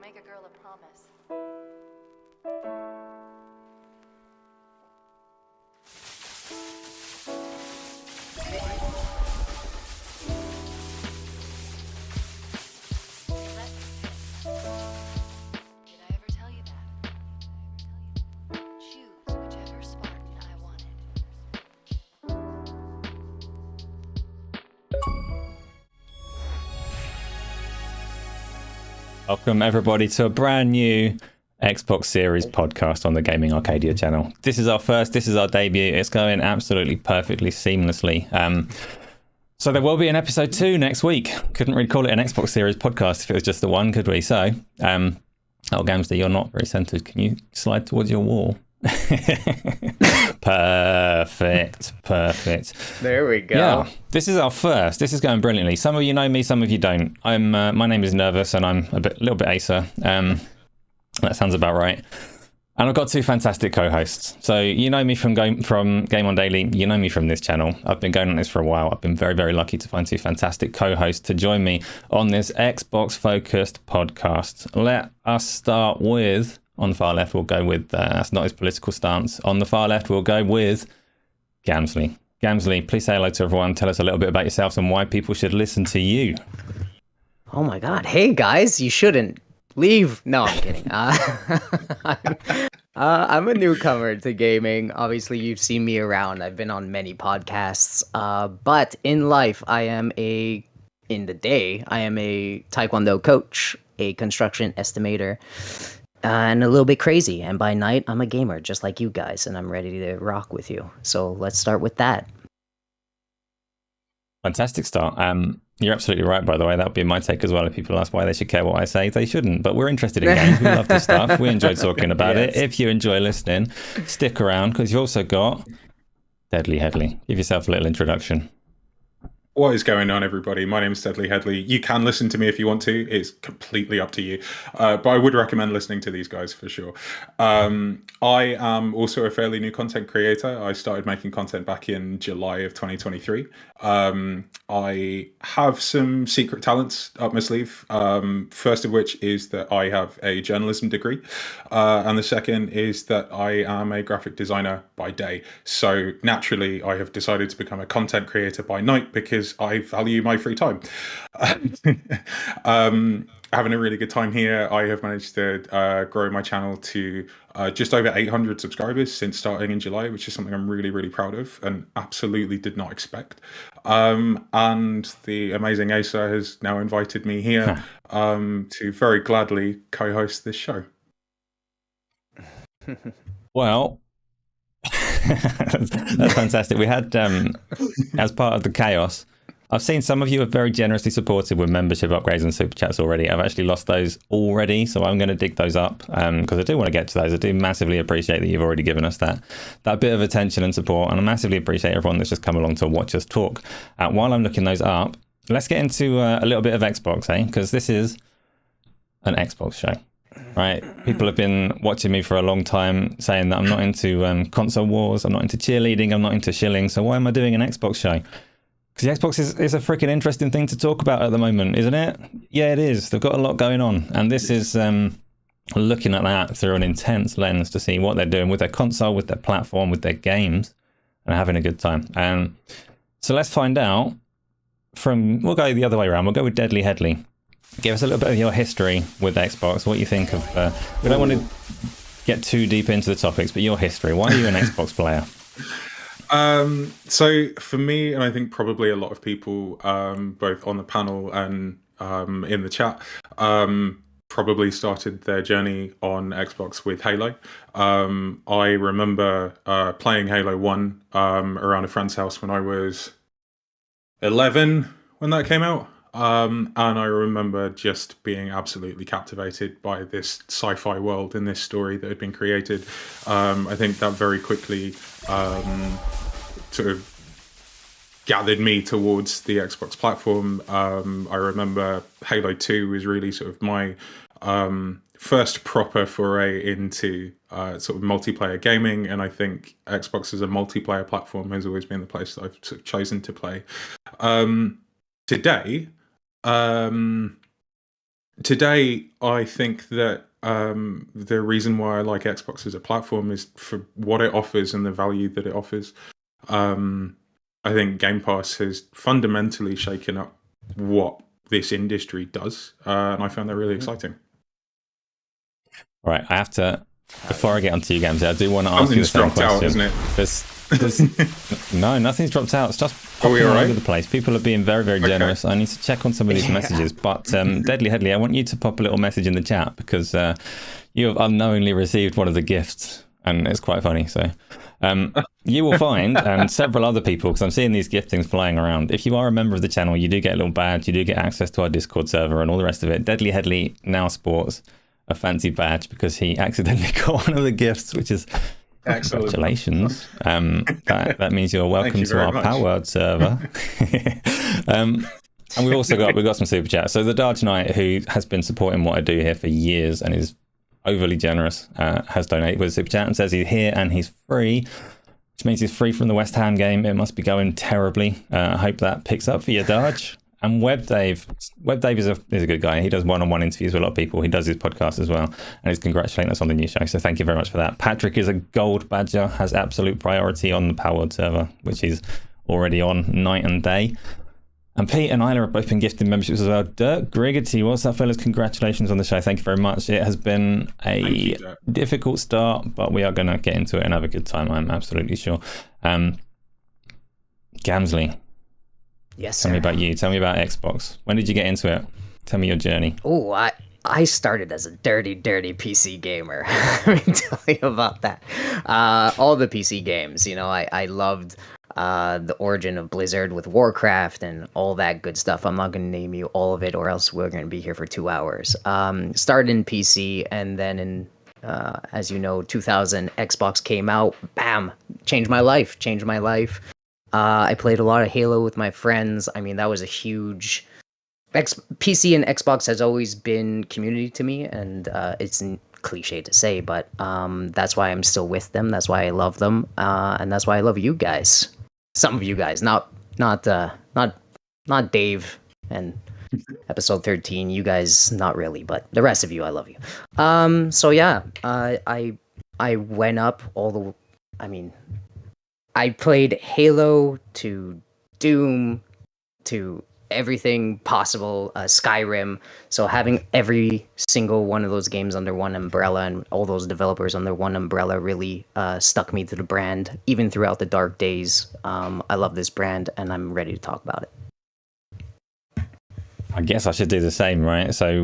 make a girl a promise. Did I ever tell you that? Choose whichever Spartan I wanted. Welcome everybody to a brand new Xbox Series podcast on the Gaming Arcadia channel. This is our debut. It's going absolutely perfectly seamlessly. So there will be an episode 2 next week. Couldn't really call it an Xbox Series podcast if it was just the one, could we? So, oh Gamzly, you're not very centered. Can you slide towards your wall? Perfect. There we go. Yeah, this is our first. This is going brilliantly. Some of you know me, some of you don't. My name is Nervous, and I'm a little bit Asa. That sounds about right. And I've got 2 fantastic co-hosts. So you know me from GameOn Daily. You know me from this channel. I've been going on this for a while. I've been very, very lucky to find 2 fantastic co-hosts to join me on this Xbox-focused podcast. Let us start with. On the far left, we'll go with, that's not his political stance. On the far left, we'll go with Gamzly. Gamzly, please say hello to everyone. Tell us a little bit about yourself and why people should listen to you. Oh my god. Hey guys, you shouldn't leave. No, I'm kidding. I'm a newcomer to gaming. Obviously, you've seen me around. I've been on many podcasts. But in life, I am a Taekwondo coach, a construction estimator, and a little bit crazy. And by night, I'm a gamer, just like you guys, and I'm ready to rock with you. So let's start with that. Fantastic start. You're absolutely right, by the way. That would be my take as well. If people ask why they should care what I say, they shouldn't. But we're interested in games. We love this stuff. We enjoy talking about it. If you enjoy listening, stick around, because you've also got Headley. Give yourself a little introduction. What is going on, everybody? My name is Headley. You can listen to me if you want to. It's completely up to you. But I would recommend listening to these guys for sure. I am also a fairly new content creator. I started making content back in July of 2023. I have some secret talents up my sleeve. First of which is that I have a journalism degree. And the second is that I am a graphic designer by day. So naturally, I have decided to become a content creator by night because I value my free time. Having a really good time here. I have managed to grow my channel to just over 800 subscribers since starting in July, which is something I'm really, really proud of and absolutely did not expect. And the amazing Asa has now invited me here to very gladly co-host this show. Well, that's fantastic. We had, as part of the chaos, I've seen some of you are very generously supported with membership upgrades and super chats already. I've actually lost those already, so I'm going to dig those up because I do want to get to those. I do massively appreciate that you've already given us that bit of attention and support, and I massively appreciate everyone that's just come along to watch us talk. While I'm looking those up, let's get into a little bit of Xbox, because this is an Xbox show. Right, people have been watching me for a long time saying that I'm not into console wars, I'm not into cheerleading, I'm not into shilling, so why am I doing an Xbox show? Because the Xbox is a freaking interesting thing to talk about at the moment, isn't it? Yeah, it is. They've got a lot going on, and this is looking at that through an intense lens to see what they're doing with their console, with their platform, with their games, and having a good time. So let's find out we'll go the other way around. We'll go with Headley. Give us a little bit of your history with Xbox, what you think of... we don't want to get too deep into the topics, but your history. Why are you an Xbox player? So for me, and I think probably a lot of people, both on the panel and in the chat, probably started their journey on Xbox with Halo. I remember playing Halo 1 around a friend's house when I was 11 when that came out. And I remember just being absolutely captivated by this sci-fi world and this story that had been created. I think that very quickly sort of gathered me towards the Xbox platform. I remember Halo 2 was really sort of my first proper foray into sort of multiplayer gaming, and I think Xbox as a multiplayer platform has always been the place that I've sort of chosen to play. Today, Today, I think that the reason why I like Xbox as a platform is for what it offers and the value that it offers. I think Game Pass has fundamentally shaken up what this industry does, and I found that really exciting. All right, I have to, before I get onto you, Gamzly, I do want to ask you the same Something's dropped question. out, isn't it? No, nothing's dropped out. It's just popping all over the place. People are being very, very generous. I need to check on some of these messages. But Headley, I want you to pop a little message in the chat because you have unknowingly received one of the gifts, and it's quite funny. So you will find, and several other people, because I'm seeing these giftings flying around. If you are a member of the channel, you do get a little badge. You do get access to our Discord server and all the rest of it. Headley now sports a fancy badge because he accidentally got one of the gifts, which is... Excellent. Congratulations. That means you're welcome to our Palworld server. And we've also got some super chats. So the Dark Knight, who has been supporting what I do here for years and is overly generous, has donated with a super chat and says he's here and he's free, which means he's free from the West Ham game. It must be going terribly. I hope that picks up for you, Darge. And WebDave is a good guy. He does one-on-one interviews with a lot of people. He does his podcast as well, and he's congratulating us on the new show. So thank you very much for that. Patrick is a gold badger, has absolute priority on the Palworld server, which he's already on night and day. And Pete and Isla have both been gifted memberships as well. Dirk Griggity, what's up, fellas? Congratulations on the show. Thank you very much. It has been a difficult start, but we are going to get into it and have a good time. I'm absolutely sure. Gamzly. Yes, sir. Tell me about you. Tell me about Xbox. When did you get into it? Tell me your journey. Oh, I started as a dirty PC gamer. Let me tell you about that. All the PC games, you know, I loved the origin of Blizzard with Warcraft and all that good stuff. I'm not going to name you all of it or else we're going to be here for 2 hours. Started in PC and then in, as you know, 2000, Xbox came out. Bam! Changed my life. I played a lot of Halo with my friends. I mean, that was a huge... PC and Xbox has always been community to me, and it's cliche to say, but that's why I'm still with them. That's why I love them, and that's why I love you guys. Some of you guys, not Dave and episode 13. You guys, not really, but the rest of you, I love you. So yeah, I went up all the... I mean... I played Halo to Doom to everything possible, Skyrim. So having every single one of those games under one umbrella and all those developers under one umbrella really stuck me to the brand, even throughout the dark days. I love this brand and I'm ready to talk about it. I guess I should do the same, right? So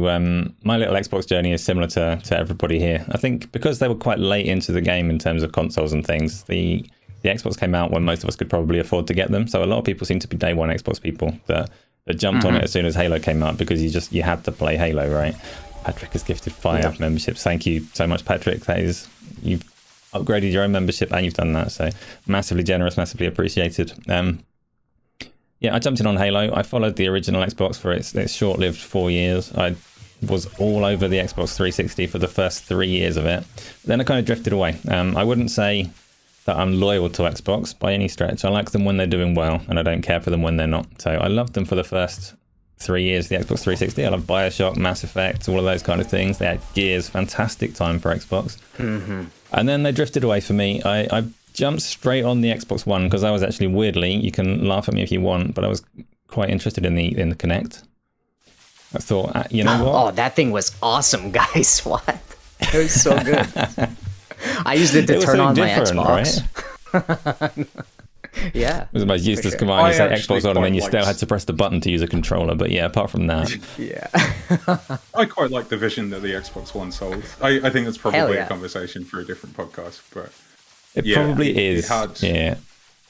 my little Xbox journey is similar to everybody here. I think because they were quite late into the game in terms of consoles and things, the Xbox came out when most of us could probably afford to get them. So a lot of people seem to be day one Xbox people that jumped on it as soon as Halo came out because you had to play Halo, right? Patrick has gifted 5 memberships. Thank you so much, Patrick. You've upgraded your own membership and you've done that. So massively generous, massively appreciated. Yeah, I jumped in on Halo. I followed the original Xbox for its short-lived 4 years. I was all over the Xbox 360 for the first 3 years of it. Then I kind of drifted away. I wouldn't say that I'm loyal to Xbox by any stretch. I like them when they're doing well, and I don't care for them when they're not. So I loved them for the first 3 years, the Xbox 360. I love Bioshock, Mass Effect, all of those kind of things. They had Gears, fantastic time for Xbox. And then they drifted away for me. I jumped straight on the Xbox One because I was actually, weirdly, you can laugh at me if you want, but I was quite interested in the Kinect. I thought, you know what? Oh, that thing was awesome, guys. What? It was so good. I used it to turn on my Xbox. Right? Yeah. It was the most useless command. You say Xbox on and then you still had to press the button to use a controller. But yeah, apart from that. Yeah. I quite like the vision that the Xbox One sold. I think that's probably a conversation for a different podcast. But it probably is.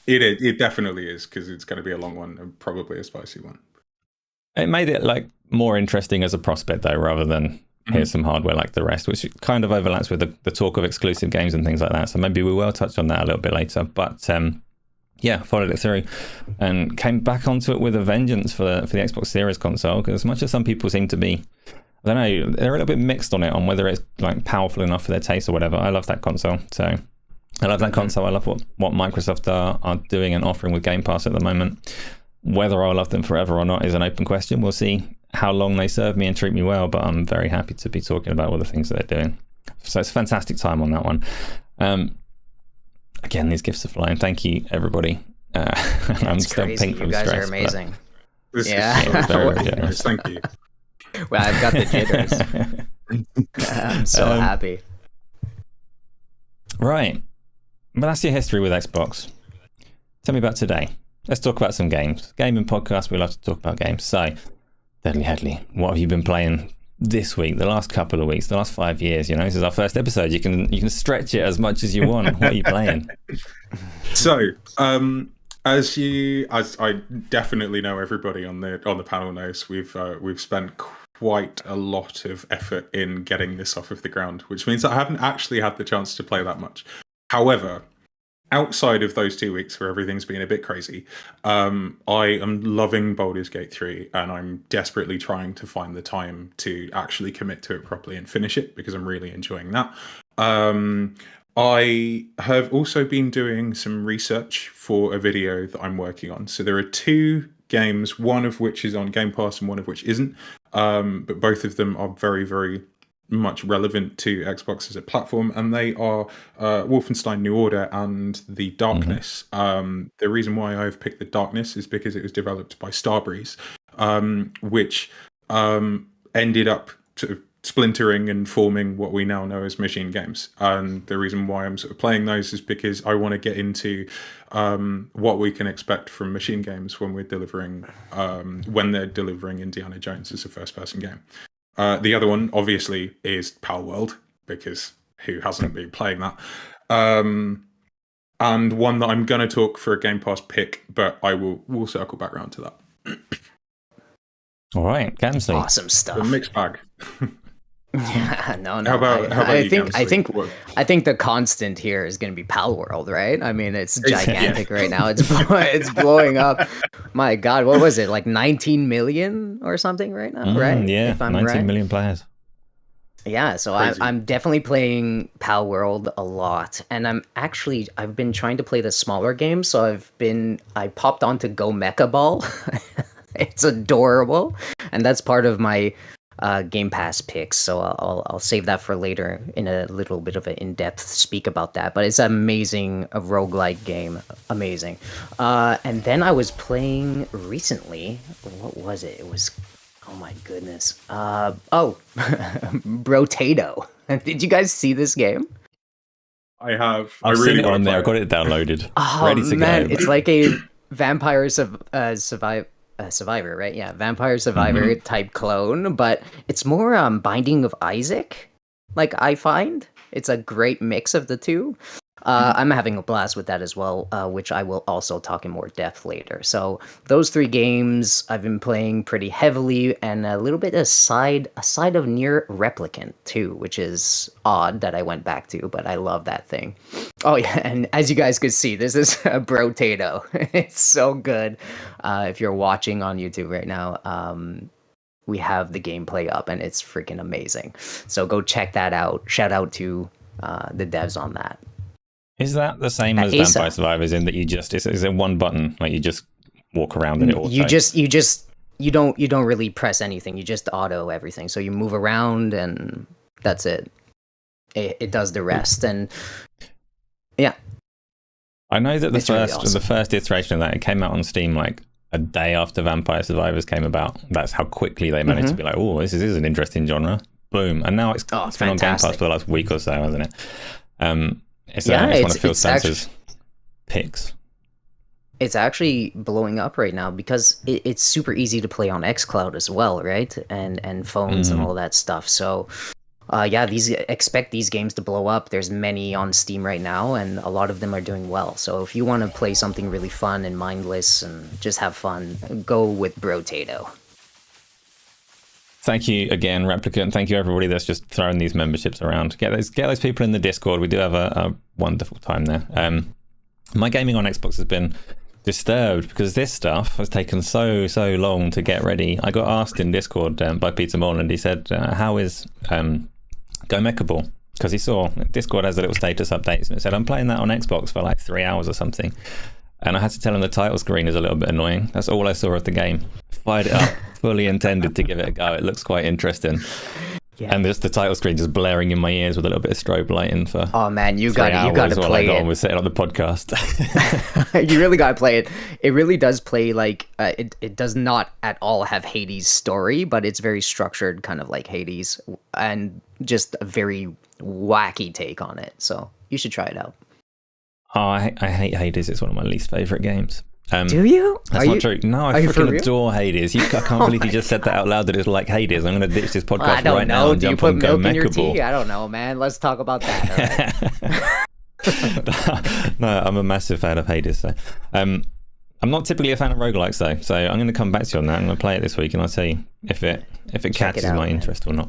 It definitely is because it's going to be a long one and probably a spicy one. It made it like more interesting as a prospect though, rather than here's some hardware like the rest, which kind of overlaps with the talk of exclusive games and things like that. So maybe we will touch on that a little bit later. But yeah, followed it through and came back onto it with a vengeance for the Xbox Series console. Because as much as some people seem to be, I don't know, they're a little bit mixed on it, on whether it's like powerful enough for their taste or whatever. I love that console. So I love that console. I love what Microsoft are doing and offering with Game Pass at the moment. Whether I'll love them forever or not is an open question. We'll see how long they serve me and treat me well, but I'm very happy to be talking about all the things that they're doing. So it's a fantastic time on that one. Again, these gifts are flying. Thank you, everybody. I'm still crazy. pink from You guys stress. are amazing. This Yeah. is Very, very generous. Thank you. Well, I've got the jitters. I'm so happy. Right. But that's your history with Xbox. Tell me about today. Let's talk about some games. Gaming podcast, we love to talk about games. So, Headley, what have you been playing this week, the last couple of weeks, the last 5 years? You know, this is our first episode. You can stretch it as much as you want. What are you playing? So, as I definitely know, everybody on the panel knows, we've spent quite a lot of effort in getting this off of the ground, which means that I haven't actually had the chance to play that much. However, outside of those 2 weeks where everything's been a bit crazy, I am loving Baldur's Gate 3, and I'm desperately trying to find the time to actually commit to it properly and finish it, because I'm really enjoying that. I have also been doing some research for a video that I'm working on. So there are 2 games, one of which is on Game Pass and one of which isn't, but both of them are very, very much relevant to Xbox as a platform, and they are Wolfenstein New Order and The Darkness. The reason why I've picked The Darkness is because it was developed by Starbreeze, which ended up sort of splintering and forming what we now know as Machine Games. And the reason why I'm sort of playing those is because I want to get into what we can expect from Machine Games when they're delivering Indiana Jones as a first-person game. The other one, obviously, is Palworld, because who hasn't been playing that? And one that I'm going to talk for a Game Pass pick, but we'll circle back around to that. All right, Gamzly. Awesome stuff. A mixed bag. Yeah, no. How about you, Gamzly? I think the constant here is going to be Palworld, right? I mean, it's gigantic right now. It's blowing up. My God, what was it, like 19 million or something right now? Right? Yeah, if I'm 19 right. million players. Yeah, so I'm definitely playing Palworld a lot, and I've been trying to play the smaller games. So I popped onto Go Mecha Ball. It's adorable, and that's part of my Game Pass picks, so I'll save that for later in a little bit of an in-depth speak about that. But it's amazing, a roguelike game, amazing. And then I was playing recently. What was it? It was, oh my goodness. Brotato. Did you guys see this game? I have. I've really seen it on there. I it. got it downloaded. Oh ready to man, go. it's like a Vampire Survivor, right? Yeah, Vampire Survivor type clone, but it's more Binding of Isaac. Like, I find it's a great mix of the two. I'm having a blast with that as well, which I will also talk in more depth later. So those 3 games I've been playing pretty heavily, and a little bit aside of Nier Replicant too, which is odd that I went back to, but I love that thing. Oh yeah, and as you guys could see, this is a Brotato. It's so good. If you're watching on YouTube right now, we have the gameplay up, and it's freaking amazing. So go check that out. Shout out to the devs on that. Is that the same as Asa. Vampire Survivors in that is it one button, like you just walk around and it auto? You don't really press anything. You just auto everything. So you move around and that's it. It does the rest. And yeah. I know that the first iteration of that, it came out on Steam like a day after Vampire Survivors came about. That's how quickly they managed to be like, oh, this is an interesting genre. Boom. And now it's been on Game Pass for the last week or so, hasn't it? It's one of Phil Spencer's picks. It's actually blowing up right now because it's super easy to play on xCloud as well, right? And phones and all that stuff. So expect these games to blow up. There's many on Steam right now, and a lot of them are doing well. So if you want to play something really fun and mindless and just have fun, go with Brotato. Thank you again, Replicant. Thank you everybody that's just throwing these memberships around. Get those people in the Discord. We do have a wonderful time there. My gaming on Xbox has been disturbed because this stuff has taken so long to get ready. I got asked in Discord by Peter Morland. He said, how is Go Mecha Ball? Because he saw Discord has a little status updates, and it said, I'm playing that on Xbox for like 3 hours or something. And I had to tell him the title screen is a little bit annoying. That's all I saw of the game. Fired it up fully intended to give it a go. It looks quite interesting. Yeah. And just the title screen just blaring in my ears with a little bit of strobe lighting for Oh man, you 3 got hours to while play I got it. on with setting up the podcast. You really got to play it. It really does play like it does not at all have Hades' story, but it's very structured, kind of like Hades, and just a very wacky take on it. So you should try it out. Oh, I hate Hades. It's one of my least favorite games. Do you? That's not true. No, I you for freaking real? adore Hades. I can't believe you just said that out loud, that it's like Hades. I'm going to ditch this podcast I don't right know. now and Do you jump put on milk in your GoMechable. tea? I don't know, man. Let's talk about that. All right. No, I'm a massive fan of Hades. So, I'm not typically a fan of roguelikes though. So I'm going to come back to you on that. I'm going to play it this week, and I'll tell you if it catches out, my man. interest or not.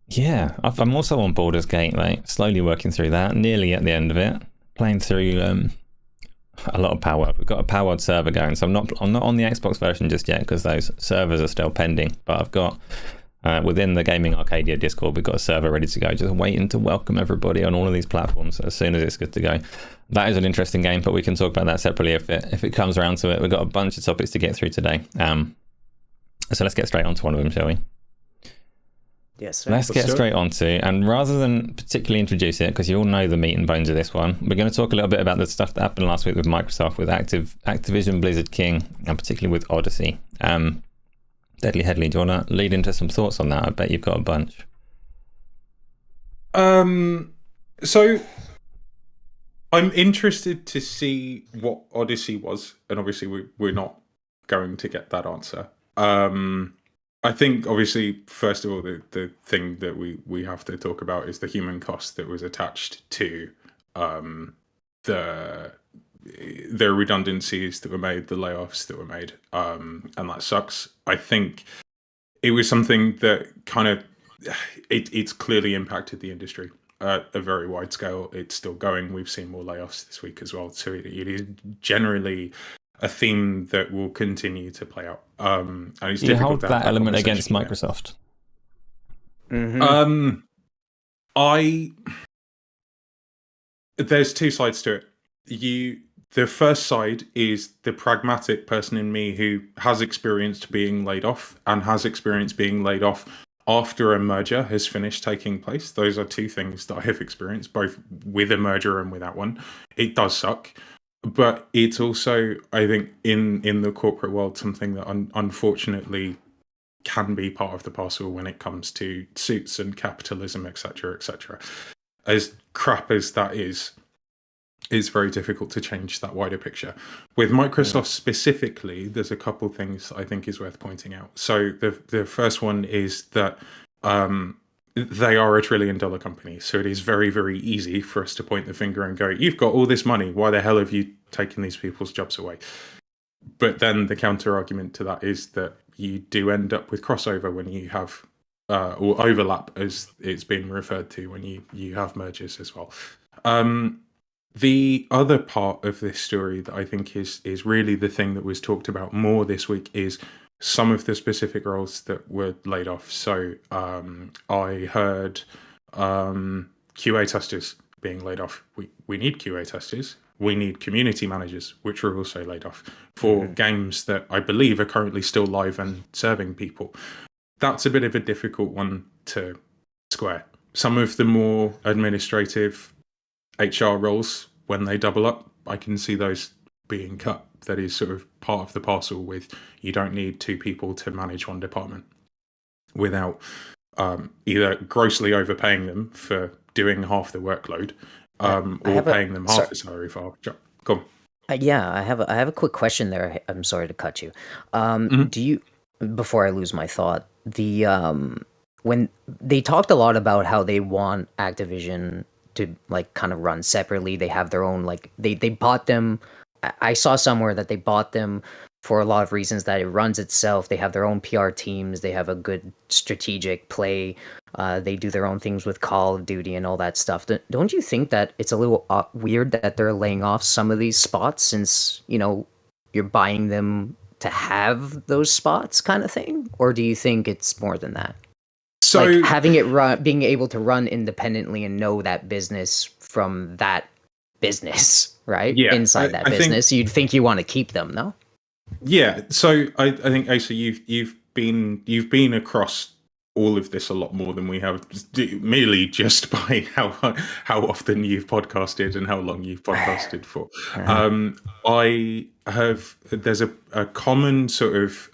Yeah, I'm also on Baldur's Gate, like slowly working through that. Nearly at the end of it, playing through a lot of Palworld. We've got a Palworld server going, so I'm not on the Xbox version just yet because those servers are still pending. But I've got within the Gaming Arcadia Discord, we've got a server ready to go, just waiting to welcome everybody on all of these platforms as soon as it's good to go. That is an interesting game, but we can talk about that separately if it comes around to it. We've got a bunch of topics to get through today, so let's get straight onto one of them, shall we? Yes, sir. Let's get straight onto, and rather than particularly introduce it, because you all know the meat and bones of this one, we're going to talk a little bit about the stuff that happened last week with Microsoft, with Activision Blizzard King, and particularly with Odyssey. Deadly Headley, do you want to lead into some thoughts on that? I bet you've got a bunch. So I'm interested to see what Odyssey was, and obviously we're not going to get that answer. I think, obviously, first of all, the thing that we have to talk about is the human cost that was attached to the redundancies that were made, the layoffs that were made, and that sucks. I think it was something that kind of it's clearly impacted the industry at a very wide scale. It's still going. We've seen more layoffs this week as well. So it is generally a theme that will continue to play out. And it's You hold difficult to have that element against conversation Microsoft. Mm-hmm. There's two sides to it. The first side is the pragmatic person in me who has experienced being laid off and has experienced being laid off after a merger has finished taking place. Those are two things that I have experienced, both with a merger and without one. It does suck. But it's also, I think, in the corporate world, something that unfortunately can be part of the parcel when it comes to suits and capitalism, etc., etc. As crap as that is, it's very difficult to change that wider picture. With Microsoft specifically, there's a couple things I think is worth pointing out. So the first one is that they are $1 trillion company. So it is very, very easy for us to point the finger and go, you've got all this money. Why the hell have you taken these people's jobs away? But then the counter argument to that is that you do end up with crossover when you have, or overlap as it's been referred to when you have mergers as well. The other part of this story that I think is really the thing that was talked about more this week is some of the specific roles that were laid off. So I heard QA testers being laid off. We need QA testers. We need community managers, which were also laid off for games that I believe are currently still live and serving people. That's a bit of a difficult one to square. Some of the more administrative HR roles, when they double up, I can see those being cut. That is sort of part of the parcel with you don't need two people to manage one department without either grossly overpaying them for doing half the workload or paying them half the salary for half the job. Go on. Yeah, I have a quick question there. I'm sorry to cut you. Do you, before I lose my thought, when they talked a lot about how they want Activision to like kind of run separately, they have their own, like they bought them. I saw somewhere that they bought them for a lot of reasons, that it runs itself. They have their own PR teams. They have a good strategic play. They do their own things with Call of Duty and all that stuff. Don't you think that it's a little weird that they're laying off some of these spots, since, you know, you're buying them to have those spots kind of thing? Or do you think it's more than that? So like having it run, being able to run independently and know that business from that business, right? Yeah, Inside that business, you'd think you want to keep them, no? Yeah, so I think Asa, you've been across all of this a lot more than we have, merely just by how often you've podcasted and how long you've podcasted for. I have there's a common sort of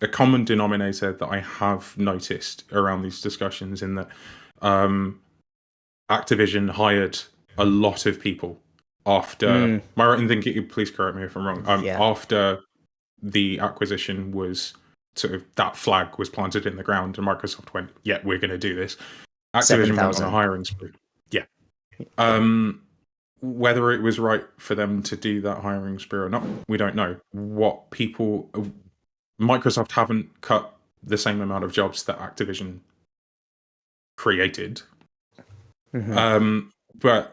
a common denominator that I have noticed around these discussions in that Activision hired a lot of people after. Am I right in thinking? Please correct me if I'm wrong. After the acquisition was sort of, that flag was planted in the ground, and Microsoft went, "Yeah, we're going to do this." Activision went on a hiring spree. Yeah. Whether it was right for them to do that hiring spree or not, we don't know. Microsoft haven't cut the same amount of jobs that Activision created. But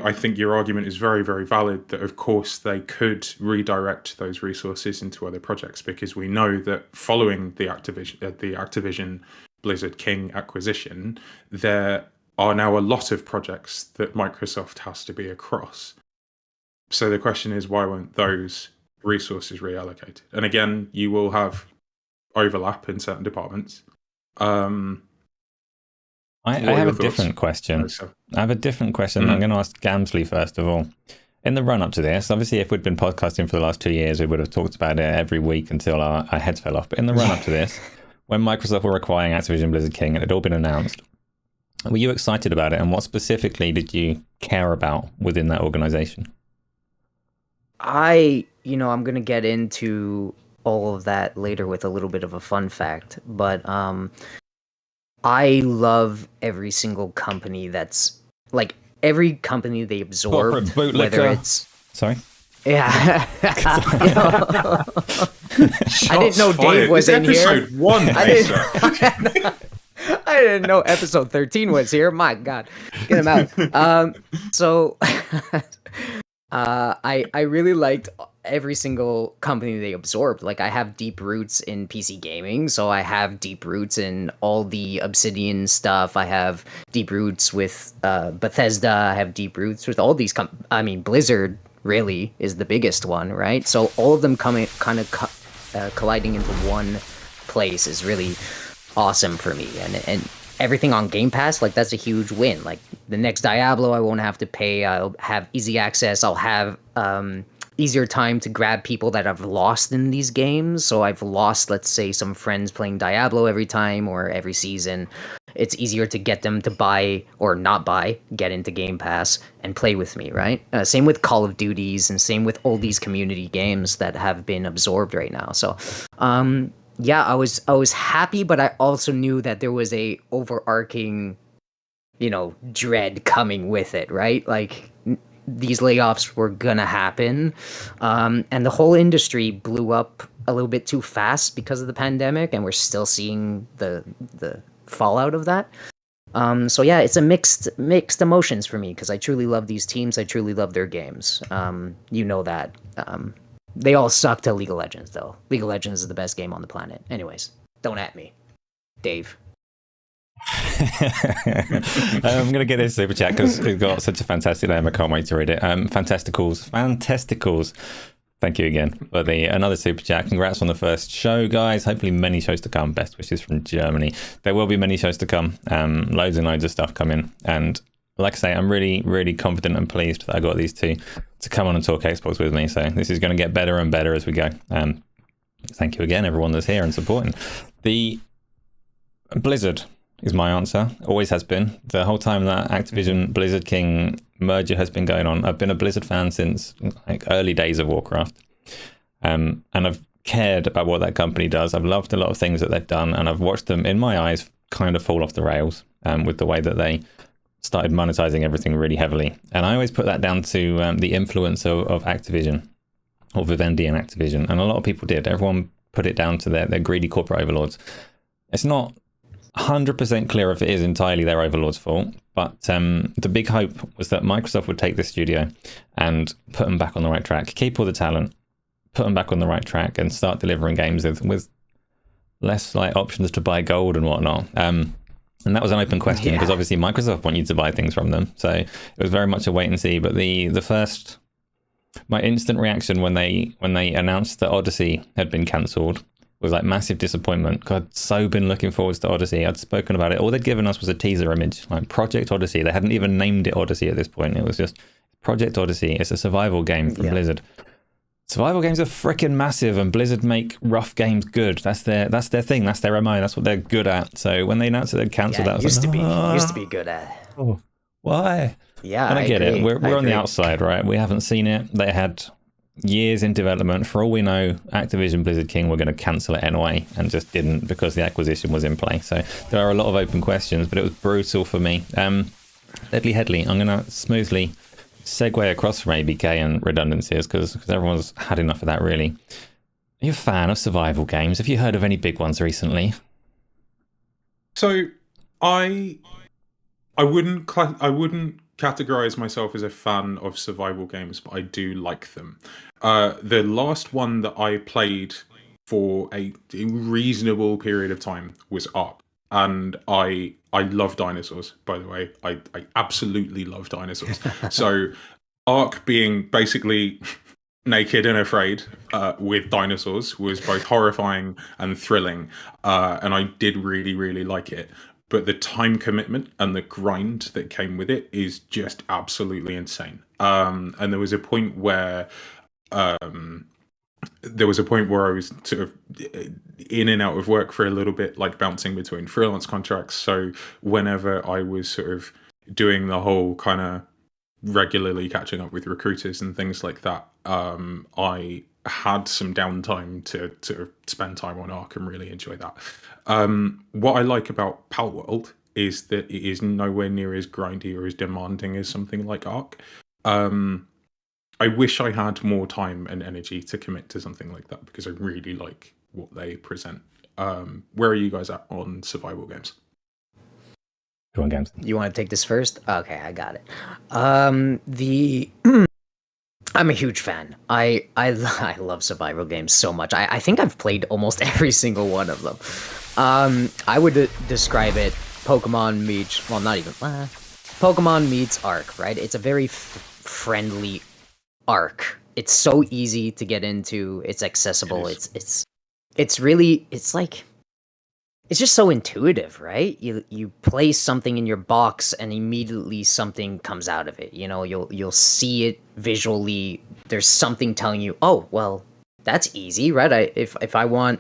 I think your argument is very, very valid that, of course, they could redirect those resources into other projects, because we know that following the Activision Blizzard King acquisition, there are now a lot of projects that Microsoft has to be across. So the question is, why weren't those resources reallocated? And again, you will have overlap in certain departments. I have a different question. I'm going to ask Gamzly first of all. In the run-up to this, obviously, if we'd been podcasting for the last 2 years, we would have talked about it every week until our heads fell off. But in the run-up to this, when Microsoft were acquiring Activision Blizzard King and it had all been announced, were you excited about it? And what specifically did you care about within that organization? I'm going to get into all of that later with a little bit of a fun fact, but I love every single company that's like every company they absorb, whether it's sorry. Yeah. I didn't know Dave was in here. Episode 1. I didn't know episode 13 was here. My God, get him out. I really liked every single company they absorbed. Like, I have deep roots in PC gaming, so I have deep roots in all the Obsidian stuff. I have deep roots with Bethesda. I have deep roots with all these Blizzard really is the biggest one, right? So all of them colliding into one place is really awesome for me. And everything on Game Pass, like, that's a huge win. Like, the next Diablo, I won't have to pay. I'll have easy access. I'll have easier time to grab people that I've lost in these games. So I've lost, let's say, some friends playing Diablo every time or every season. It's easier to get them to buy or not buy, get into Game Pass and play with me, right? Same with Call of Duties and same with all these community games that have been absorbed right now. So, yeah, I was happy, but I also knew that there was a overarching, dread coming with it, right? Like, these layoffs were gonna happen, and the whole industry blew up a little bit too fast because of the pandemic, and we're still seeing the fallout of that. So yeah, it's a mixed emotions for me, because I truly love these teams. I truly love their games. That. They all suck to League of Legends, though. League of Legends is the best game on the planet. Anyways, don't at me, Dave. I'm going to get this super chat because it's got such a fantastic name. I can't wait to read it. Fantasticals. Thank you again for another super chat. Congrats on the first show, guys. Hopefully many shows to come. Best wishes from Germany. There will be many shows to come. Loads and loads of stuff coming. And like I say, I'm really, really confident and pleased that I got these two to come on and talk Xbox with me. So this is going to get better and better as we go. Thank you again, everyone that's here and supporting. The Blizzard is my answer. Always has been. The whole time that Activision Blizzard King merger has been going on, I've been a Blizzard fan since early days of Warcraft. And I've cared about what that company does. I've loved a lot of things that they've done, and I've watched them, in my eyes, kind of fall off the rails with the way that they started monetizing everything really heavily. And I always put that down to the influence of Activision, or Vivendi and Activision. And a lot of people did. Everyone put it down to their greedy corporate overlords. It's not 100% clear if it is entirely their overlord's fault, but the big hope was that Microsoft would take this studio and put them back on the right track, keep all the talent, put them back on the right track, and start delivering games with less options to buy gold and whatnot. And that was an open question, because obviously Microsoft want you to buy things from them. So it was very much a wait and see. But the first My instant reaction when they announced that Odyssey had been cancelled was like massive disappointment. 'Cause I'd so been looking forward to Odyssey. I'd spoken about it. All they'd given us was a teaser image, like Project Odyssey. They hadn't even named it Odyssey at this point. It was just Project Odyssey. It's a survival game from Blizzard. Survival games are freaking massive, and Blizzard make rough games good. That's their thing. That's their MO. That's what they're good at. So when they announced that they'd cancelled, that was used like, to be good at it. oh, why? Yeah, And I get agree. it. We're on agree. the outside, right? We haven't seen it. They had years in development. For all we know, Activision Blizzard King were going to cancel it anyway, and just didn't because the acquisition was in play. So there are a lot of open questions, but it was brutal for me. Headley, I'm going to smoothly segue across from ABK and redundancies because everyone's had enough of that, really. Are you a fan of survival games? Have you heard of any big ones recently? So I wouldn't categorize myself as a fan of survival games, but I do like them. The last one that I played for a reasonable period of time was Ark, and I love dinosaurs. By the way, I absolutely love dinosaurs. So Ark being basically naked and afraid with dinosaurs was both horrifying and thrilling, and I did really, really like it. But the time commitment and the grind that came with it is just absolutely insane. And there was a point where I was sort of in and out of work for a little bit, like bouncing between freelance contracts. So whenever I was sort of doing the whole kind of regularly catching up with recruiters and things like that, I had some downtime to sort of spend time on Ark and really enjoy that. What I like about Palworld is that it is nowhere near as grindy or as demanding as something like Ark. I wish I had more time and energy to commit to something like that because I really like what they present. Where are you guys at on survival games? Go on, Games. You want to take this first? Okay, I got it. I'm a huge fan. I love survival games so much. I think I've played almost every single one of them. I would describe it Pokemon meets, well, not even Pokemon meets Ark, right? It's a very friendly Ark. It's so easy to get into. It's accessible. It's really, it's like, it's just so intuitive, right? You place something in your box and immediately something comes out of it. You know, you'll see it visually. There's something telling you, oh, well, that's easy, right? If I want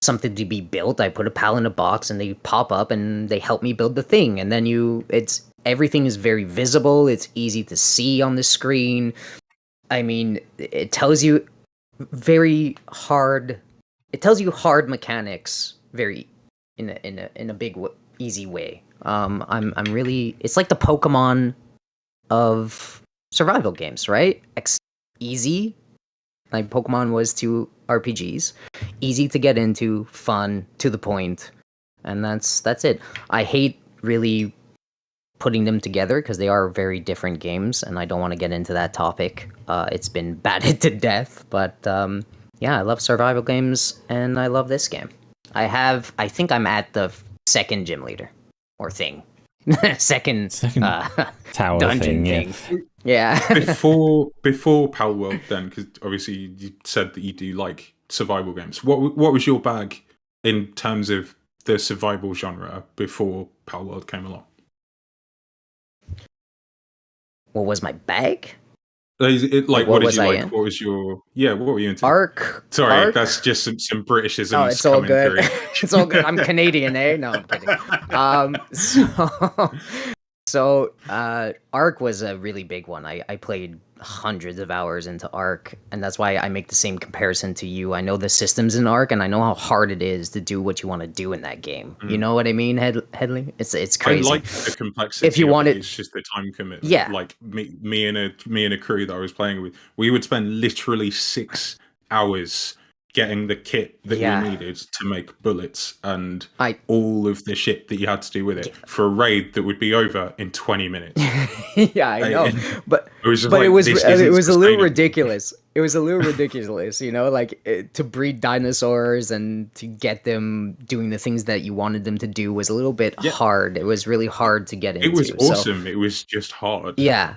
something to be built, I put a pal in a box and they pop up and they help me build the thing. And then everything is very visible. It's easy to see on the screen. I mean, it tells you hard mechanics in a big easy way. I'm really, it's like the Pokemon of survival games, right? Easy, like Pokemon was to RPGs, easy to get into, fun, to the point, and that's it. I hate really putting them together because they are very different games, and I don't want to get into that topic. It's been batted to death, but yeah, I love survival games, and I love this game. I think I'm at the second gym leader or thing. second tower dungeon thing. Yeah. before Palworld, then, because obviously you said that you do like survival games. What was your bag in terms of the survival genre before Palworld came along? What was my bag? What did you like? What was your what were you into? Ark. Sorry, Ark? that's just some Britishisms. Oh, it's all coming good. through. It's all good. I'm Canadian, eh? No, I'm kidding. So Ark was a really big one. I played hundreds of hours into Ark, and that's why I make the same comparison to you. I know the systems in Ark, and I know how hard it is to do what you want to do in that game. You know what I mean, Headley? It's crazy. I like the complexity. If you want it, it's just the time commitment. Yeah. Like me and a crew that I was playing with, we would spend literally 6 hours getting the kit that we needed to make bullets and all of the shit that you had to do with it for a raid that would be over in 20 minutes. Yeah, I know. But it was a little ridiculous. It was a little ridiculous, you know, like to breed dinosaurs and to get them doing the things that you wanted them to do was a little bit hard. It was really hard to get into. It was awesome. It was just hard. Yeah.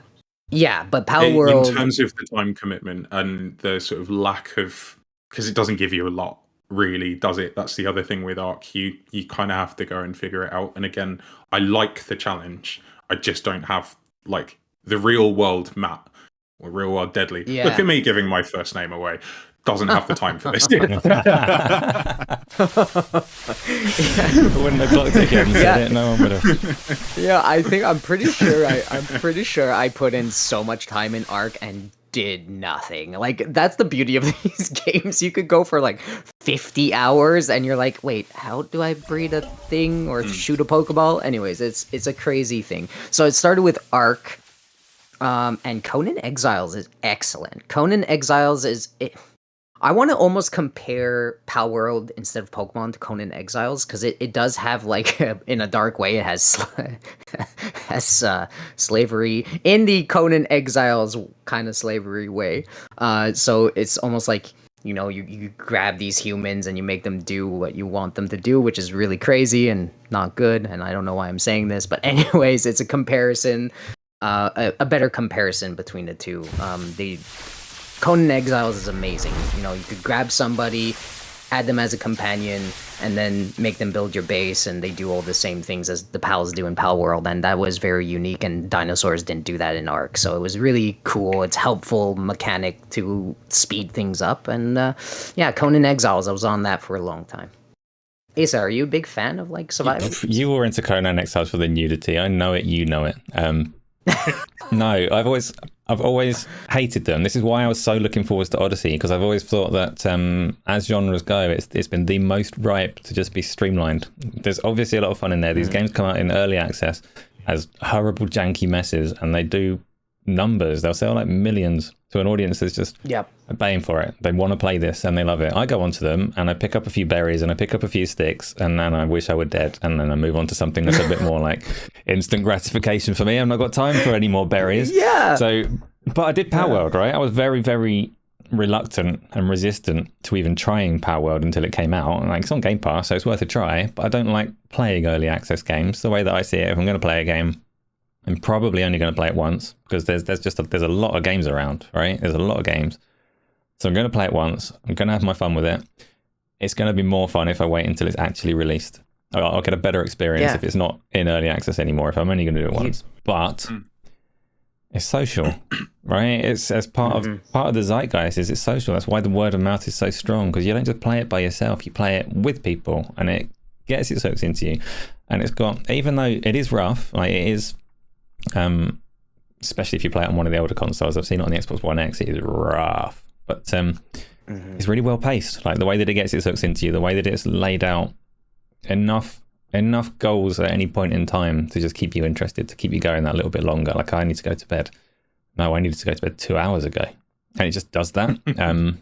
Yeah, but In Palworld, terms of the time commitment and the sort of lack of, because it doesn't give you a lot, really, does it? That's the other thing with Arc. You kind of have to go and figure it out. And again, I like the challenge. I just don't have like the real world Matt or real world Deadly. Yeah. Look at me giving my first name away. Doesn't have the time for this. Wouldn't have clocked it again, said it, no one would have. yeah, I'm pretty sure I put in so much time in Arc and did nothing. Like, that's the beauty of these games. You could go for like 50 hours and you're like, wait, how do I breed a thing or shoot a Pokeball? Anyways, it's a crazy thing. So it started with Arc, and Conan Exiles is excellent. Conan Exiles I want to almost compare Palworld instead of Pokemon to Conan Exiles, because it does have, like, in a dark way, it has slavery in the Conan Exiles kind of slavery way. So it's almost like, you know, you grab these humans and you make them do what you want them to do, which is really crazy and not good. And I don't know why I'm saying this, but anyways, it's a comparison, a better comparison between the two. The Conan Exiles is amazing. You know, you could grab somebody, add them as a companion, and then make them build your base, and they do all the same things as the pals do in Palworld, and that was very unique, and dinosaurs didn't do that in Arc, so it was really cool. It's helpful mechanic to speed things up, and yeah, Conan Exiles, I was on that for a long time. Asa, are you a big fan of, like, survival? You were into Conan Exiles for the nudity. I know it, you know it. No, I've always hated them. This is why I was so looking forward to Odyssey, because I've always thought that as genres go, it's been the most ripe to just be streamlined. There's obviously a lot of fun in there. These games come out in early access as horrible, janky messes, and they do numbers. They'll sell like millions to an audience that's just baying for it. They want to play this and they love it. I go onto them and I pick up a few berries and I pick up a few sticks, and then I wish I were dead, and then I move on to something that's a bit more like instant gratification for me. I've not got time for any more berries. Yeah. So, but I did Palworld, right? I was very, very reluctant and resistant to even trying Palworld until it came out. And like, it's on Game Pass, so it's worth a try. But I don't like playing early access games. The way that I see it, if I'm going to play a game, I'm probably only going to play it once, because there's a lot of games around, right? There's a lot of games. So I'm going to play it once. I'm going to have my fun with it. It's going to be more fun if I wait until it's actually released. I'll get a better experience if it's not in early access anymore, if I'm only going to do it once. But it's social, right? It's as part of the zeitgeist is it's social. That's why the word of mouth is so strong, because you don't just play it by yourself, you play it with people, and it gets its hooks into you. And it's got, even though it is rough, like it is, especially if you play it on one of the older consoles. I've seen it on the Xbox One X. It is rough, but it's really well paced. Like the way that it gets its hooks into you, the way that it's laid out enough goals at any point in time to just keep you interested, to keep you going that little bit longer. Like, I need to go to bed. No, I needed to go to bed 2 hours ago, and it just does that. And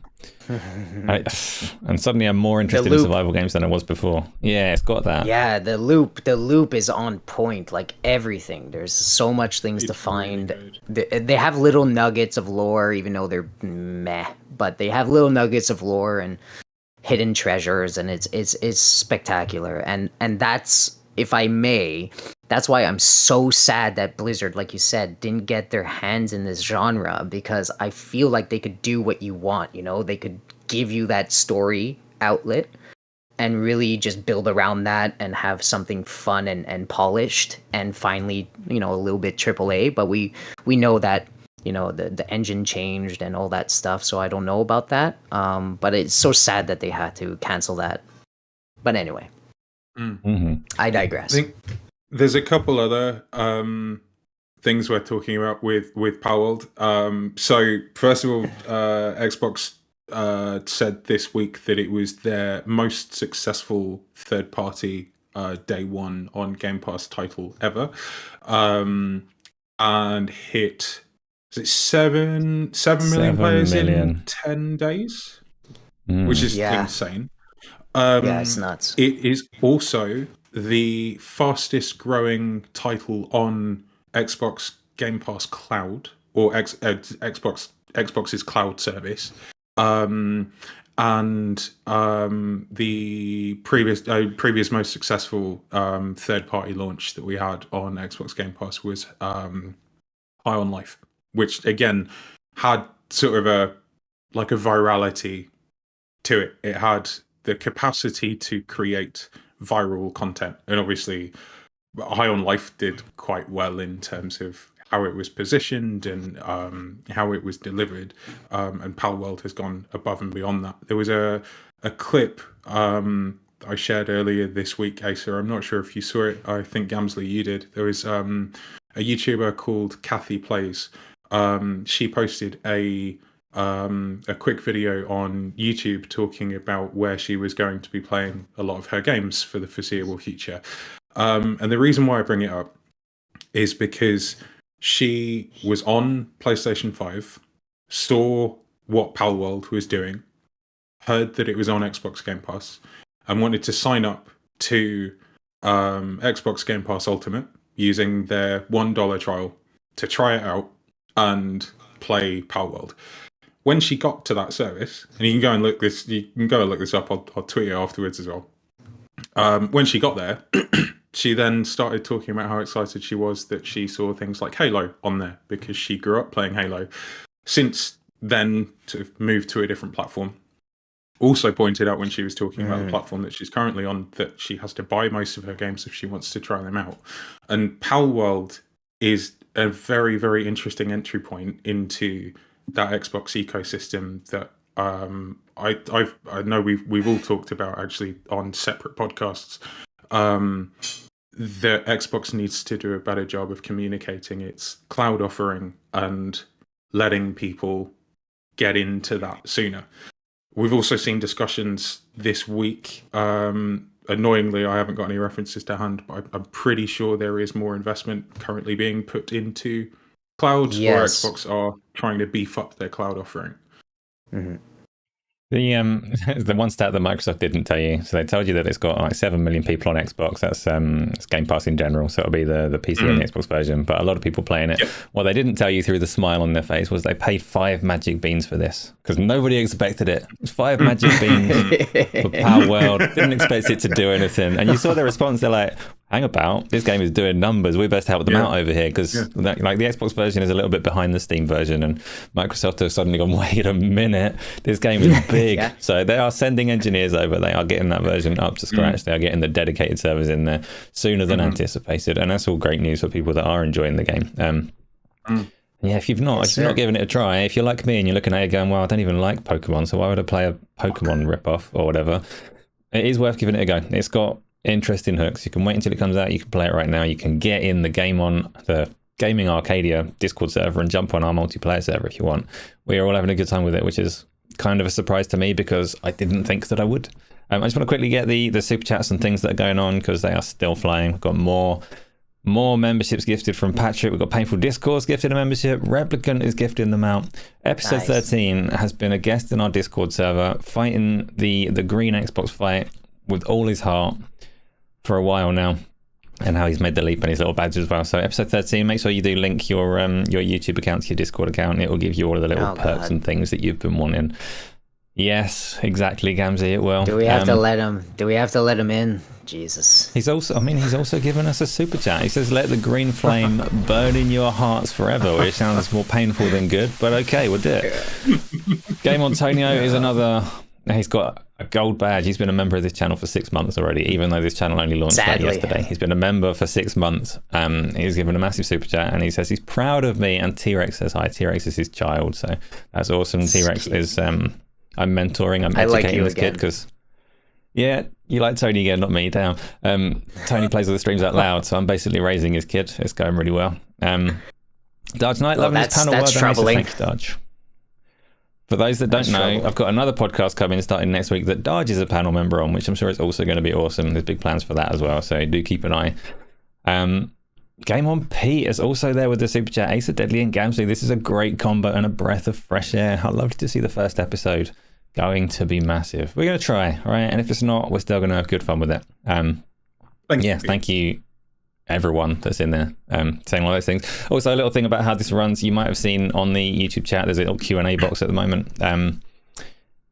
suddenly I'm more interested in survival games than I was before. Yeah, it's got that. Yeah, the loop is on point, like everything. There's so much things to find. Really, they have little nuggets of lore, even though they're meh, but they have little nuggets of lore and hidden treasures, and it's spectacular. And that's, if I may, that's why I'm so sad that Blizzard, like you said, didn't get their hands in this genre, because I feel like they could do what you want, you know? They could give you that story outlet and really just build around that and have something fun and polished and finally, you know, a little bit AAA. But we know that, you know, the engine changed and all that stuff, so I don't know about that. But it's so sad that they had to cancel that. But anyway, I digress. I think there's a couple other things we're talking about with Palworld. So first of all, Xbox said this week that it was their most successful third-party day one on Game Pass title ever, and hit, is it 7 million players in 10 days, which is insane. Yeah, it's nuts. It is also the fastest growing title on Xbox Game Pass Cloud, or Xbox's cloud service. And the previous most successful third party launch that we had on Xbox Game Pass was High on Life. which again had sort of a virality to it. It had the capacity to create viral content, and obviously High on Life did quite well in terms of how it was positioned and how it was delivered, and Palworld has gone above and beyond that. There was a clip I shared earlier this week, Asa. I'm not sure if you saw it. I think Gamzly, you did. There was a YouTuber called Kathy Plays. She posted a quick video on YouTube talking about where she was going to be playing a lot of her games for the foreseeable future. And the reason why I bring it up is because she was on PlayStation 5, saw what Palworld was doing, heard that it was on Xbox Game Pass, and wanted to sign up to Xbox Game Pass Ultimate using their $1 trial to try it out and play Palworld. When she got to that service, and you can go and look this up. I'll tweet it afterwards as well. When she got there, she then started talking about how excited she was that she saw things like Halo on there, because she grew up playing Halo. Since then, to move to a different platform. Also pointed out when she was talking about the platform that she's currently on that she has to buy most of her games if she wants to try them out. And Palworld is a very, very interesting entry point into that Xbox ecosystem that I know we've all talked about actually on separate podcasts. The Xbox needs to do a better job of communicating its cloud offering and letting people get into that sooner. We've also seen discussions this week. Annoyingly, I haven't got any references to hand, but I'm pretty sure there is more investment currently being put into cloud, or Xbox are trying to beef up their cloud offering. Mm-hmm. The one stat that Microsoft didn't tell you, so they told you that it's got like 7 million people on Xbox. That's it's Game Pass in general, so it'll be the PC and the Xbox version, but a lot of people playing it. Yep. What they didn't tell you through the smile on their face was they paid 5 magic beans for this, because nobody expected it. It's 5 magic beans for Palworld. Didn't expect it to do anything, and you saw their response. They're like, hang about, this game is doing numbers, we best help them out over here, because like the Xbox version is a little bit behind the Steam version, and Microsoft has suddenly gone, wait a minute, this game is big. So they are sending engineers over, they are getting that version up to scratch, they are getting the dedicated servers in there sooner than anticipated, and that's all great news for people that are enjoying the game. Yeah, if you've not given it a try, if you're like me and you're looking at it going, well, I don't even like Pokemon, so why would I play a Pokemon ripoff or whatever, it is worth giving it a go. It's got interesting hooks. You can wait until it comes out. You can play it right now. You can get in the the Gaming Arcadia Discord server and jump on our multiplayer server if you want. We are all having a good time with it, which is kind of a surprise to me because I didn't think that I would. I just want to quickly get the super chats and things that are going on because they are still flying. We've got more memberships gifted from Patrick. We've got Painful Discourse gifted a membership. Replicant is gifting them out. Episode 13 has been a guest in our Discord server fighting the green Xbox fight with all his heart for a while now, and how he's made the leap and his little badge as well. So episode 13, make sure you do link your YouTube account to your Discord account. It will give you all of the little perks and things that you've been wanting. Yes, exactly, Gamzly, it will. Do we have to let him in? Jesus. He's also given us a super chat. He says, let the green flame burn in your hearts forever, which sounds more painful than good, but okay, we'll do it. Game Antonio is another. He's got a gold badge. He's been a member of this channel for 6 months already, even though this channel only launched yesterday. He's been a member for 6 months. He's given a massive super chat, and he says he's proud of me. And T-Rex says hi. T-Rex is his child, so that's awesome. T-Rex is I'm mentoring, I'm educating this kid because you like Tony again, not me. Damn. Tony plays all the streams out loud, so I'm basically raising his kid. It's going really well. Darge Knight, loving this panel. That's troubling. Thank you, Darge. For those that don't know, I've got another podcast coming starting next week that Darge is a panel member on, which I'm sure is also going to be awesome. There's big plans for that as well, so do keep an eye. GameOn Pete is also there with the super chat. Asa, Headley and Gamzly. This is a great combo and a breath of fresh air. I'd love to see the first episode. Going to be massive. We're going to try, all right? And if it's not, we're still going to have good fun with it. Thank you everyone that's in there saying all those things. Also, a little thing about how this runs, you might have seen on the YouTube chat, there's a little Q&A box at the moment.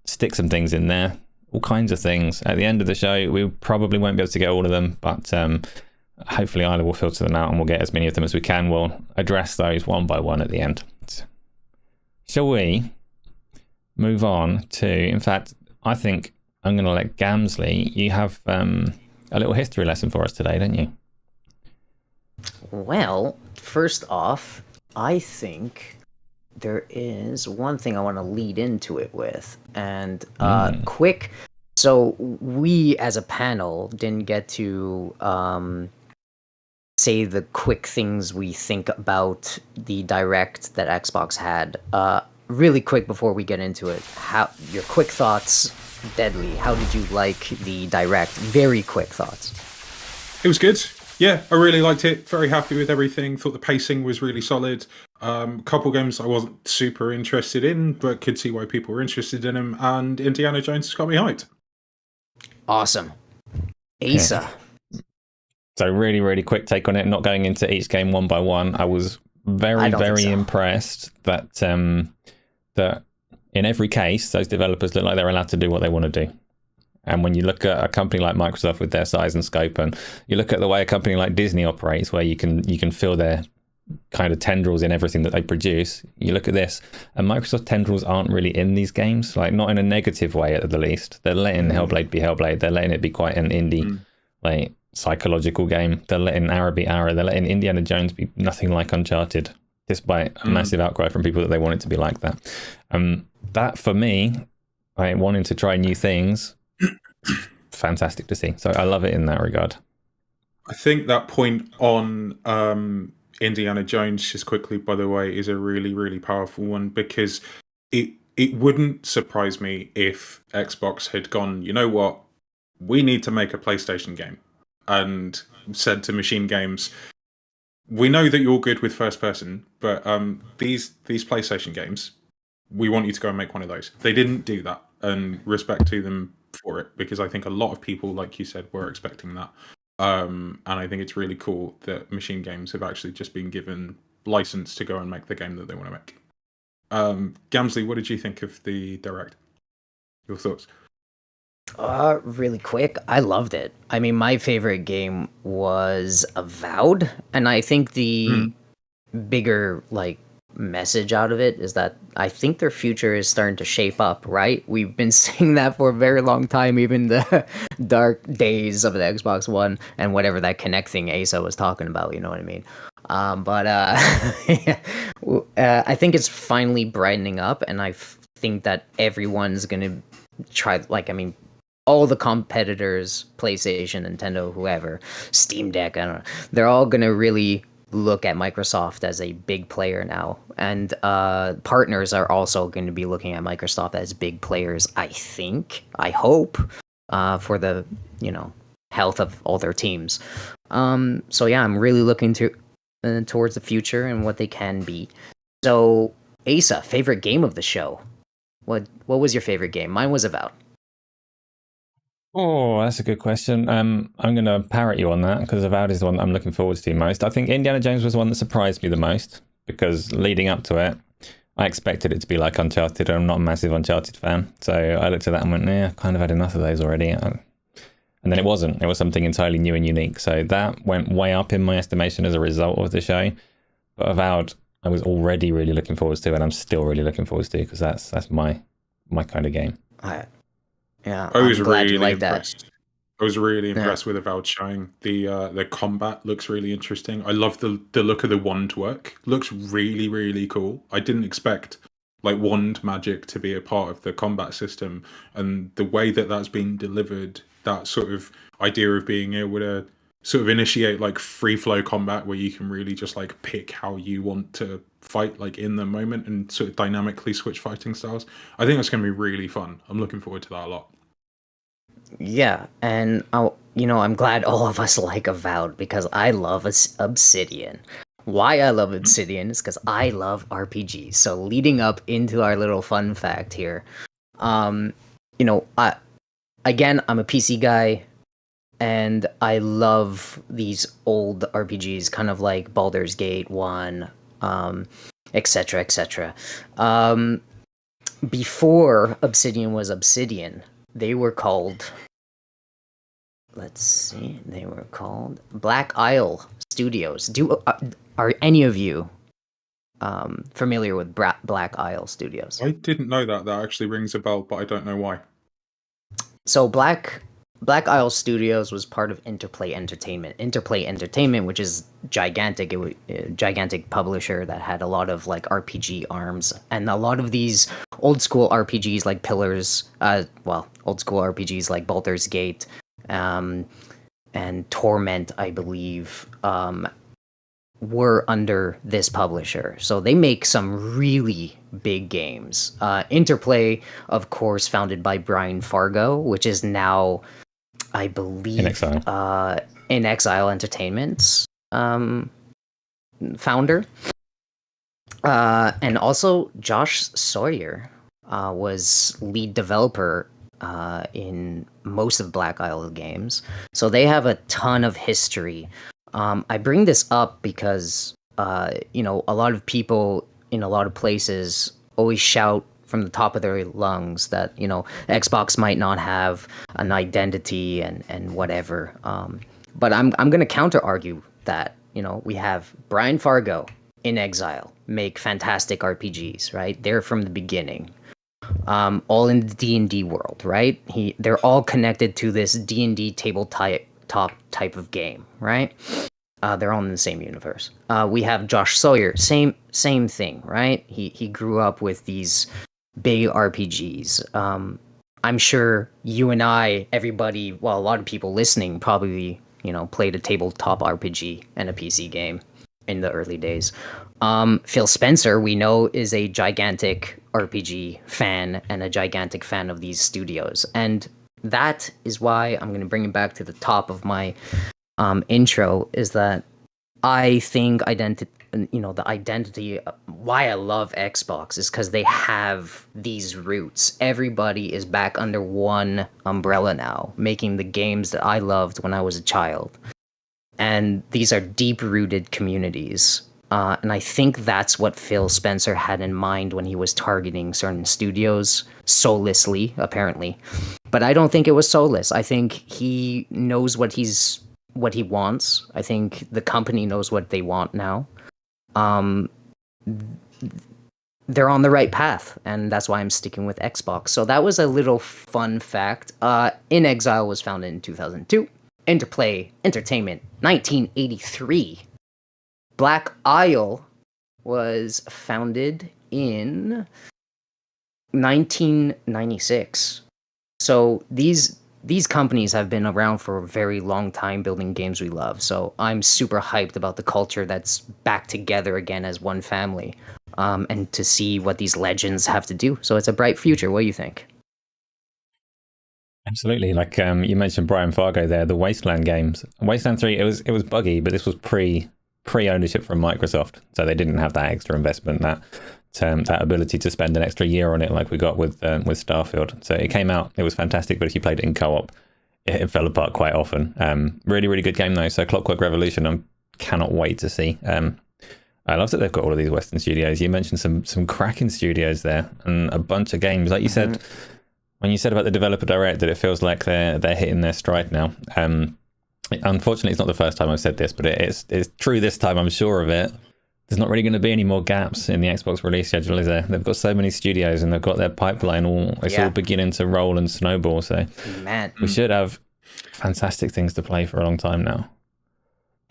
Stick some things in there, all kinds of things. At the end of the show, we probably won't be able to get all of them, but hopefully either will filter them out and we'll get as many of them as we can. We'll address those one by one at the end. shall we move on to? In fact, I think I'm going to let Gamzly. You have a little history lesson for us today, don't you? Well, first off, I think there is one thing I want to lead into it with, and quick. So we, as a panel, didn't get to say the quick things we think about the direct that Xbox had. Really quick before we get into it, how your quick thoughts, Deadly? How did you like the direct? Very quick thoughts. It was good. Yeah, I really liked it. Very happy with everything. Thought the pacing was really solid. Couple games I wasn't super interested in, but could see why people were interested in them. And Indiana Jones has got me hyped. Awesome. Asa. So really, really quick take on it. Not going into each game one by one. I was very impressed that that in every case, those developers look like they're allowed to do what they want to do. And when you look at a company like Microsoft with their size and scope, and you look at the way a company like Disney operates, where you can feel their kind of tendrils in everything that they produce, you look at this, and Microsoft tendrils aren't really in these games, like not in a negative way at the least. They're letting Hellblade be Hellblade. They're letting it be quite an indie, like psychological game. They're letting Arrow be Arrow. They're letting Indiana Jones be nothing like Uncharted, despite a massive outcry from people that they want it to be like that. That for me, like wanting to try new things, fantastic to see. So I love it in that regard. I think that point on Indiana Jones, just quickly, by the way, is a really, really powerful one, because it wouldn't surprise me if Xbox had gone, you know what, we need to make a PlayStation game, and said to Machine Games, we know that you're good with first person, but these PlayStation games, we want you to go and make one of those. They didn't do that, and respect to them for it, because I think a lot of people, like you said, were expecting that. And I think it's really cool that Machine Games have actually just been given license to go and make the game that they want to make. Gamzly, what did you think of the direct? Your thoughts? Really quick, I loved it. I mean, my favorite game was Avowed, and I think the bigger like message out of it is that I think their future is starting to shape up, right? We've been saying that for a very long time, even the dark days of the Xbox One and whatever that Kinect thing Asa was talking about, you know what I mean? I think it's finally brightening up, and I think that everyone's gonna try, like, I mean, all the competitors, PlayStation, Nintendo, whoever, Steam Deck, I don't know, they're all gonna really look at Microsoft as a big player now, and partners are also going to be looking at Microsoft as big players. I hope, for the health of all their teams. So yeah, I'm really looking towards the future and what they can be. So Asa, favorite game of the show? What was your favorite game? Mine was Avowed. Oh, that's a good question. I'm going to parrot you on that, because Avowed is the one that I'm looking forward to most. I think Indiana Jones was one that surprised me the most, because leading up to it, I expected it to be like Uncharted, and I'm not a massive Uncharted fan. So I looked at that and went, I've kind of had enough of those already. And then it wasn't. It was something entirely new and unique. So that went way up in my estimation as a result of the show. But Avowed, I was already really looking forward to, and I'm still really looking forward to, because that's my kind of game. Yeah, I was glad really you like impressed. that. I was really impressed with Avowed showing. The combat looks really interesting. I love the look of the wand work. Looks really, really cool. I didn't expect like wand magic to be a part of the combat system, and the way that that's been delivered, that sort of idea of being able to sort of initiate like free flow combat where you can really just like pick how you want to fight like in the moment and sort of dynamically switch fighting styles. I think that's going to be really fun. I'm looking forward to that a lot. Yeah, and I'm glad all of us like Avowed, because I love Obsidian. Why I love Obsidian is because I love RPGs. So leading up into our little fun fact here, I'm a PC guy, and I love these old RPGs, kind of like Baldur's Gate 1, etc., etc. Before Obsidian was Obsidian, they were called, Black Isle Studios. Are any of you familiar with Black Isle Studios. I didn't know that. That actually rings a bell, but I don't know why. So Black Isle Studios was part of Interplay Entertainment. Interplay Entertainment, which is gigantic, gigantic publisher that had a lot of like RPG arms, and a lot of these old school RPGs like old school RPGs like Baldur's Gate, and Torment, I believe, were under this publisher. So they make some really big games. Interplay, of course, founded by Brian Fargo, which is now, I believe, In Exile Entertainment's founder. And also Josh Sawyer was lead developer in most of Black Isle games. So they have a ton of history. I bring this up because, a lot of people in a lot of places always shout from the top of their lungs that, Xbox might not have an identity and whatever. But I'm going to counter argue that, we have Brian Fargo, In Exile, make fantastic RPGs, right? They're from the beginning. All in the D&D world, right? They're all connected to this D&D tabletop type of game, right? They're all in the same universe. We have Josh Sawyer, same thing, right? He grew up with these big RPGs. I'm sure you and I, everybody, well, a lot of people listening probably, played a tabletop RPG and a PC game in the early days. Phil Spencer, we know, is a gigantic RPG fan and a gigantic fan of these studios. And that is why I'm going to bring it back to the top of my intro, is that I think the identity, why I love Xbox is because they have these roots. Everybody is back under one umbrella now, making the games that I loved when I was a child. And these are deep-rooted communities. And I think that's what Phil Spencer had in mind when he was targeting certain studios, soullessly, apparently. But I don't think it was soulless. I think he knows what he wants. I think the company knows what they want now. They're on the right path, and that's why I'm sticking with Xbox. So that was a little fun fact. In Exile was founded in 2002. Interplay Entertainment, 1983. Black Isle was founded in 1996. So these companies have been around for a very long time building games we love. So I'm super hyped about the culture that's back together again as one family, and to see what these legends have to do. So it's a bright future. What do you think? Absolutely. Like you mentioned Brian Fargo there, the Wasteland games. Wasteland 3, it was buggy, but this was pre-ownership from Microsoft. So they didn't have that extra investment, that ability to spend an extra year on it like we got with Starfield. So it came out, it was fantastic, but if you played it in co-op, it fell apart quite often. Really, really good game though. So Clockwork Revolution, I cannot wait to see. I love that they've got all of these Western studios. You mentioned some cracking studios there and a bunch of games. Like you said, when you said about the developer direct, that it feels like they're hitting their stride now. Unfortunately, it's not the first time I've said this, but it's true this time, I'm sure of it. There's not really going to be any more gaps in the Xbox release schedule, is there? They've got so many studios and they've got their pipeline all beginning to roll and snowball. So we should have fantastic things to play for a long time now.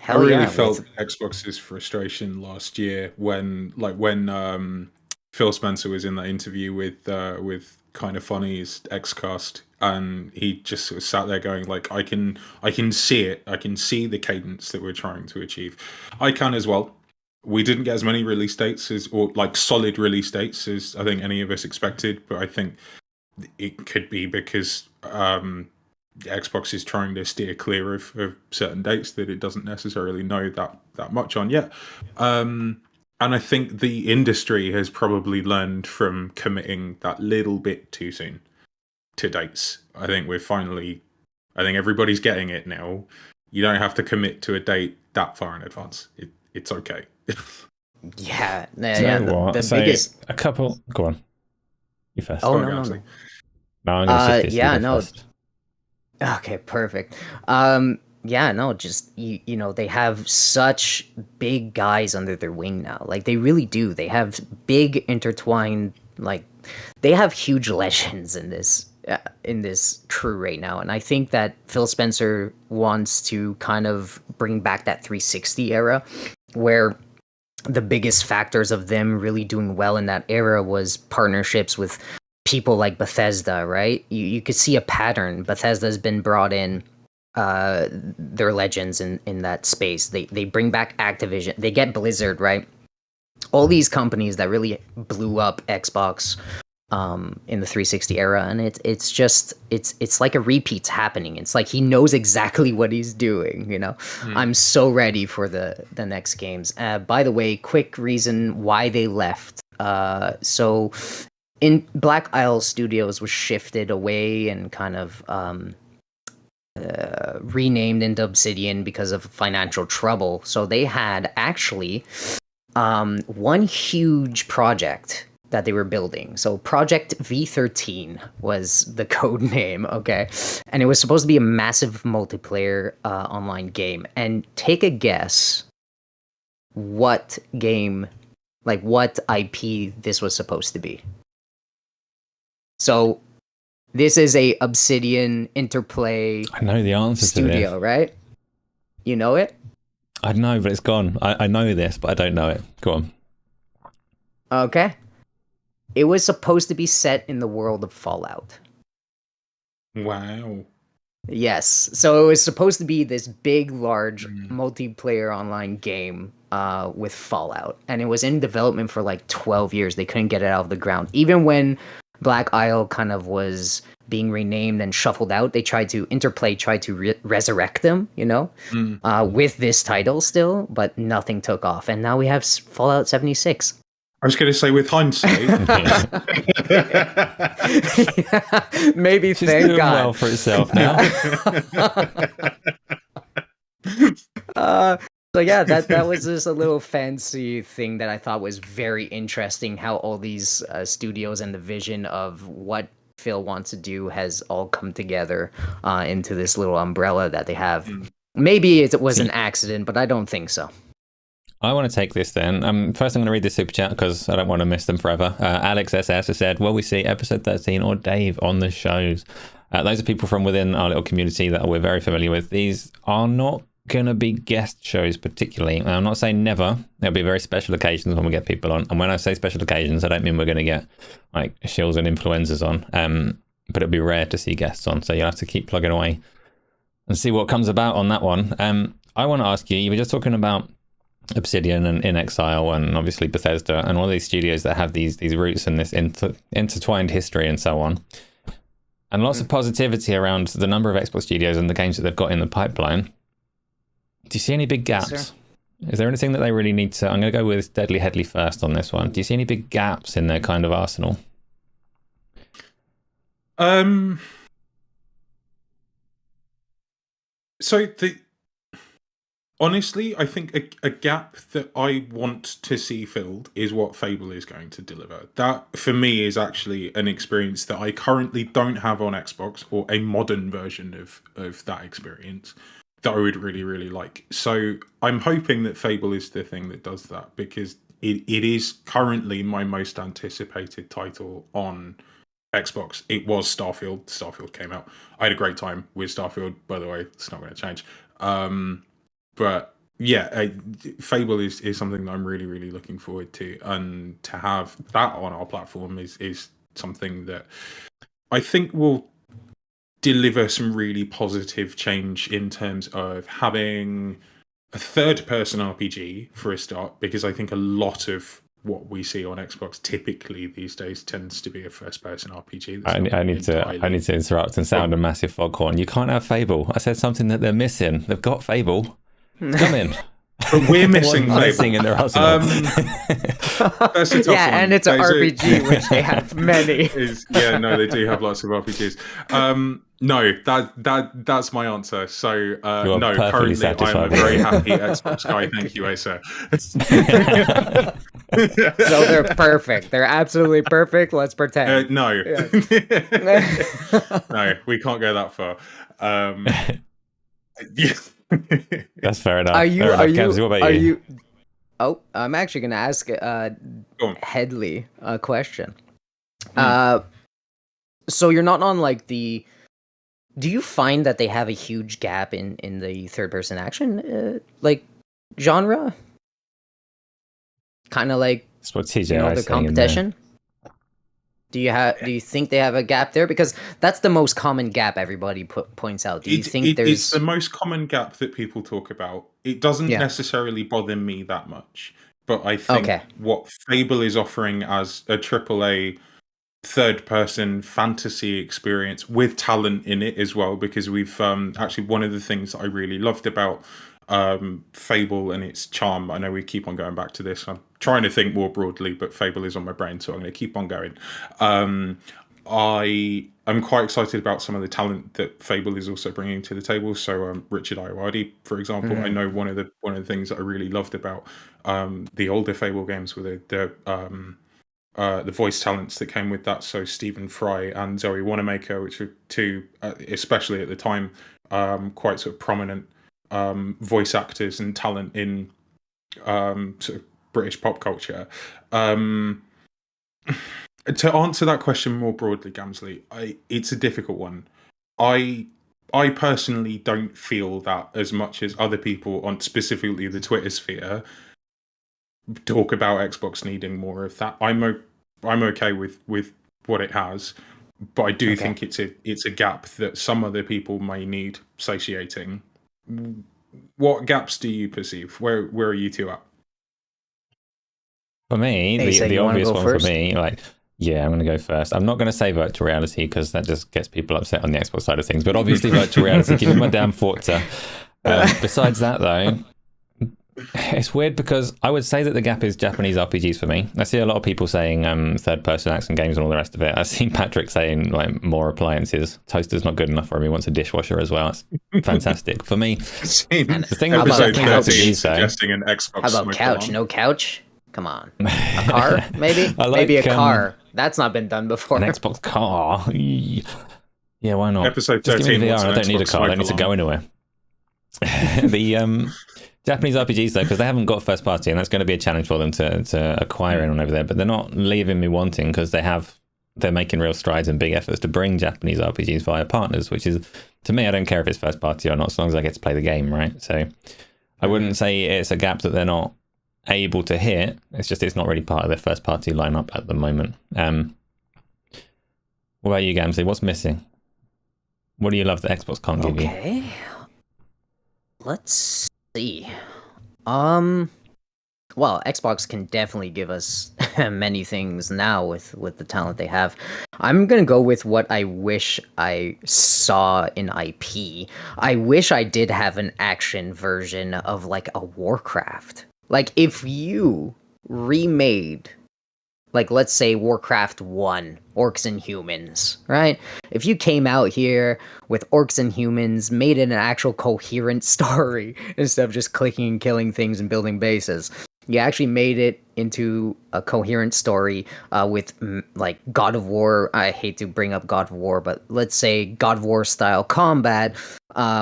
I really felt Xbox's frustration last year when Phil Spencer was in that interview with Kind of Funny's Xcast, and he just sort of sat there going like, I can see it. I can see the cadence that we're trying to achieve. I can as well. We didn't get as many release dates or solid release dates as I think any of us expected, but I think it could be because Xbox is trying to steer clear of certain dates that it doesn't necessarily know that much on yet. And I think the industry has probably learned from committing that little bit too soon to dates. I think everybody's getting it now. You don't have to commit to a date that far in advance. It's okay. Yeah. The biggest... A couple... Go on. You first. Oh, no. No, I'm going to shift this first. Okay, perfect. yeah, no, just you know, they have such big guys under their wing now. Like they really do. They have big intertwined, like they have huge legends in this crew right now. And I think that Phil Spencer wants to kind of bring back that 360 era where the biggest factors of them really doing well in that era was partnerships with people like Bethesda, right? You could see a pattern. Bethesda's been brought in their legends in that space. They bring back Activision. They get Blizzard, right? All these companies that really blew up Xbox in the 360 era, and it's like a repeat's happening. It's like he knows exactly what he's doing, you know. I'm so ready for the next games. By the way, quick reason why they left. So in Black Isle Studios was shifted away and kind of renamed into Obsidian because of financial trouble. So they had actually one huge project that they were building. So Project V13 was the code name, okay? And it was supposed to be a massive multiplayer online game. And take a guess what game, like what IP this was supposed to be. So this is a Obsidian Interplay I know the answer studio, to this. right? You know it? I know, but it's gone. I know this, but I don't know it. Go on. Okay. It was supposed to be set in the world of Fallout. Wow. Yes. So it was supposed to be this big, large multiplayer online game with Fallout. And it was in development for like 12 years. They couldn't get it out of the ground. Even when Black Isle kind of was being renamed and shuffled out, they tried to resurrect them, you know, with this title still, but nothing took off. And now we have Fallout 76. I was going to say, with hindsight, Yeah, maybe She's thank doing God. well for itself now. So yeah, that was just a little fancy thing that I thought was very interesting. How all these studios and the vision of what Phil wants to do has all come together into this little umbrella that they have. Maybe it was an accident, but I don't think so. I want to take this then. First, I'm going to read the super chat because I don't want to miss them forever. Alex SS has said, "Will we see episode 13 or Dave on the shows?" Those are people from within our little community that we're very familiar with. These are not going to be guest shows particularly. I'm not saying never. There'll be very special occasions when we get people on. And when I say special occasions, I don't mean we're going to get like shills and influencers on. But it'll be rare to see guests on. So you'll have to keep plugging away and see what comes about on that one. I want to ask you, you were just talking about Obsidian and In Exile and obviously Bethesda and all these studios that have these roots and this intertwined history and so on, and lots of positivity around the number of Xbox studios and the games that they've got in the pipeline. Do you see any big gaps? Yes, Is there anything that they really need to... I'm going to go with Deadly Headley first on this one. Do you see any big gaps in their kind of arsenal? Honestly, I think a gap that I want to see filled is what Fable is going to deliver. That, for me, is actually an experience that I currently don't have on Xbox, or a modern version of that experience that I would really, really like. So I'm hoping that Fable is the thing that does that, because it is currently my most anticipated title on Xbox. It was Starfield. Starfield came out. I had a great time with Starfield, by the way. It's not going to change. But yeah, Fable is something that I'm really, really looking forward to, and to have that on our platform is something that I think will deliver some really positive change in terms of having a third-person RPG for a start, because I think a lot of what we see on Xbox typically these days tends to be a first-person RPG. I need to interrupt and sound a massive foghorn. You can't have Fable. I said something that they're missing. They've got Fable. Come in. But we're missing missing in their arsenal. That's a tough one. And it's an RPG, which they have many. No, they do have lots of RPGs. No, that's my answer. So no, currently satisfied. I'm a very happy Xbox guy. Thank you, Asa. So they're perfect. They're absolutely perfect. Let's pretend. No, Yeah. no, we can't go that far. Yeah. That's fair enough. Are you? Fair enough. Are you? Gamzly, what about Are you? you? Oh, I'm actually gonna ask Go on. Headley a question. Hmm. So you're not on like the. Do you find that they have a huge gap in the third person action like genre? Kind of like That's what TJ the is saying in there. competition. Do you think they have a gap there? Because that's the most common gap everybody points out. Do you think It's there's the most common gap that people talk about. It doesn't Yeah. necessarily bother me that much, but I think Okay. what Fable is offering as a AAA third-person fantasy experience with talent in it as well, because we've actually one of the things that I really loved about Fable and its charm. I know we keep on going back to this. I'm trying to think more broadly, but Fable is on my brain, so I'm going to keep on going. I'm quite excited about some of the talent that Fable is also bringing to the table. So Richard Ayoade, for example, I know one of the things that I really loved about the older Fable games were the voice talents that came with that. So Stephen Fry and Zoe Wanamaker, which were two, especially at the time, quite sort of prominent voice actors and talent in sort of British pop culture. To answer that question more broadly, Gamzly, it's a difficult one. I personally don't feel that as much as other people on specifically the Twitter sphere talk about Xbox needing more of that. I'm okay with what it has, but I do think it's a gap that some other people may need satiating. What gaps do you perceive? Where are you two at? For me, Asa, the you wanna obvious go one first? for me, like, yeah, I'm going to go first. I'm not going to say virtual reality because that just gets people upset on the Xbox side of things. But obviously, virtual reality, give me my damn Forza. Besides that, though, it's weird because I would say that the gap is Japanese RPGs for me. I see a lot of people saying third-person action games and all the rest of it. I've seen Patrick saying like more appliances. Toaster's not good enough for him. He wants a dishwasher as well. It's fantastic for me. The thing with about the a Japanese couch? RPGs, though, suggesting an Xbox. How about smoke couch? alarm. No couch? Come on. A car, maybe? I Maybe a like, car. That's not been done before. an Xbox car. Yeah, why not? Episode Just give me 13 the VR wants and I an don't need a Xbox car. I don't smoke need to go anywhere. The Japanese RPGs, though, because they haven't got first party, and that's going to be a challenge for them to acquire anyone over there. But they're not leaving me wanting because they're making real strides and big efforts to bring Japanese RPGs via partners, which is, to me, I don't care if it's first party or not, as long as I get to play the game, right? So I wouldn't say it's a gap that they're not able to hit. It's just it's not really part of their first party lineup at the moment. What about you, Gamzly? What's missing? What do you love that Xbox can't give you? Okay. Let's see. Well, Xbox can definitely give us many things now with the talent they have. I'm gonna go with what I wish I saw in IP. I wish I did have an action version of like a Warcraft. Like if you remade, like let's say Warcraft 1, Orcs and Humans, right? If you came out here with Orcs and Humans, made it an actual coherent story instead of just clicking and killing things and building bases, you actually made it into a coherent story with like God of War. I hate to bring up God of War, but let's say God of War style combat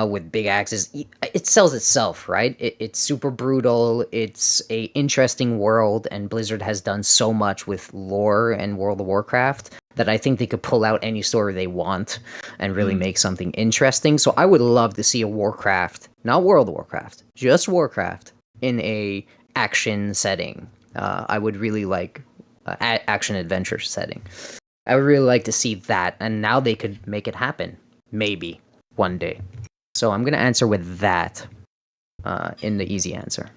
with big axes. It sells itself, right? It's super brutal. It's a interesting world, and Blizzard has done so much with lore and World of Warcraft that I think they could pull out any story they want and really make something interesting. So I would love to see a Warcraft, not World of Warcraft, just Warcraft in a action setting. I would really like action adventure setting. I would really like to see that, and now they could make it happen, maybe one day. So I'm gonna answer with that in the easy answer.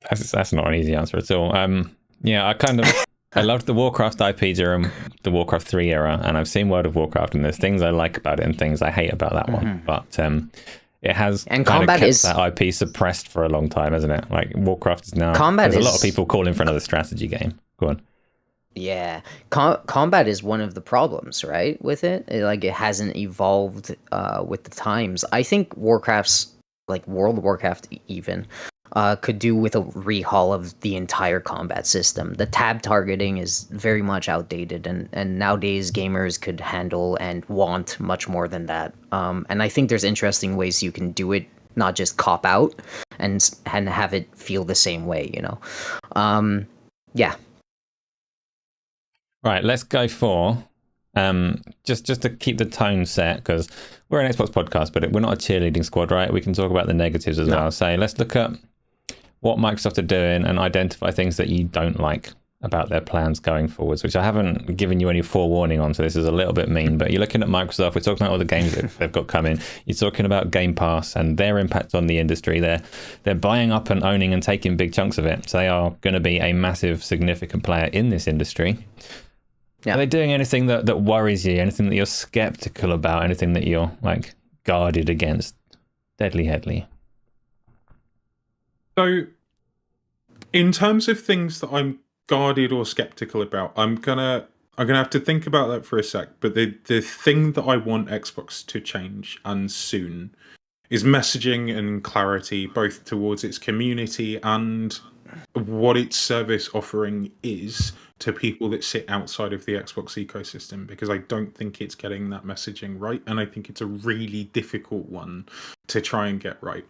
That's not an easy answer at all. Yeah, I loved the Warcraft IP during the Warcraft 3 era, and I've seen World of Warcraft, and there's things I like about it and things I hate about that one. But it has And kind of combat kept is- that IP suppressed for a long time, hasn't it? Like Warcraft is now. Combat there's a lot of is- people calling for another strategy game. Go on. Yeah, combat is one of the problems, right? With it, like it hasn't evolved with the times. I think Warcraft's like World of Warcraft even could do with a rehaul of the entire combat system. The tab targeting is very much outdated, and nowadays gamers could handle and want much more than that. And I think there's interesting ways you can do it not just cop out and have it feel the same way, you know. Yeah. Right, let's go for just to keep the tone set, because we're an Xbox podcast, but we're not a cheerleading squad, right? We can talk about the negatives as well. So let's look at what Microsoft are doing and identify things that you don't like about their plans going forwards, which I haven't given you any forewarning on, so this is a little bit mean, but you're looking at Microsoft, we're talking about all the games that they've got coming, you're talking about Game Pass and their impact on the industry. They're buying up and owning and taking big chunks of it, so they are going to be a massive, significant player in this industry. Yeah. Are they doing anything that worries you, anything that you're skeptical about, anything that you're like guarded against? Deadly Headley. So, in terms of things that I'm guarded or skeptical about, I'm gonna have to think about that for a sec. But the thing that I want Xbox to change, and soon, is messaging and clarity, both towards its community and what its service offering is to people that sit outside of the Xbox ecosystem, because I don't think it's getting that messaging right, and I think it's a really difficult one to try and get right.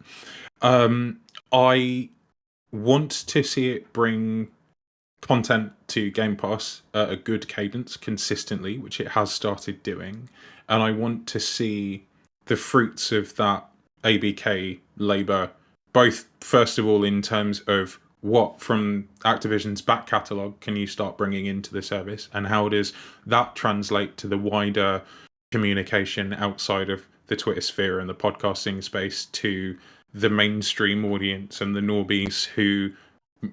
I want to see it bring content to Game Pass at a good cadence consistently, which it has started doing, and I want to see the fruits of that ABK labor, both first of all in terms of what from Activision's back catalogue can you start bringing into the service, and how does that translate to the wider communication outside of the Twitter sphere and the podcasting space to the mainstream audience and the norbies who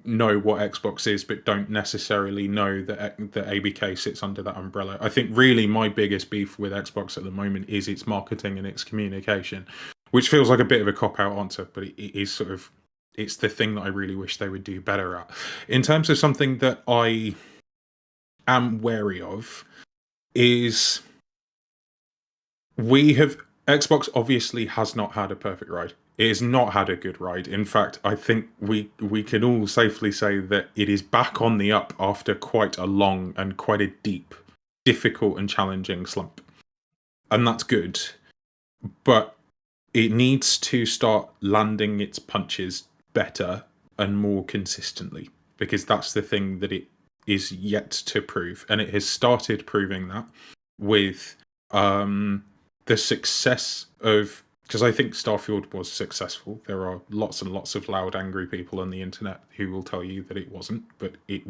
know what Xbox is but don't necessarily know that ABK sits under that umbrella. I think really my biggest beef with Xbox at the moment is its marketing and its communication, which feels like a bit of a cop-out answer, but it is sort of, it's the thing that I really wish they would do better at. In terms of something that I am wary of is Xbox obviously has not had a perfect ride. It has not had a good ride. In fact, I think we can all safely say that it is back on the up after quite a long and quite a deep, difficult and challenging slump. And that's good. But it needs to start landing its punches better and more consistently, because that's the thing that it is yet to prove. And it has started proving that with the success of, because I think Starfield was successful. There are lots and lots of loud, angry people on the internet who will tell you that it wasn't, but it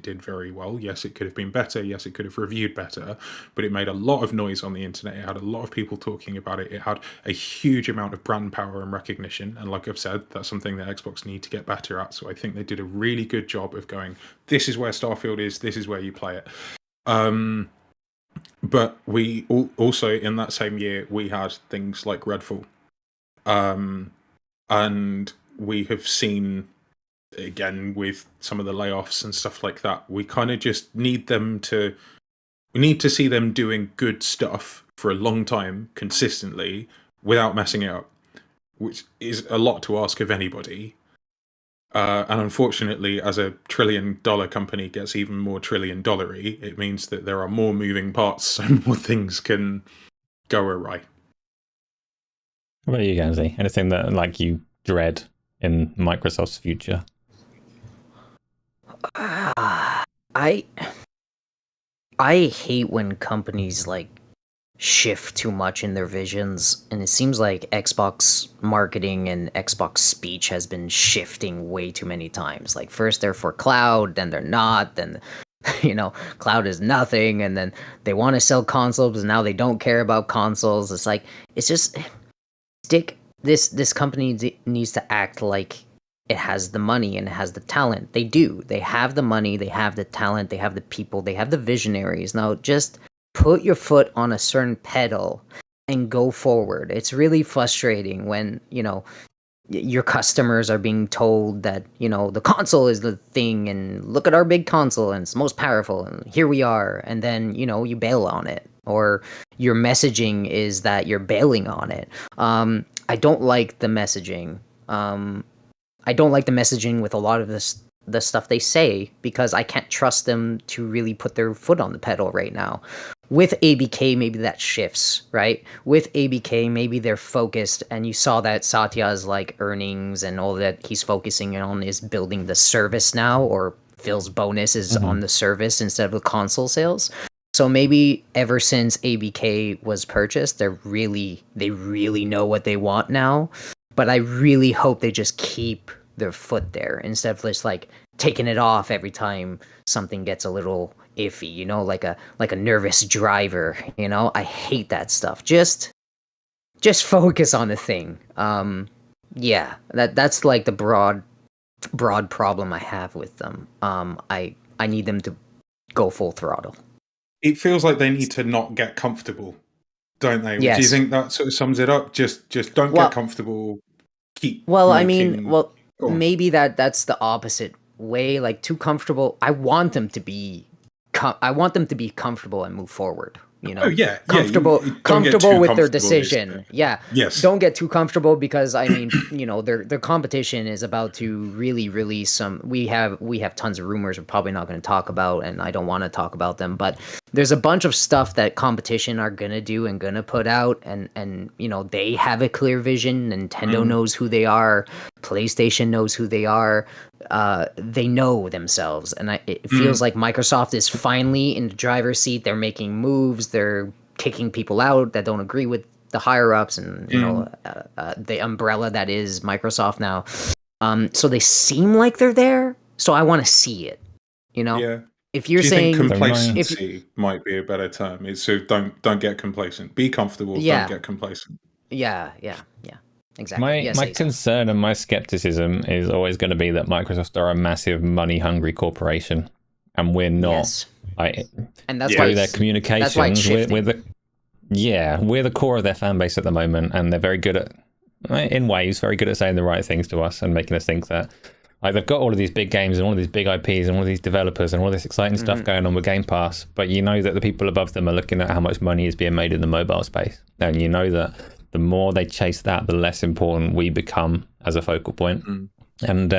did very well. Yes, it could have been better. Yes, it could have reviewed better, but it made a lot of noise on the internet. It had a lot of people talking about it. It had a huge amount of brand power and recognition. And like I've said, that's something that Xbox need to get better at. So I think they did a really good job of going, this is where Starfield is, this is where you play it. But we also, in that same year, we had things like Redfall. And we have seen, again, with some of the layoffs and stuff like that, we kind of just need to see them doing good stuff for a long time, consistently, without messing it up, which is a lot to ask of anybody. And unfortunately, as a $1 trillion company gets even more $1 trillion-y, it means that there are more moving parts, so more things can go awry. What about you, Gamzly? Anything that like you dread in Microsoft's future? I hate when companies like shift too much in their visions, and it seems like Xbox marketing and Xbox speech has been shifting way too many times. Like first they're for cloud, then they're not, then cloud is nothing, and then they want to sell consoles and now they don't care about consoles. It's like, it's just this company needs to act like it has the money and it has the talent. They do. They have the money, they have the talent, they have the people, they have the visionaries. Now just put your foot on a certain pedal and go forward. It's really frustrating when, your customers are being told that, the console is the thing and look at our big console and it's most powerful and here we are. And then, you bail on it, or your messaging is that you're bailing on it. I don't like the messaging. I don't like the messaging with a lot of this the stuff they say because I can't trust them to really put their foot on the pedal right now. With ABK, maybe that shifts, right? With ABK, maybe they're focused, and you saw that Satya's like earnings and all that he's focusing on is building the service now, or Phil's bonus is on the service instead of the console sales. So maybe ever since ABK was purchased, they really know what they want now. But I really hope they just keep their foot there instead of just like taking it off every time something gets a little iffy, you know, like a nervous driver, you know. I hate that stuff. Just focus on the thing. Yeah, that's like the broad problem I have with them. I need them to go full throttle. It feels like they need to not get comfortable, don't they? Yes. Do you think that sort of sums it up? Just don't get comfortable. Keep. Well, I making... mean, maybe that's the opposite way. Like too comfortable. I want them to be comfortable and move forward. You know, comfortable with their decision. Yeah. Yes. Don't get too comfortable because I mean, you know, their competition is about to really release some. We have tons of rumors we're probably not going to talk about, and I don't want to talk about them. But there's a bunch of stuff that competition are gonna do and gonna put out, and you know they have a clear vision. Nintendo knows who they are. PlayStation knows who they are. They know themselves, and it feels like Microsoft is finally in the driver's seat. They're making moves. They're kicking people out that don't agree with the higher ups, and you know the umbrella that is Microsoft now. So they seem like they're there. So I want to see it. You know, Yeah. if you're Do you saying think complacency might be a better term? It's so don't get complacent. Be comfortable. Don't get complacent. Yeah. Exactly. My concern and my skepticism is always going to be that Microsoft are a massive money-hungry corporation, and we're not. Yes. And that's through why their communications, we're the core of their fan base at the moment, and they're very good at, in ways, very good at saying the right things to us and making us think that like they've got all of these big games and all of these big IPs and all of these developers and all this exciting stuff going on with Game Pass, but you know that the people above them are looking at how much money is being made in the mobile space, and you know that the more they chase that, the less important we become as a focal point. And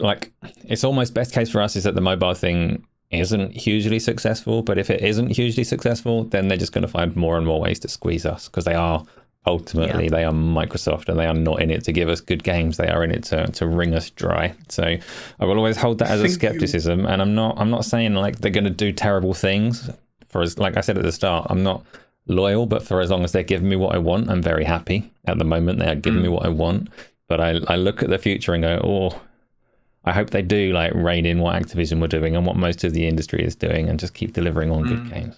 like, it's almost best case for us is that the mobile thing isn't hugely successful, but if it isn't hugely successful, then they're just going to find more and more ways to squeeze us, because they are ultimately they are Microsoft, and they are not in it to give us good games. They are in it to wring us dry. So I will always hold that as a skepticism, and I'm not saying like they're going to do terrible things. For as like I said at the start, I'm not loyal, but for as long as they're giving me what I want, I'm very happy. At the moment, they are giving me what I want, but I look at the future and go, oh, I hope they do like rein in what Activision were doing and what most of the industry is doing, and just keep delivering on good games.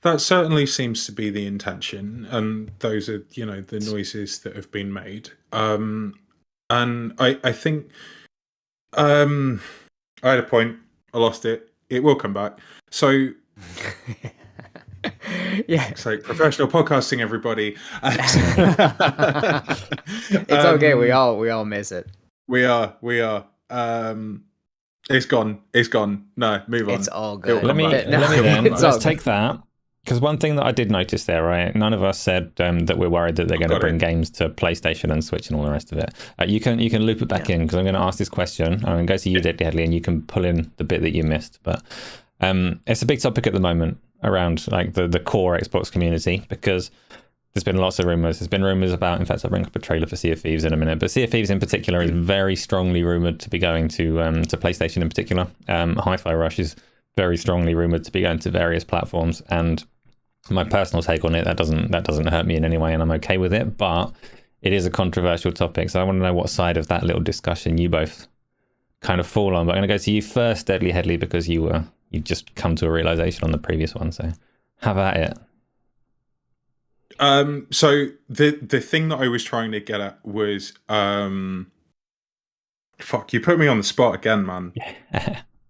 That certainly seems to be the intention, and those are, you know, the noises that have been made. And I think I had a point, I lost it. It will come back. So yeah, it's like professional podcasting, everybody. It's okay. We all miss it. We are. It's gone. No, move on. It's all good. Let's take that. Because one thing that I did notice there, right? None of us said that we're worried that they're going to bring games to PlayStation and Switch and all the rest of it. You can loop it back in, because I'm going to ask this question. I'm going to go to you, Headley, and you can pull in the bit that you missed. But it's a big topic at the moment around like the core Xbox community, because there's been lots of rumors. There's been rumors about, in fact, I'll bring up a trailer for Sea of Thieves in a minute, but Sea of Thieves in particular is very strongly rumored to be going to PlayStation in particular. Hi-Fi Rush is very strongly rumored to be going to various platforms, and my personal take on it, that doesn't hurt me in any way, and I'm okay with it, but it is a controversial topic, so I want to know what side of that little discussion you both kind of fall on. But I'm going to go to you first, Headley, because you just come to a realization on the previous one, so have at it. So the thing that I was trying to get at was fuck, you put me on the spot again, man.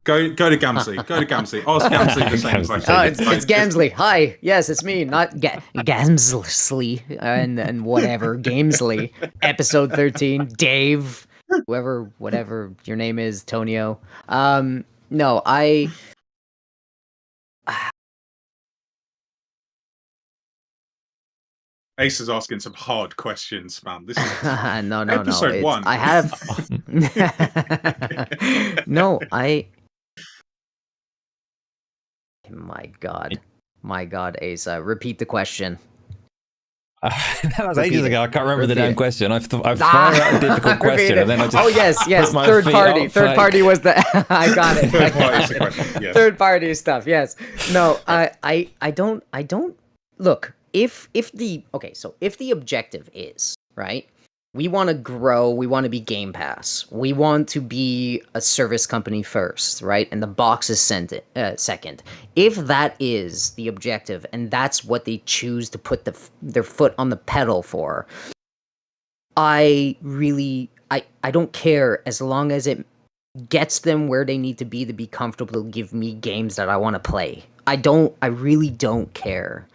Go to Gamzly. Go to Gamzly. Ask Gamzly the same question. It's Gamzly. Hi. Yes, it's me, not Gamzly and whatever. Gamzly. Episode 13. Dave. Whatever your name is, Tonio. No, Ace is asking some hard questions, man. This is No. episode It's, one. I have. No, I. My God, Asa. Repeat the question. That was Repeat ages it. ago. I can't remember the Repeat damn it. question. I've thrown out a difficult question, and then I just Oh yes. put my Third feet party. up, Third like- party was the. I got it. Third party is the question, yes. Third party stuff. Yes. No. I don't. Look. If the objective is right, we want to grow. We want to be Game Pass. We want to be a service company first, right? And the box is second. If that is the objective, and that's what they choose to put their foot on the pedal for, I don't care as long as it gets them where they need to be comfortable to give me games that I want to play. I really don't care.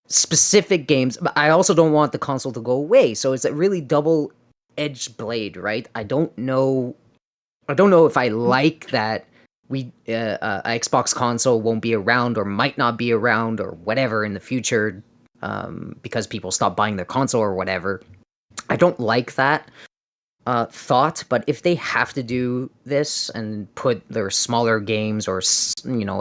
Specific games, but I also don't want the console to go away. So it's a really double-edged blade, right? I don't know if I like that Xbox console won't be around or might not be around or whatever in the future because people stop buying their console or whatever. I don't like that thought, but if they have to do this and put their smaller games or,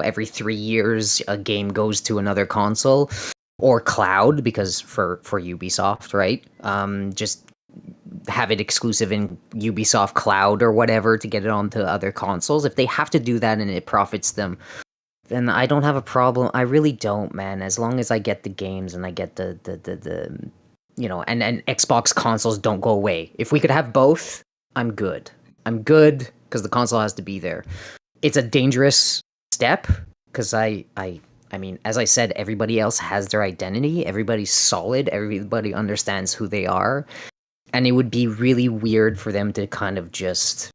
every 3 years a game goes to another console, or cloud, because for Ubisoft, right? Just have it exclusive in Ubisoft Cloud or whatever to get it onto other consoles. If they have to do that and it profits them, then I don't have a problem. I really don't, man. As long as I get the games and I get the and Xbox consoles don't go away. If we could have both, I'm good. I'm good because the console has to be there. It's a dangerous step because I mean, as I said, everybody else has their identity. Everybody's solid. Everybody understands who they are. And it would be really weird for them to kind of just,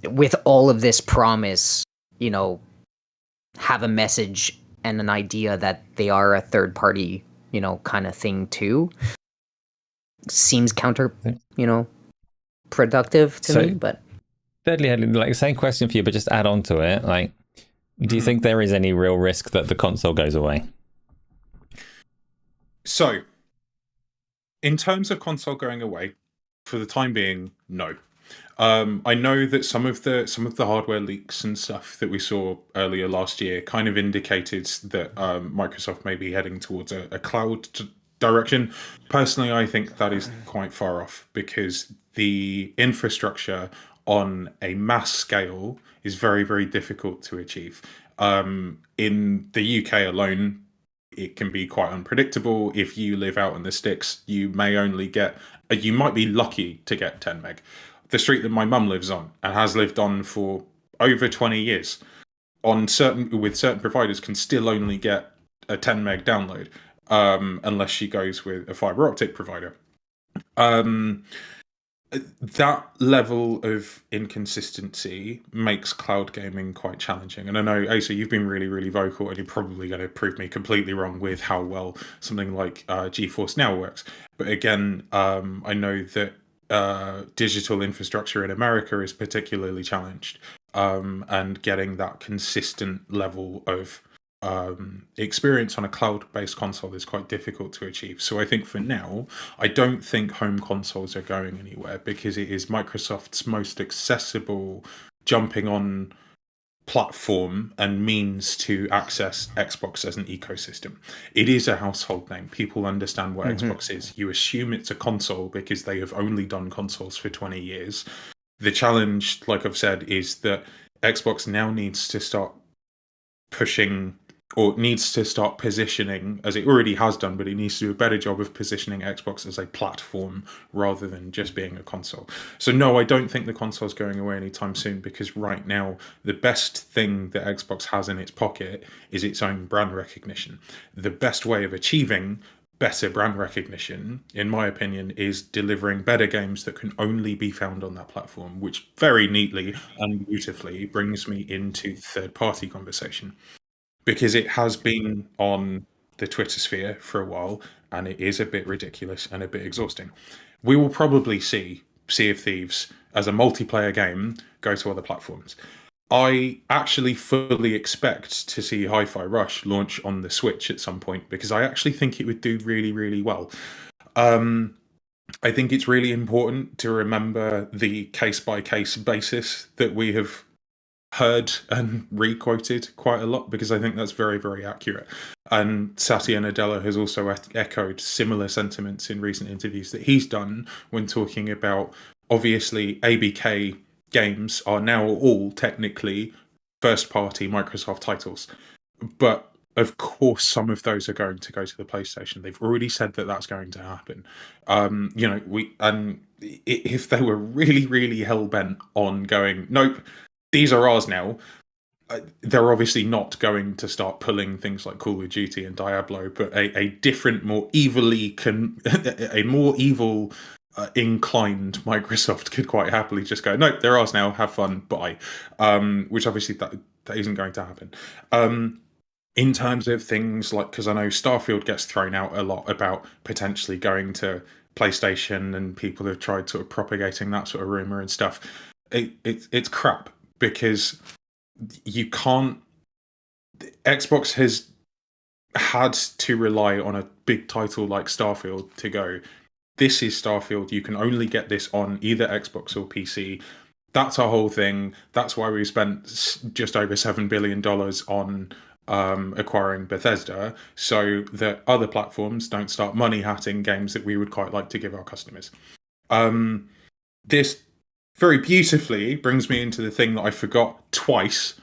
with all of this promise, have a message and an idea that they are a third party, kind of thing too. Seems productive to me, but. Thirdly, like same question for you, but just add on to it. Like, do you think there is any real risk that the console goes away? So, in terms of console going away, for the time being, no. I know that some of the hardware leaks and stuff that we saw earlier last year kind of indicated that Microsoft may be heading towards a cloud direction. Personally, I think that is quite far off because the infrastructure on a mass scale is very, very difficult to achieve. In the UK alone, it can be quite unpredictable. If you live out in the sticks, you might be lucky to get 10 meg. The street that my mum lives on and has lived on for over 20 years, with certain providers, can still only get a 10 meg download unless she goes with a fiber optic provider. That level of inconsistency makes cloud gaming quite challenging. And I know, Asa, you've been really, really vocal, and you're probably going to prove me completely wrong with how well something like GeForce Now works. But again, I know that digital infrastructure in America is particularly challenged, and getting that consistent level of experience on a cloud-based console is quite difficult to achieve. So I think for now, I don't think home consoles are going anywhere because it is Microsoft's most accessible jumping on platform and means to access Xbox as an ecosystem. It is a household name. People understand what Xbox is. You assume it's a console because they have only done consoles for 20 years. The challenge, like I've said, is that Xbox now needs to start positioning, as it already has done, but it needs to do a better job of positioning Xbox as a platform rather than just being a console. So no, I don't think the console's going away anytime soon, because right now the best thing that Xbox has in its pocket is its own brand recognition. The best way of achieving better brand recognition, in my opinion, is delivering better games that can only be found on that platform, which very neatly and beautifully brings me into third-party conversation. Because it has been on the Twitter sphere for a while, and it is a bit ridiculous and a bit exhausting. We will probably see Sea of Thieves as a multiplayer game go to other platforms. I actually fully expect to see Hi-Fi Rush launch on the Switch at some point because I actually think it would do really, really well. I think it's really important to remember the case-by-case basis that we have heard and re-quoted quite a lot because I think that's very, very accurate. And Satya Nadella has also echoed similar sentiments in recent interviews that he's done when talking about, obviously, ABK games are now all technically first-party Microsoft titles. But of course, some of those are going to go to the PlayStation. They've already said that that's going to happen. If they were really, really hell-bent on going, nope, these are ours now, they're obviously not going to start pulling things like Call of Duty and Diablo, but a different, more evilly, a more evil inclined Microsoft could quite happily just go, nope, they're ours now, have fun, bye. Which obviously that isn't going to happen. In terms of things like, because I know Starfield gets thrown out a lot about potentially going to PlayStation, and people have tried sort of propagating that sort of rumor and stuff. It's crap because you can't. Xbox has had to rely on a big title like Starfield to go, this is Starfield, you can only get this on either Xbox or PC. That's our whole thing. That's why we spent just over $7 billion on acquiring Bethesda, so that other platforms don't start money hatting games that we would quite like to give our customers. This very beautifully brings me into the thing that I forgot twice.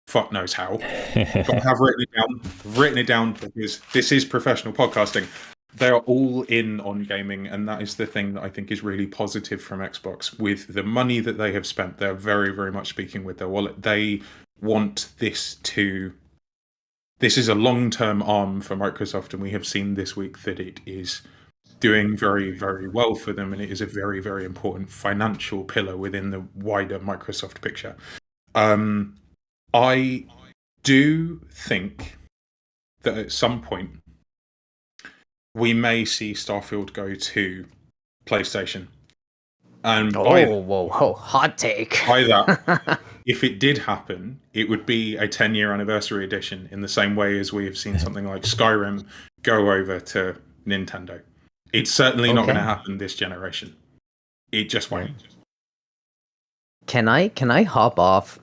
Fuck knows how. But I have written it down because this is professional podcasting. They are all in on gaming, and that is the thing that I think is really positive from Xbox. With the money that they have spent, they're very, very much speaking with their wallet. They want this is a long-term arm for Microsoft, and we have seen this week that it is doing very, very well for them, and it is a very, very important financial pillar within the wider Microsoft picture. I do think that at some point we may see Starfield go to PlayStation. And whoa, hot take. By that, if it did happen, it would be a 10-year anniversary edition in the same way as we have seen something like Skyrim go over to Nintendo. It's certainly not going to happen this generation. It just won't. Can I hop off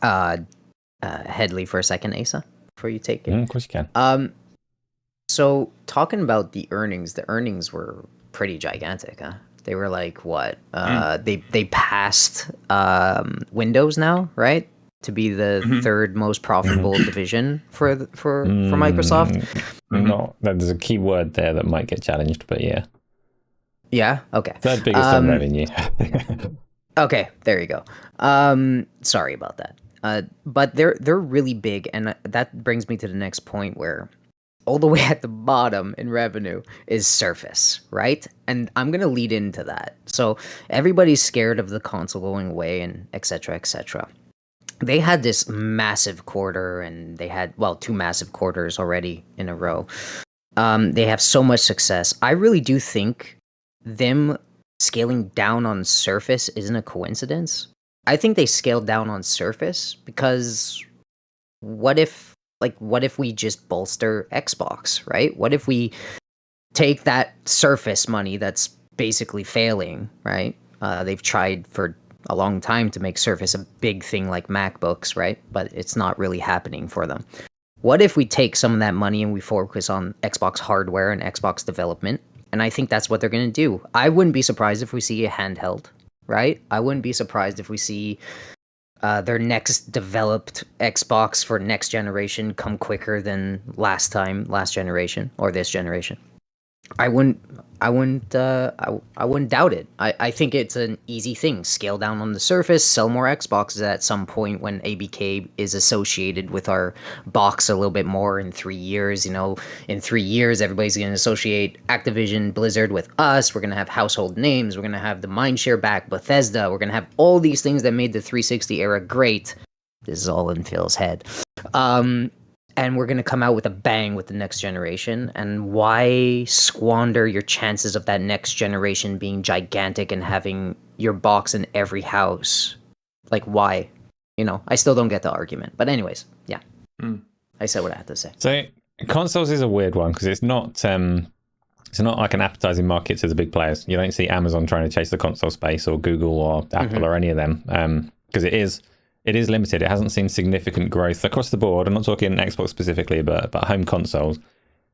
Headley for a second, Asa, before you take it? Of course you can. So talking about the earnings were pretty gigantic, huh? They were like what? They passed Windows now, right? To be the third most profitable division for Microsoft. No, there's a key word there that might get challenged, but yeah. Yeah. Okay. Third biggest on revenue. Okay, there you go. Sorry about that. But they're really big, and that brings me to the next point where all the way at the bottom in revenue is Surface, right? And I'm gonna lead into that. So everybody's scared of the console going away, and etc. etc. They had this massive quarter, and they had, well, 2 massive quarters already in a row. They have so much success. I really do think them scaling down on Surface isn't a coincidence. I think they scaled down on Surface because what if we just bolster Xbox, right? What if we take that Surface money that's basically failing, right? They've tried for a long time to make Surface a big thing like MacBooks, right? But it's not really happening for them. What if we take some of that money and we focus on Xbox hardware and Xbox development? And I think that's what they're going to do. I wouldn't be surprised if we see a handheld, right? I wouldn't be surprised if we see their next developed Xbox for next generation come quicker than last generation or this generation. I wouldn't doubt it. I think it's an easy thing. Scale down on the Surface, sell more Xboxes at some point when ABK is associated with our box a little bit more in 3 years. You know, in 3 years, everybody's going to associate Activision Blizzard with us. We're going to have household names. We're going to have the mindshare back, Bethesda. We're going to have all these things that made the 360 era great. This is all in Phil's head. And we're going to come out with a bang with the next generation. And why squander your chances of that next generation being gigantic and having your box in every house? Like, why? I still don't get the argument. But anyways, yeah, Mm. I said what I had to say. So consoles is a weird one because it's not like an appetizing market to the big players. You don't see Amazon trying to chase the console space or Google or Apple or any of them because it is limited. It hasn't seen significant growth across the board. I'm not talking Xbox specifically, but home consoles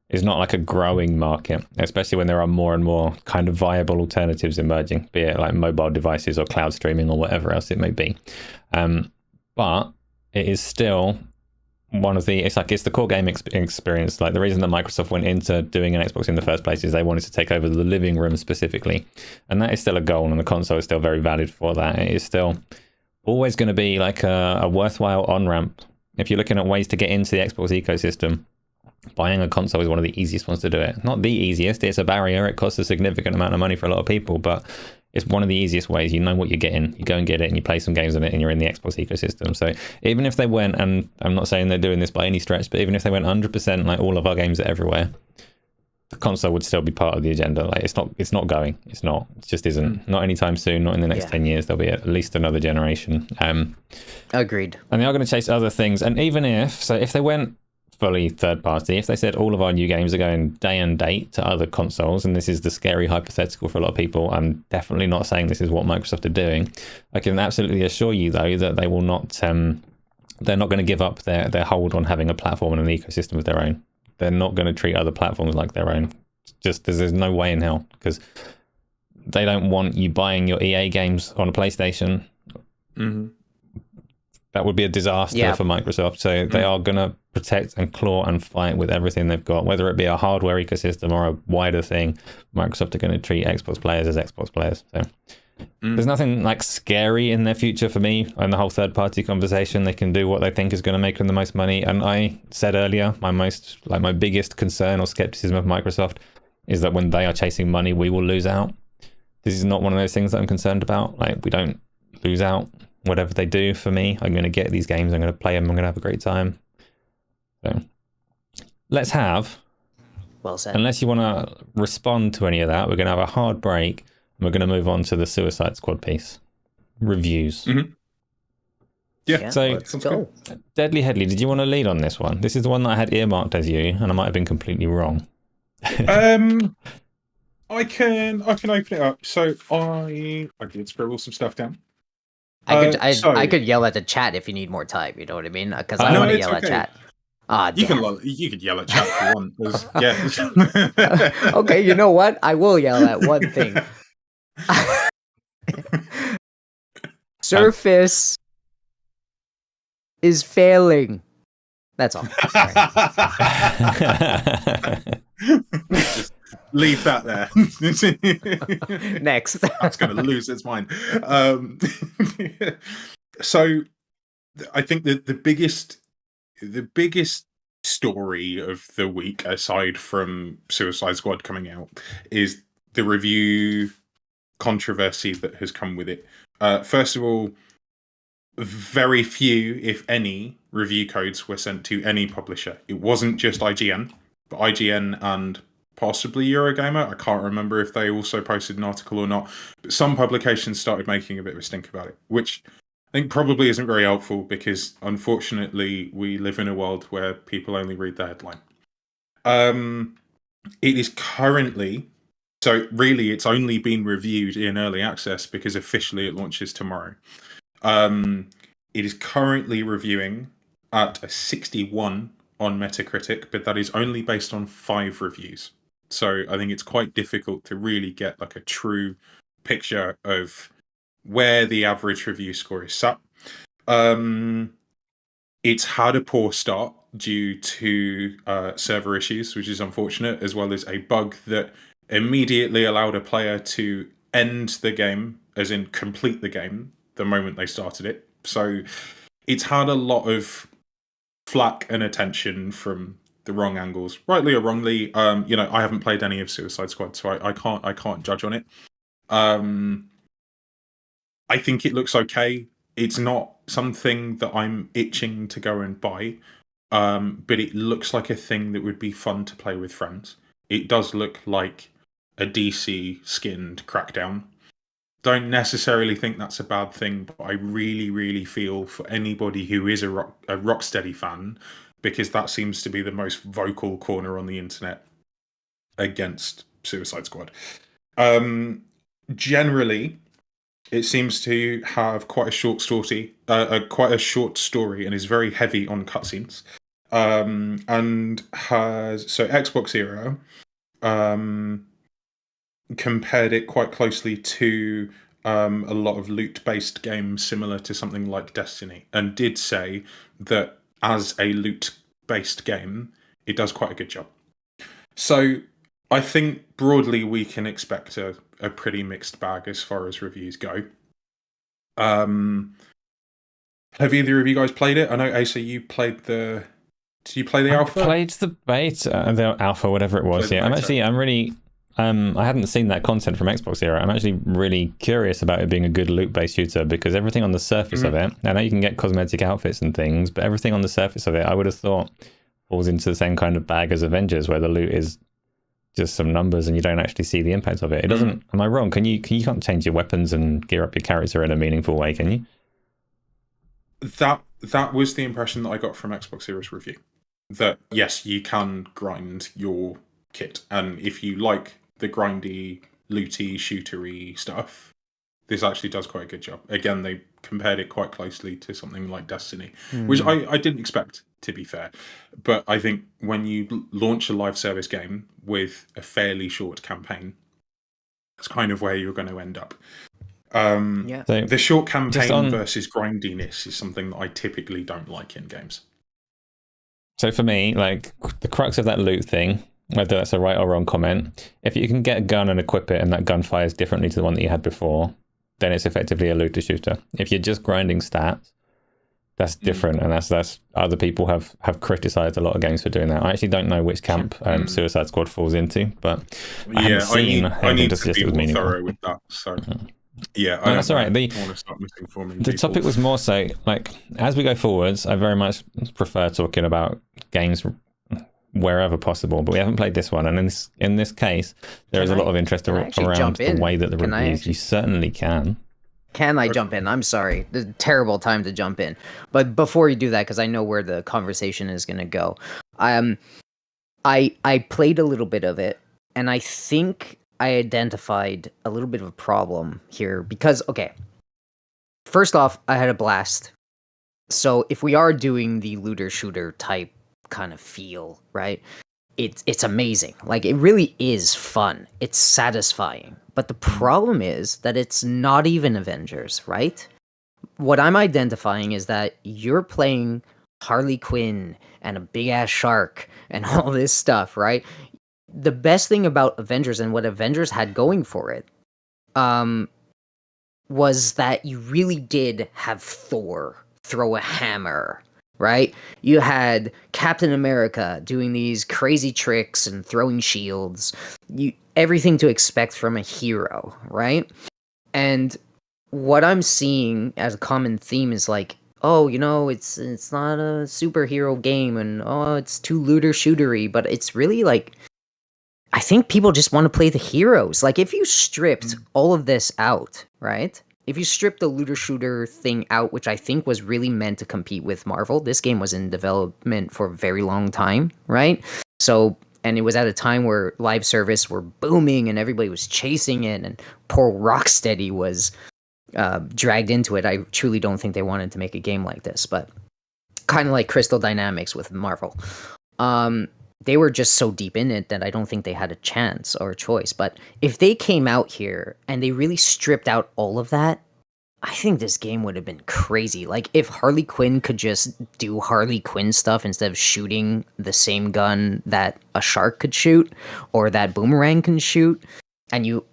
is not like a growing market, especially when there are more and more kind of viable alternatives emerging, be it like mobile devices or cloud streaming or whatever else it may be. But it is still one of it's the core game experience. Like the reason that Microsoft went into doing an Xbox in the first place is they wanted to take over the living room specifically, and that is still a goal, and the console is still very valid for that. It is still always going to be like a worthwhile on-ramp. If you're looking at ways to get into the Xbox ecosystem, buying a console is one of the easiest ones to do it. Not the easiest, it's a barrier, it costs a significant amount of money for a lot of people, but it's one of the easiest ways. You know what you're getting, you go and get it and you play some games on it and you're in the Xbox ecosystem. So even if they went, and I'm not saying they're doing this by any stretch, but even if they went 100% like all of our games are everywhere, the console would still be part of the agenda. Like it's not going. It just isn't. Not anytime soon, not in the next 10 years. There'll be at least another generation. Agreed. And they are going to chase other things. And even if they went fully third party, if they said all of our new games are going day and date to other consoles, and this is the scary hypothetical for a lot of people, I'm definitely not saying this is what Microsoft are doing. I can absolutely assure you though that they will not they're not going to give up their hold on having a platform and an ecosystem of their own. They're not going to treat other platforms like their own. Just there's no way in hell, because they don't want you buying your EA games on a PlayStation. That would be a disaster for Microsoft. So they are going to protect and claw and fight with everything they've got, whether it be a hardware ecosystem or a wider thing. Microsoft are going to treat Xbox players as Xbox players. So there's nothing like scary in their future for me in the whole third party conversation. They can do what they think is going to make them the most money. And I said earlier, my biggest concern or skepticism of Microsoft is that when they are chasing money, we will lose out. This is not one of those things that I'm concerned about. Like, we don't lose out. Whatever they do for me, I'm going to get these games, I'm going to play them, I'm going to have a great time. So let's have, Well said. unless you want to respond to any of that, we're going to have a hard break and we're going to move on to the Suicide Squad piece. Reviews. Yeah, So let's go. Deadly Headley, did you want to lead on this one? This is the one that I had earmarked as you, and I might have been completely wrong. I can open it up. So I did scribble some stuff down. I could yell at the chat if you need more time. You know what I mean? Because I No, want to it's yell at okay. chat. You could yell at chat if you want. Yeah. Okay, you know what? I will yell at one thing. Surface is failing. That's all. Just leave that there. Next. That's going to lose its mind. So I think that the biggest story of the week, aside from Suicide Squad coming out, is the review controversy that has come with it. First of all, very few, if any, review codes were sent to any publisher. It wasn't just IGN, but IGN and possibly Eurogamer. I can't remember if they also posted an article or not. But some publications started making a bit of a stink about it, which I think probably isn't very helpful, because unfortunately we live in a world where people only read the headline. It is currently, so really it's only been reviewed in early access because officially it launches tomorrow. It is currently reviewing at a 61 on Metacritic, but that is only based on 5 reviews. So I think it's quite difficult to really get like a true picture of where the average review score is set. It's had a poor start due to server issues, which is unfortunate, as well as a bug that immediately allowed a player to end the game, as in complete the game, the moment they started it. So it's had a lot of flack and attention from the wrong angles, rightly or wrongly. I haven't played any of Suicide Squad, so I can't judge on it. I think it looks okay. It's not something that I'm itching to go and buy, but it looks like a thing that would be fun to play with friends. It does look like a DC skinned Crackdown. don't necessarily think that's a bad thing, but I really, really feel for anybody who is a Rocksteady fan, because that seems to be the most vocal corner on the internet against Suicide Squad. Generally, it seems to have quite a short story, and is very heavy on cutscenes. And has Xbox Era compared it quite closely to a lot of loot-based games similar to something like Destiny, and did say that as a loot-based game, it does quite a good job. So I think broadly we can expect a pretty mixed bag as far as reviews go. Have either of you guys played it? I know, Asa, you played the... Did you play the alpha? I played the beta, the alpha, whatever it was. Yeah, I'm really... I hadn't seen that content from Xbox Era. I'm actually really curious about it being a good loot-based shooter, because everything on the surface of it, I know you can get cosmetic outfits and things, but everything on the surface of it, I would have thought falls into the same kind of bag as Avengers, where the loot is just some numbers and you don't actually see the impact of it. It doesn't. Am I wrong? You can't change your weapons and gear up your character in a meaningful way, can you? That was the impression that I got from Xbox Series review. That yes, you can grind your kit, and if you like the grindy, looty, shootery stuff, this actually does quite a good job. Again, they compared it quite closely to something like Destiny, which I didn't expect, to be fair. But I think when you launch a live service game with a fairly short campaign, that's kind of where you're going to end up. So the short campaign versus grindiness is something that I typically don't like in games. So for me, like, the crux of that loot thing, whether that's a right or wrong comment, if you can get a gun and equip it and that gun fires differently to the one that you had before, then it's effectively a looter shooter. If you're just grinding stats, that's different, and that's other people have criticized a lot of games for doing that. I actually don't know which camp Suicide Squad falls into, but I need to be more thorough with that. So yeah, that's all right. I want to start misinforming the people. topic was more so, like, as we go forwards, I very much prefer talking about games wherever possible, but we haven't played this one, and in this case, there is a lot of interest around the way that the reviews. You certainly can. Can I jump in? I'm sorry. The terrible time to jump in. But before you do that, because I know where the conversation is going to go, I played a little bit of it, and I think I identified a little bit of a problem here. Because, okay, first off, I had a blast. So if we are doing the looter-shooter type kind of feel, right, it's amazing. Like, it really is fun. It's satisfying. But the problem is that it's not even Avengers, right? What I'm identifying is that you're playing Harley Quinn and a big-ass shark and all this stuff, right? The best thing about Avengers and what Avengers had going for it was that you really did have Thor throw a hammer, right? You had Captain America doing these crazy tricks and throwing shields. Everything to expect from a hero, right? And what I'm seeing as a common theme is like, oh, it's not a superhero game, and oh, it's too looter-shootery, but it's really like, I think people just want to play the heroes. Like, if you stripped all of this out, right? If you strip the looter-shooter thing out, which I think was really meant to compete with Marvel, this game was in development for a very long time, right? So, and it was at a time where live service were booming and everybody was chasing it, and poor Rocksteady was dragged into it. I truly don't think they wanted to make a game like this, but kind of like Crystal Dynamics with Marvel. They were just so deep in it that I don't think they had a chance or a choice. But if they came out here and they really stripped out all of that, I think this game would have been crazy. Like, if Harley Quinn could just do Harley Quinn stuff instead of shooting the same gun that a shark could shoot or that Boomerang can shoot, and you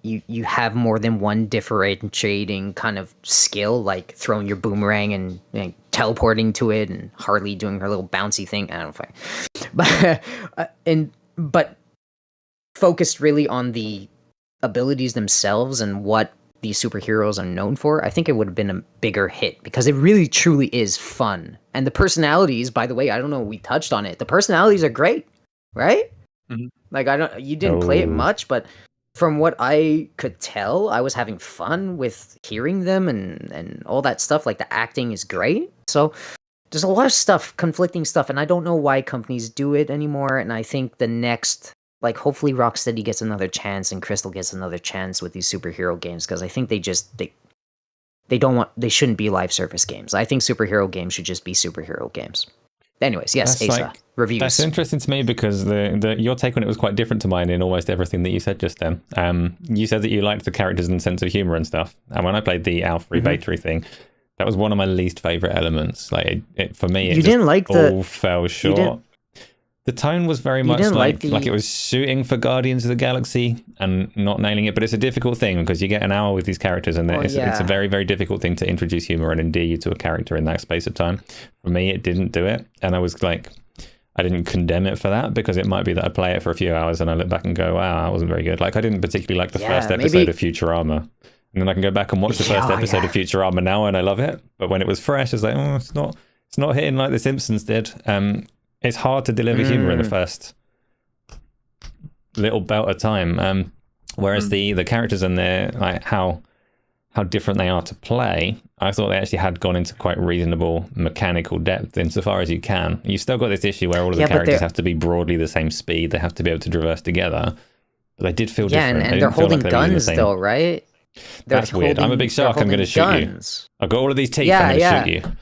have more than one differentiating kind of skill, like throwing your boomerang and teleporting to it, and Harley doing her little bouncy thing. I don't know, but focused really on the abilities themselves and what these superheroes are known for, I think it would have been a bigger hit, because it really truly is fun. And the personalities, by the way, I don't know, we touched on it. The personalities are great, right? Mm-hmm. Like, you didn't play it much, but from what I could tell, I was having fun with hearing them and all that stuff. Like the acting is great. So there's a lot of stuff, conflicting stuff, and I don't know why companies do it anymore. And I think the next, like, hopefully Rocksteady gets another chance and Crystal gets another chance with these superhero games, because I think they shouldn't be live service games. I think superhero games should just be superhero games. Anyways, yes, That's Asa, reviews. That's interesting to me because your take on it was quite different to mine in almost everything that you said just then. You said that you liked the characters and sense of humor and stuff. And when I played the Alpha beta thing, that was one of my least favorite elements. Like for me, it didn't like all fell short. The tone was very much like it was shooting for Guardians of the Galaxy and not nailing it. But it's a difficult thing because you get an hour with these characters and it's a very, very difficult thing to introduce humor and endear you to a character in that space of time. For me, it didn't do it. And I was like, I didn't condemn it for that because it might be that I play it for a few hours and I look back and go, wow, that wasn't very good. Like I didn't particularly like the first episode of Futurama. And then I can go back and watch the first episode of Futurama now and I love it. But when it was fresh, I was like, oh, it's not hitting like The Simpsons did. It's hard to deliver humor in the first little belt of time. Whereas the characters and their like how different they are to play, I thought they actually had gone into quite reasonable mechanical depth insofar as you can. You've still got this issue where all of the characters have to be broadly the same speed. They have to be able to traverse together. But they did feel different. And they're holding guns though, right? That's weird. I'm a big shark. I'm going to shoot you. I've got all of these teeth. I'm going to shoot you.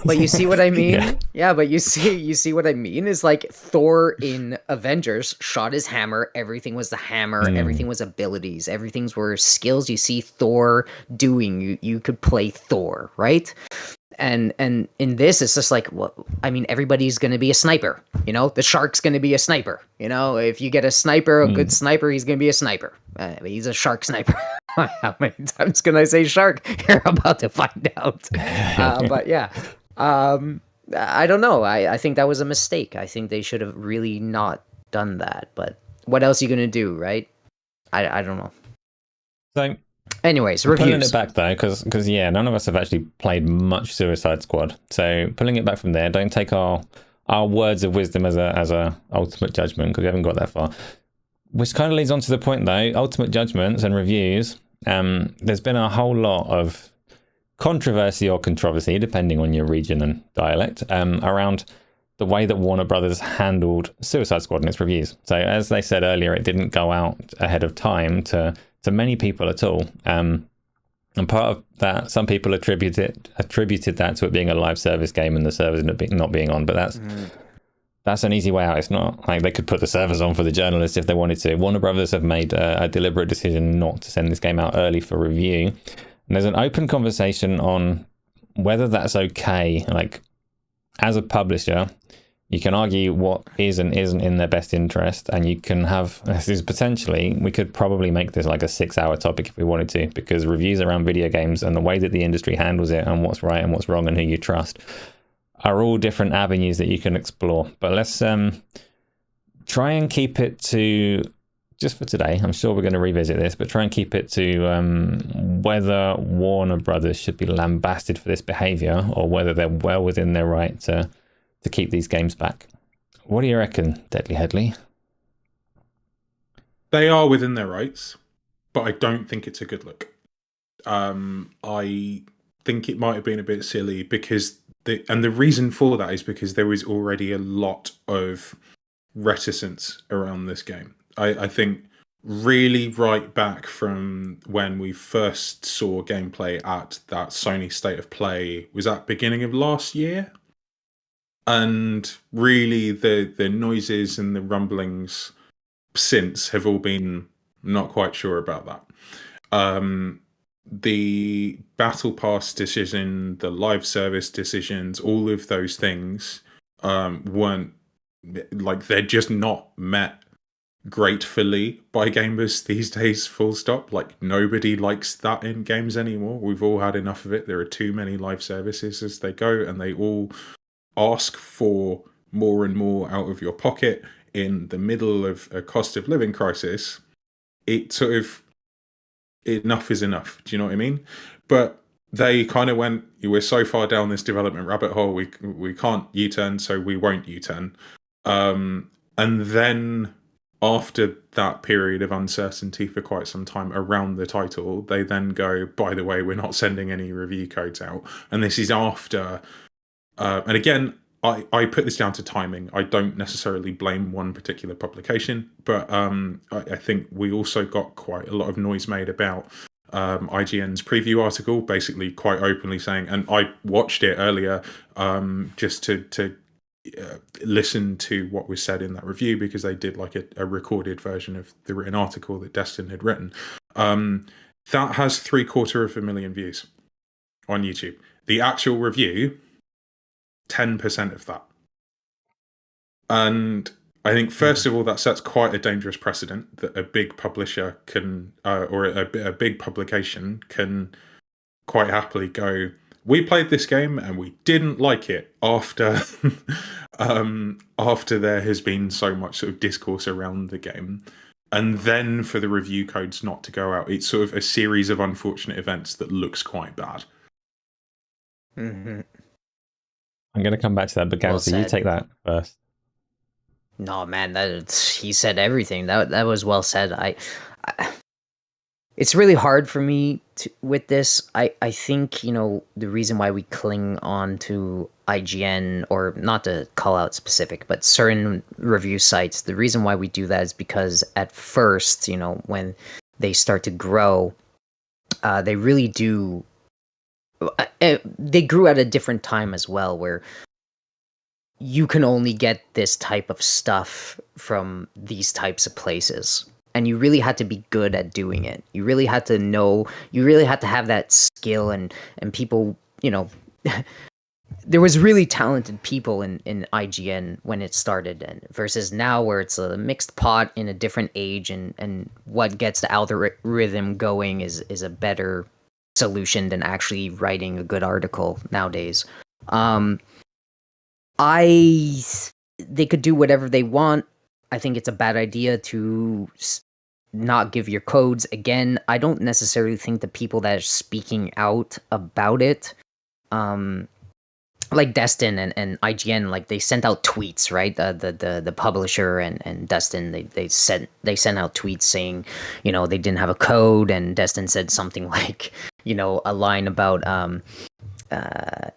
But you see what I mean? But you see what I mean is like Thor in Avengers shot his hammer, everything was the hammer, everything was abilities, everything's were skills you see Thor doing. You could play Thor, right? And in this it's just like, well, I mean, everybody's going to be a sniper, you know? The shark's going to be a sniper, you know? If you get a sniper, a good sniper, he's going to be a sniper. He's a shark sniper. How many times can I say shark? You're about to find out. But yeah, I don't know. I think that was a mistake. I think they should have really not done that. But what else are you gonna do, right? I don't know. So, anyways, reviews. Pulling it back though, because none of us have actually played much Suicide Squad. So pulling it back from there, don't take our words of wisdom as a ultimate judgment because we haven't got that far. Which kind of leads on to the point though, ultimate judgments and reviews. There's been a whole lot of controversy or controversy, depending on your region and dialect, around the way that Warner Brothers handled Suicide Squad in its reviews. So as they said earlier, it didn't go out ahead of time to many people at all. And part of that, some people attributed that to it being a live service game and the servers not being on, but that's an easy way out. It's not like they could put the servers on for the journalists if they wanted to. Warner Brothers have made a deliberate decision not to send this game out early for review. And there's an open conversation on whether that's okay. Like, as a publisher, you can argue what is and isn't in their best interest. And you can have, this is potentially, we could probably make this like a 6-hour topic if we wanted to, because reviews around video games and the way that the industry handles it and what's right and what's wrong and who you trust are all different avenues that you can explore. But let's try and keep it to, just for today, I'm sure we're going to revisit this, but try and keep it to whether Warner Brothers should be lambasted for this behavior or whether they're well within their right to keep these games back. What do you reckon, Deadly Headley? They are within their rights, but I don't think it's a good look. I think it might have been a bit silly because the reason for that is because there is already a lot of reticence around this game. I think really right back from when we first saw gameplay at that Sony State of Play, was that beginning of last year? And really the noises and the rumblings since have all been not quite sure about that. The Battle Pass decision, the live service decisions, all of those things weren't, like, they're just not met gratefully by gamers these days, full stop. Like, nobody likes that in games anymore. We've all had enough of it. There are too many live services as they go, and they all ask for more and more out of your pocket in the middle of a cost of living crisis. It sort of, enough is enough. Do you know what I mean? But they kind of went, we're so far down this development rabbit hole, we can't U-turn, so we won't U-turn. And then after that period of uncertainty for quite some time around the title, they then go, by the way, we're not sending any review codes out. And this is after, and again, I put this down to timing. I don't necessarily blame one particular publication, but I think we also got quite a lot of noise made about IGN's preview article, basically quite openly saying, and I watched it earlier just to listen to what was said in that review, because they did like a recorded version of the written article that Destin had written. That has 750,000 views on YouTube. The actual review, 10% of that. And I think, first of all, that sets quite a dangerous precedent that a big publisher can, or a big publication can quite happily go, we played this game and we didn't like it after after there has been so much sort of discourse around the game. And then for the review codes not to go out, it's sort of a series of unfortunate events that looks quite bad. Mm-hmm. I'm going to come back to that, but Gamzly, you take that first. No, man, he said everything. That was well said. I it's really hard for me with this. I think, you know, the reason why we cling on to IGN, or not to call out specific, but certain review sites, the reason why we do that is because at first, you know, when they start to grow, they really do. They grew at a different time as well, where you can only get this type of stuff from these types of places. And you really had to be good at doing it. You really had to know, you really had to have that skill, and people, you know, there was really talented people in IGN when it started, and versus now where it's a mixed pot in a different age, and what gets the algorithm going is a better solution than actually writing a good article nowadays. They could do whatever they want. I think it's a bad idea to not give your codes. Again, I don't necessarily think the people that are speaking out about it, like Destin and IGN, like they sent out tweets, right? The publisher and Destin, they sent out tweets saying, you know, they didn't have a code, and Destin said something like, you know, a line about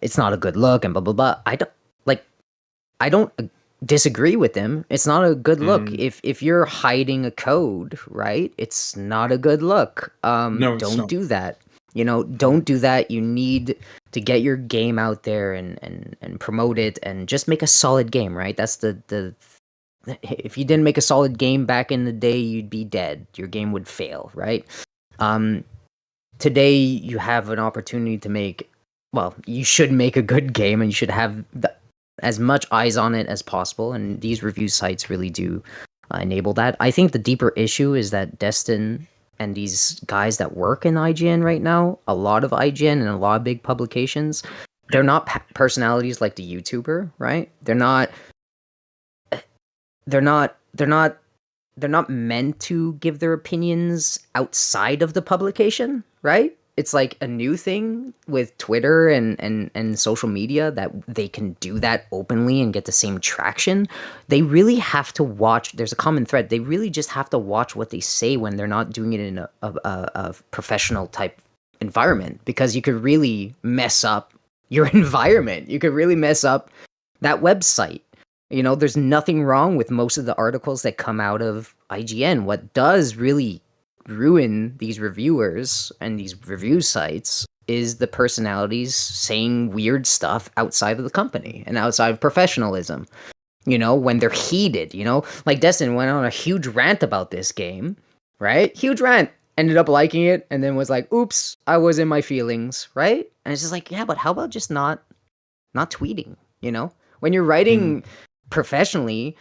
it's not a good look and blah blah blah. I don't disagree with him. It's not a good look. If you're hiding a code, right? It's not a good look. No, don't do that. You know, don't do that. You need to get your game out there and promote it, and just make a solid game, right? That's the if you didn't make a solid game back in the day, you'd be dead. Your game would fail, right? Today you have an opportunity to make, well, you should make a good game, and you should have as much eyes on it as possible, and these review sites really do enable that. I think the deeper issue is that Destin and these guys that work in IGN right now, a lot of IGN and a lot of big publications, they're not personalities like the YouTuber, right? They're not meant to give their opinions outside of the publication, right? It's like a new thing with Twitter and social media that they can do that openly and get the same traction. They really have to watch. There's a common thread. They really just have to watch what they say when they're not doing it in a professional type environment, because you could really mess up your environment. You could really mess up that website. You know, there's nothing wrong with most of the articles that come out of IGN. What does really ruin these reviewers and these review sites is the personalities saying weird stuff outside of the company and outside of professionalism. You know, when they're heated, you know, like Destin went on a huge rant about this game, right? Huge rant, ended up liking it, and then was like, oops, I was in my feelings, right? And it's just like, yeah, but how about just not tweeting, you know? When you're writing professionally,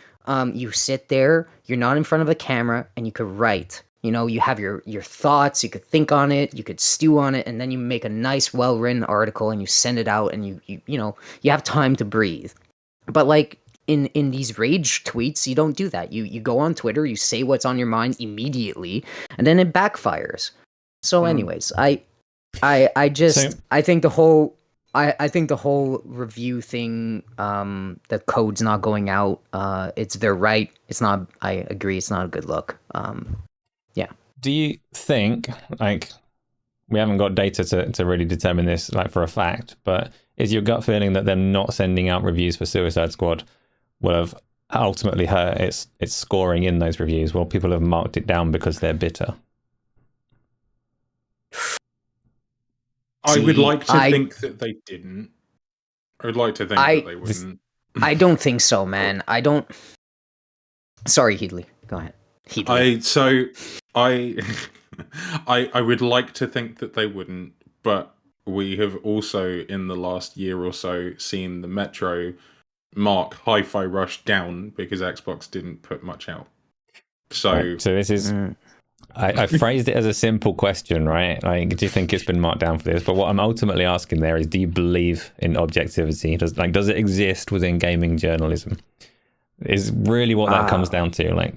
you sit there, you're not in front of a camera, and you could write. You know, you have your thoughts, you could think on it, you could stew on it, and then you make a nice, well-written article and you send it out, and you know, you have time to breathe. But like in these rage tweets, you don't do that. You go on Twitter, you say what's on your mind immediately, and then it backfires. So anyways, I think the whole I think the whole review thing, the code's not going out. It's their right. It's not. I agree. It's not a good look. Yeah. Do you think, like, we haven't got data to really determine this, like, for a fact, but is your gut feeling that them not sending out reviews for Suicide Squad will have ultimately hurt its scoring in those reviews? Well, people have marked it down because they're bitter. I would like to think that they didn't. I would like to think that they wouldn't. I don't think so, man. I don't. Sorry, Headley. Go ahead. Headley. I would like to think that they wouldn't, but we have also in the last year or so seen the Metro mark Hi-Fi Rush down because Xbox didn't put much out. So, right, so this is. I phrased it as a simple question, right? Like, do you think it's been marked down for this? But what I'm ultimately asking there is, do you believe in objectivity? Does it exist within gaming journalism? Is really what that comes down to. Like,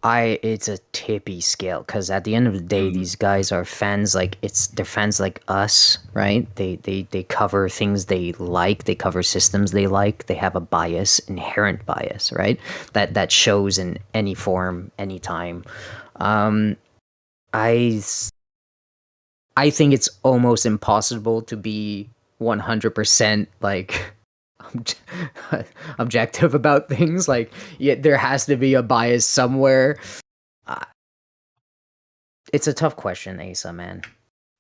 it's a tippy scale, because at the end of the day, these guys are fans. Like, they're fans like us, right? They cover things they like. They cover systems they like. They have a bias, inherent bias, right? That shows in any form, anytime. I think it's almost impossible to be 100% like objective about things. Like, yeah, there has to be a bias somewhere. It's a tough question, Asa, man.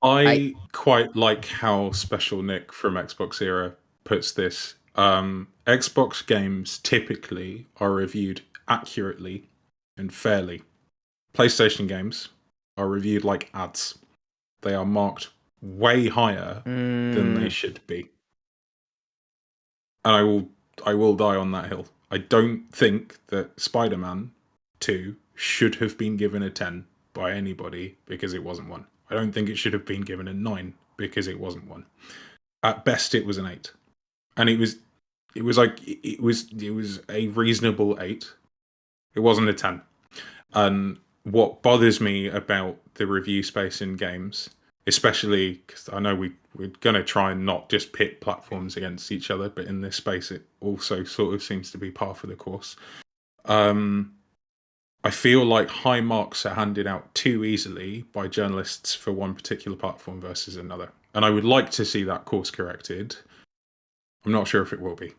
I quite like how Special Nick from Xbox Era puts this. Xbox games typically are reviewed accurately and fairly. PlayStation games are reviewed like ads. They are marked way higher than they should be. And I will die on that hill. I don't think that Spider-Man 2 should have been given a 10 by anybody because it wasn't one. I don't think it should have been given a 9 because it wasn't one. At best, it was an 8, and it was a reasonable 8. It wasn't a 10. And what bothers me about the review space in games, especially because I know we're going to try and not just pit platforms against each other, but in this space it also sort of seems to be par for the course. I feel like high marks are handed out too easily by journalists for one particular platform versus another. And I would like to see that course corrected. I'm not sure if it will be.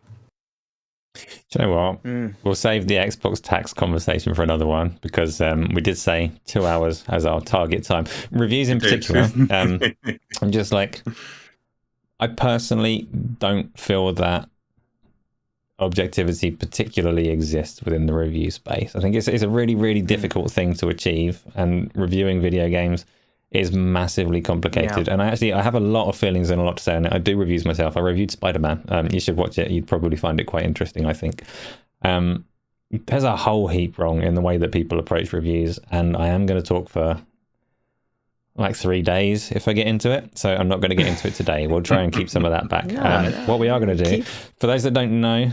Do you know what? We'll save the Xbox tax conversation for another one, because we did say 2 hours as our target time. Reviews in particular, I'm just like, I personally don't feel that objectivity particularly exists within the review space. I think it's a really, really difficult thing to achieve, and reviewing video games is massively complicated. Yeah. And I have a lot of feelings and a lot to say on it. I do reviews myself. I reviewed Spider-Man. You should watch it. You'd probably find it quite interesting, I think. There's a whole heap wrong in the way that people approach reviews, and I am going to talk for like 3 days if I get into it. So I'm not going to get into it today. We'll try and keep some of that back. What we are going to do, for those that don't know,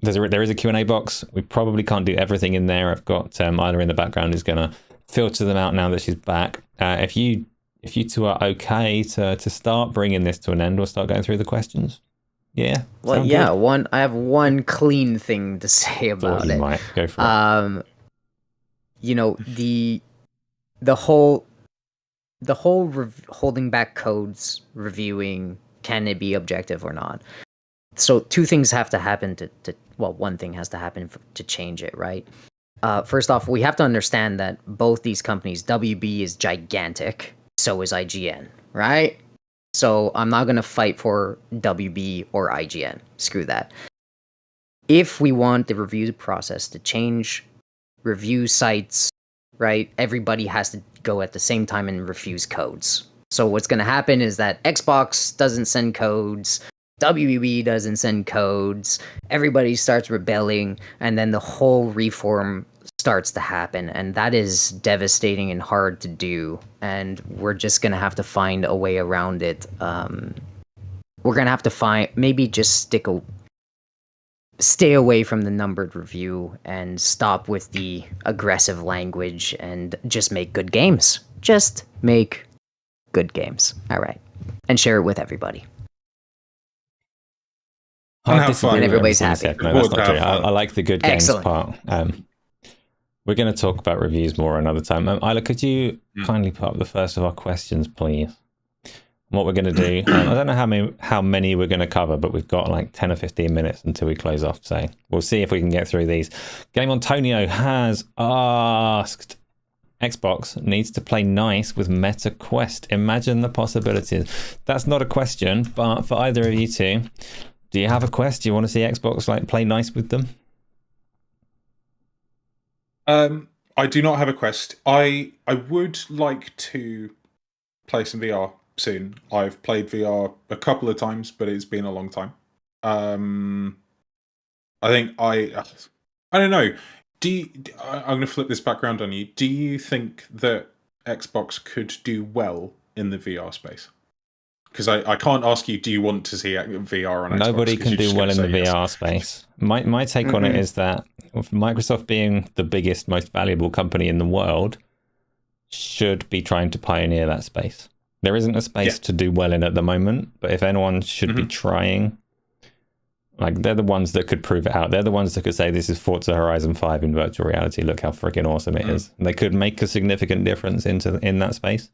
there is a Q&A box. We probably can't do everything in there. I've got Ida in the background who's going to filter them out now that she's back. If you two are okay to start bringing this to an end, we'll start going through the questions. Yeah. Well, yeah. Good? I have one clean thing to say about it. Might go for it. You know, the whole holding back codes, reviewing, can it be objective or not? So two things have to happen one thing has to happen to change it, right? First off, we have to understand that both these companies, WB is gigantic, so is IGN, right? So I'm not going to fight for WB or IGN. Screw that. If we want the review process to change, review sites, right, everybody has to go at the same time and refuse codes. So what's going to happen is that Xbox doesn't send codes, WB doesn't send codes, everybody starts rebelling, and then the whole reform starts to happen, and that is devastating and hard to do, and we're just gonna have to find a way around it. We're gonna have to maybe just stay away from the numbered review and stop with the aggressive language and just make good games. Just make good games. All right. and share it with everybody. And I have disagree fun. with And everybody's everything you happy. said. No, that's Good not to true. have fun. I like the good games Excellent. part. We're going to talk about reviews more another time. Isla, could you kindly put up the first of our questions, please? What we're going to do, I don't know how many we're going to cover, but we've got like 10 or 15 minutes until we close off. So we'll see if we can get through these. Game Antonio has asked, Xbox needs to play nice with Meta Quest. Imagine the possibilities. That's not a question, but for either of you two, do you have a Quest? Do you want to see Xbox like play nice with them? I do not have a Quest. I would like to play some VR soon. I've played VR a couple of times, but it's been a long time. I think I don't know. I'm going to flip this back around on you. Do you think that Xbox could do well in the VR space? Because I can't ask you, do you want to see VR on Xbox? Nobody 'cause can you're do just well gonna in the say yes. VR space. My take on it is that with Microsoft being the biggest, most valuable company in the world, should be trying to pioneer that space. There isn't a space to do well in at the moment, but if anyone should be trying, like they're the ones that could prove it out. They're the ones that could say this is Forza Horizon 5 in virtual reality. Look how freaking awesome it is. They could make a significant difference in that space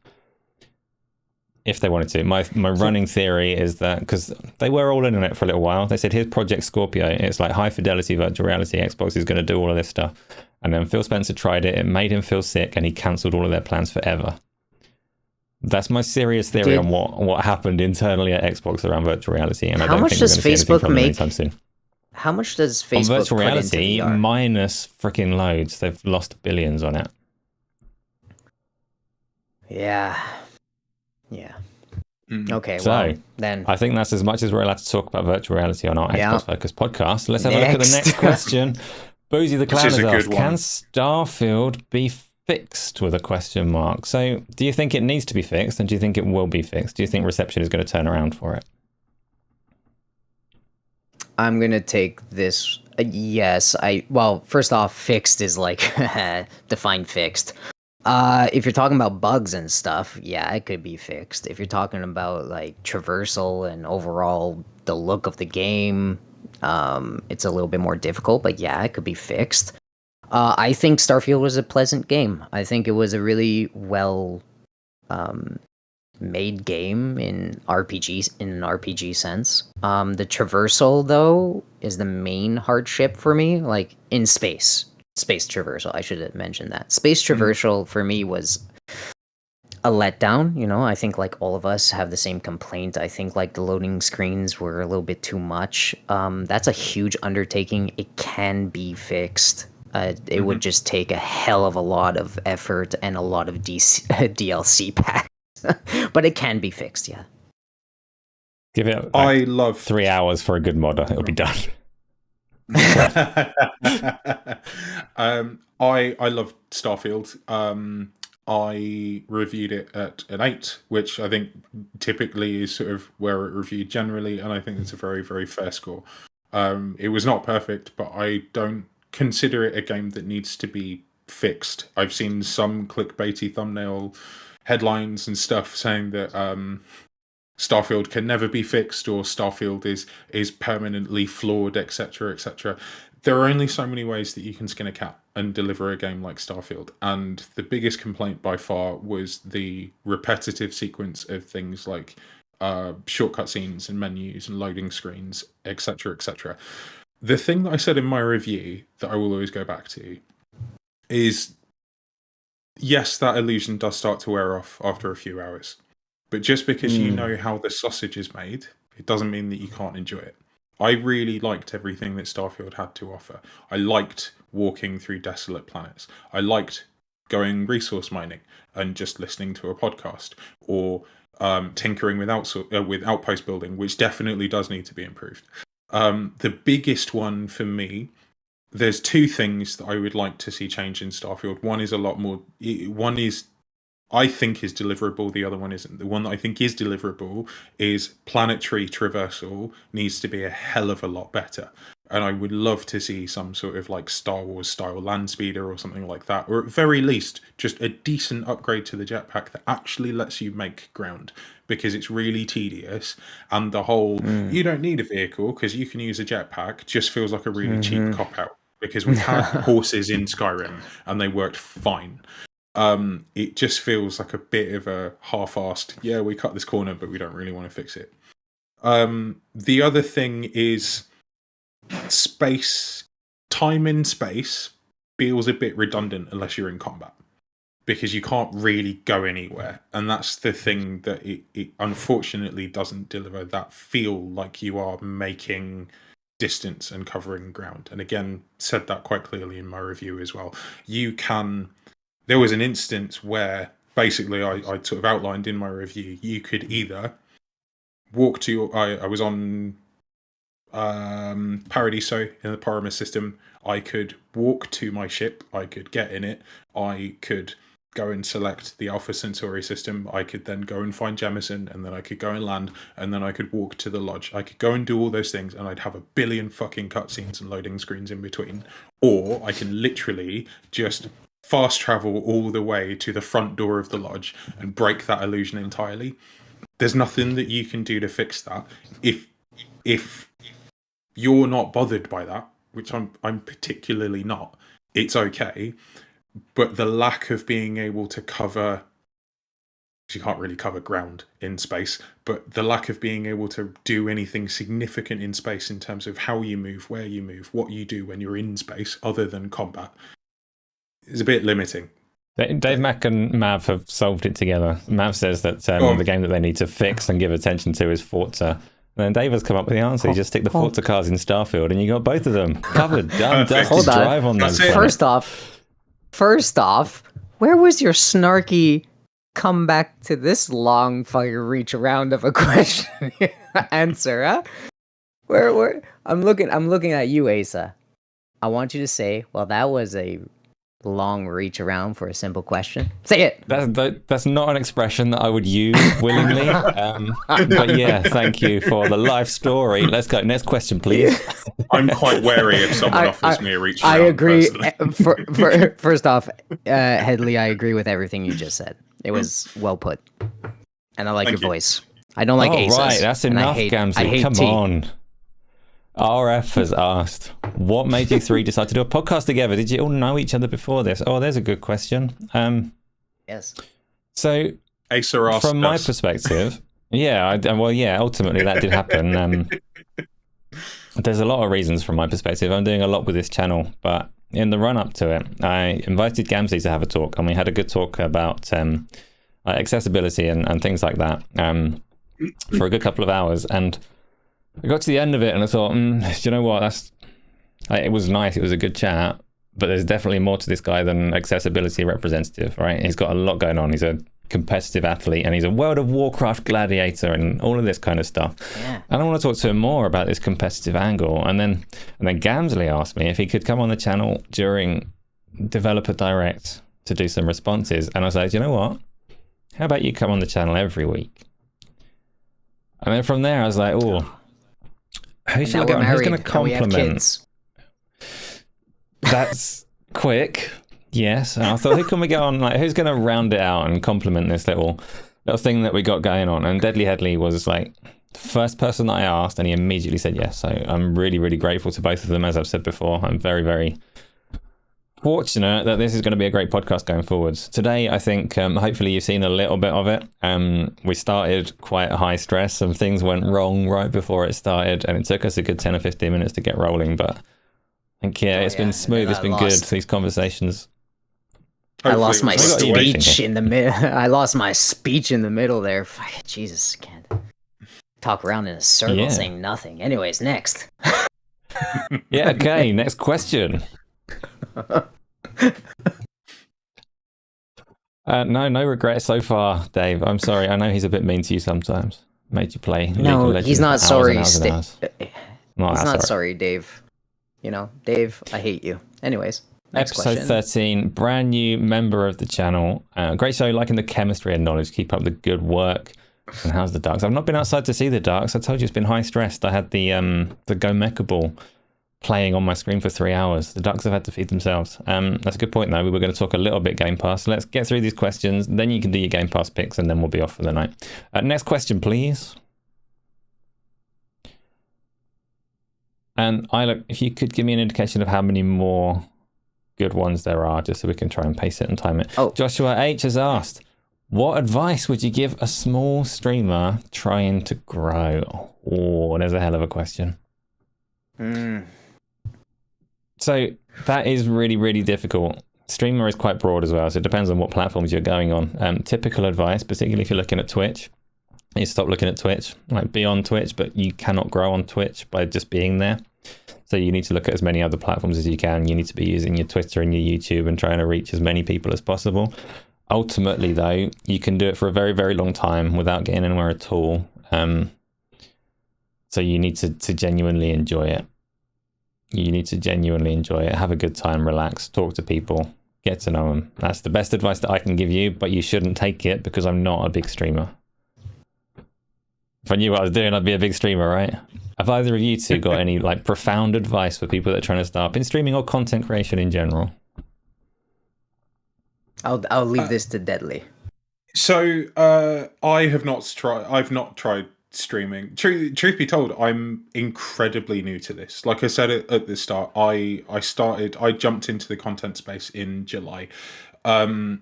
if they wanted to. My running theory is that, because they were all in on it for a little while, they said here's Project Scorpio. It's like high fidelity virtual reality. Xbox is going to do all of this stuff. And then Phil Spencer tried it. It made him feel sick, and he cancelled all of their plans forever. That's my serious theory on what happened internally at Xbox around virtual reality, and I don't think we're going to see anything from them anytime soon. How much does Facebook On virtual put reality, into VR? minus freaking loads. They've lost billions on it. Yeah. Okay, So, well, then I think that's as much as we're allowed to talk about virtual reality on our Yeah. Xbox Focus podcast. Let's have a look at the next question. Boozy the Clown is has a good asked, one. can Starfield be fixed with a question mark? So do you think it needs to be fixed, and do you think it will be fixed? Do you think reception is going to turn around for it? I'm gonna take this. Yes, well, first off, fixed is like define fixed. If you're talking about bugs and stuff, yeah, it could be fixed. If you're talking about like traversal and overall the look of the game, it's a little bit more difficult, but yeah, it could be fixed. I think Starfield was a pleasant game. I think it was a really well made game in an RPG sense. The traversal though is the main hardship for me, like in space traversal. I should have mentioned that. Space traversal for me was a letdown. I think like all of us have the same complaint. I think like the loading screens were a little bit too much. That's a huge undertaking. It can be fixed. It would just take a hell of a lot of effort and a lot of DLC packs. But it can be fixed, yeah. Give it like I love 3 hours for a good modder. It'll be done. I love Starfield. I reviewed it at an 8, which I think typically is sort of where it reviewed generally, and I think it's a very, very fair score. It was not perfect, but I don't consider it a game that needs to be fixed. I've seen some clickbaity thumbnail headlines and stuff saying that Starfield can never be fixed, or Starfield is permanently flawed, etc., etc. There are only so many ways that you can skin a cat and deliver a game like Starfield, and the biggest complaint by far was the repetitive sequence of things like shortcut scenes and menus and loading screens, etc., etc. The thing that I said in my review that I will always go back to is, yes, that illusion does start to wear off after a few hours. But just because you know how the sausage is made, it doesn't mean that you can't enjoy it. I really liked everything that Starfield had to offer. I liked walking through desolate planets. I liked going resource mining and just listening to a podcast, or tinkering with outpost building, which definitely does need to be improved. The biggest one for me, there's two things that I would like to see change in Starfield. One is a lot more. One is, I think, is deliverable. The other one isn't. The one that I think is deliverable is planetary traversal needs to be a hell of a lot better. And I would love to see some sort of like Star Wars style land speeder or something like that, or at very least just a decent upgrade to the jetpack that actually lets you make ground, because it's really tedious. And the whole you don't need a vehicle because you can use a jetpack just feels like a really cheap cop out, because we had horses in Skyrim and they worked fine. It just feels like a bit of a half-assed, yeah, we cut this corner but we don't really want to fix it. The other thing is time in space feels a bit redundant unless you're in combat, because you can't really go anywhere, and that's the thing that it unfortunately doesn't deliver that feel like you are making distance and covering ground. And again, said that quite clearly in my review as well. There was an instance where basically I sort of outlined in my review, you could either walk to I was on Paradiso in the Pyramus system. I could walk to my ship, I could get in it, I could go and select the Alpha Centauri system, I could then go and find Jemison, and then I could go and land, and then I could walk to the lodge. I could go and do all those things, and I'd have a billion fucking cutscenes and loading screens in between. Or I can literally just fast travel all the way to the front door of the lodge and break that illusion entirely. There's nothing that you can do to fix that. If you're not bothered by that, which I'm particularly not, it's okay. But the lack of being able to cover, you can't really cover ground in space, but the lack of being able to do anything significant in space in terms of how you move, where you move, what you do when you're in space other than combat is a bit limiting. Dave Mack and Mav have solved it together. Mav says that the game that they need to fix and give attention to is Forza. And then Dave has come up with the answer. You just stick the Forza cars in Starfield and you got both of them covered. Done. Dusty, drive on them. First off, where was your snarky come back to this long fucking reach around of a question answer, huh? Where I'm looking at you, Asa. I want you to say, well, that was a long reach around for a simple question. Say it. That's not an expression that I would use willingly. But yeah, thank you for the life story. Let's go. Next question, please. I'm quite wary if someone offers me a reach around. I agree. First off, Headley, I agree with everything you just said. It was well put. And I like your voice. I don't like Aces. Right, that's enough, Gamzly. Come on. RF has asked, what made you three decide to do a podcast together? Did you all know each other before this? Oh, there's a good question. Yes. So, Asa asked from my perspective, ultimately that did happen. There's a lot of reasons from my perspective. I'm doing a lot with this channel, but in the run-up to it, I invited Gamzly to have a talk, and we had a good talk about accessibility and things like that for a good couple of hours. And I got to the end of it and I thought, do you know what? It was nice. It was a good chat, but there's definitely more to this guy than accessibility representative, right? He's got a lot going on. He's a competitive athlete and he's a World of Warcraft gladiator and all of this kind of stuff. Yeah. And I want to talk to him more about this competitive angle. And then Gamzly asked me if he could come on the channel during Developer Direct to do some responses. And I was like, you know what? How about you come on the channel every week? And then from there, I was like, who's going to compliment? That's quick. Yes. And I thought, who can we get on? Like, who's going to round it out and compliment this little thing that we got going on? And Deadly Headley was like the first person that I asked, and he immediately said yes. So I'm really, really grateful to both of them. As I've said before, I'm very, very fortunate that this is going to be a great podcast going forwards. Today, I think hopefully you've seen a little bit of it. We started quite high stress. Some things went wrong right before it started, and it took us a good 10 or 15 minutes to get rolling. But I think, it's been smooth. It's been good, these conversations. I lost my speech in the middle. I lost my speech in the middle there. Jesus, can't talk around in a circle saying nothing. Anyways, next. Okay, next question. No regret so far, Dave. I'm sorry. I know he's a bit mean to you sometimes. Made you play. No, he's not sorry. He's not sorry, Dave. You know, Dave, I hate you. Anyways, next episode question. 13, brand new member of the channel. Great show, liking the chemistry and knowledge. Keep up the good work. And how's the Darks? I've not been outside to see the Darks. I told you it's been high stressed. I had the Go Mecha Ball playing on my screen for 3 hours. The ducks have had to feed themselves. That's a good point, though. We were going to talk a little bit Game Pass. Let's get through these questions. Then you can do your Game Pass picks, and then we'll be off for the night. Next question, please. And if you could give me an indication of how many more good ones there are, just so we can try and pace it and time it. Oh. Joshua H has asked, what advice would you give a small streamer trying to grow? Oh, there's a hell of a question. So that is really, really difficult. Streamer is quite broad as well, so it depends on what platforms you're going on. Typical advice, particularly if you're looking at Twitch, is stop looking at Twitch. Like, be on Twitch, but you cannot grow on Twitch by just being there. So you need to look at as many other platforms as you can. You need to be using your Twitter and your YouTube and trying to reach as many people as possible. Ultimately, though, you can do it for a very, very long time without getting anywhere at all. So you need to genuinely enjoy it. You need to genuinely enjoy it. Have a good time, relax, talk to people, get to know them. That's the best advice that I can give you, but you shouldn't take it because I'm not a big streamer. If I knew what I was doing, I'd be a big streamer, right? Have either of you two got any like profound advice for people that are trying to start in streaming or content creation in general? I'll leave this to Deadly. So I've not tried streaming. Truth be told, I'm incredibly new to this. Like I said at the start, I jumped into the content space in July. Part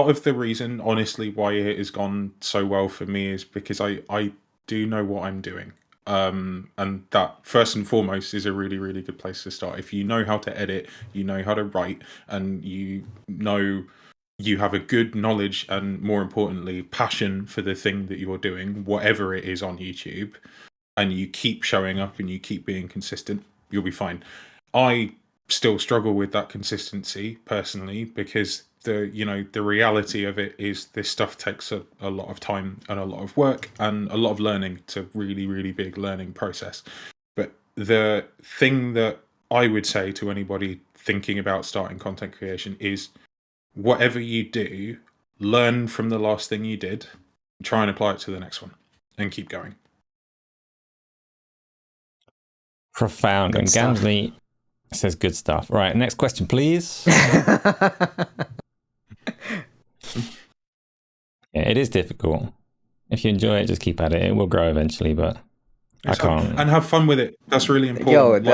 of the reason, honestly, why it has gone so well for me is because I do know what I'm doing. And that first and foremost is a really, really good place to start. If you know how to edit, you know how to write, and you know you have a good knowledge and, more importantly, passion for the thing that you're doing, whatever it is on YouTube, and you keep showing up and you keep being consistent, you'll be fine. I still struggle with that consistency personally, because the reality of it is this stuff takes a lot of time and a lot of work and a lot of learning. It's a really, really big learning process. But the thing that I would say to anybody thinking about starting content creation is, whatever you do, learn from the last thing you did, try and apply it to the next one, and keep going. Profound. Good And stuff. Gamzly says good stuff. Right, next question, please. Yeah, it is difficult. If you enjoy it, just keep at it. It will grow eventually, but I can't. And have fun with it. That's really important.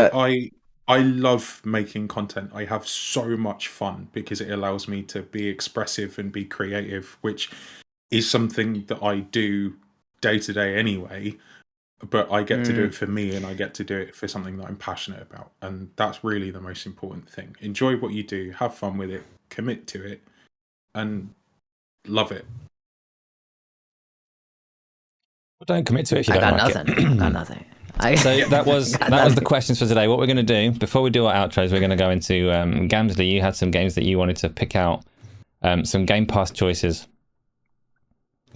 I love making content. I have so much fun because it allows me to be expressive and be creative, which is something that I do day to day anyway. But I get to do it for me, and I get to do it for something that I'm passionate about. And that's really the most important thing. Enjoy what you do, have fun with it, commit to it, and love it. Well, don't commit to it if you I don't got like nothing. it. I got nothing. So that was the questions for today. What we're going to do before we do our outros, we're going to go into Gamzly. You had some games that you wanted to pick out, some Game Pass choices.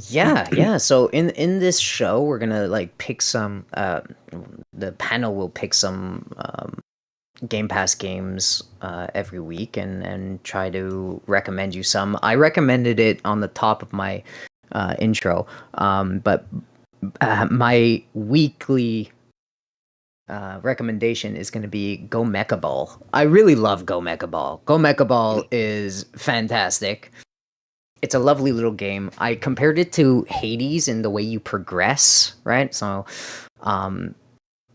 Yeah. So in this show, we're gonna like pick some. The panel will pick some Game Pass games every week, and try to recommend you some. I recommended it on the top of my intro, but my weekly recommendation is going to be Go Mecha Ball. I really love Go Mecha Ball. Go Mecha Ball is fantastic. It's a lovely little game. I compared it to Hades in the way you progress, right? So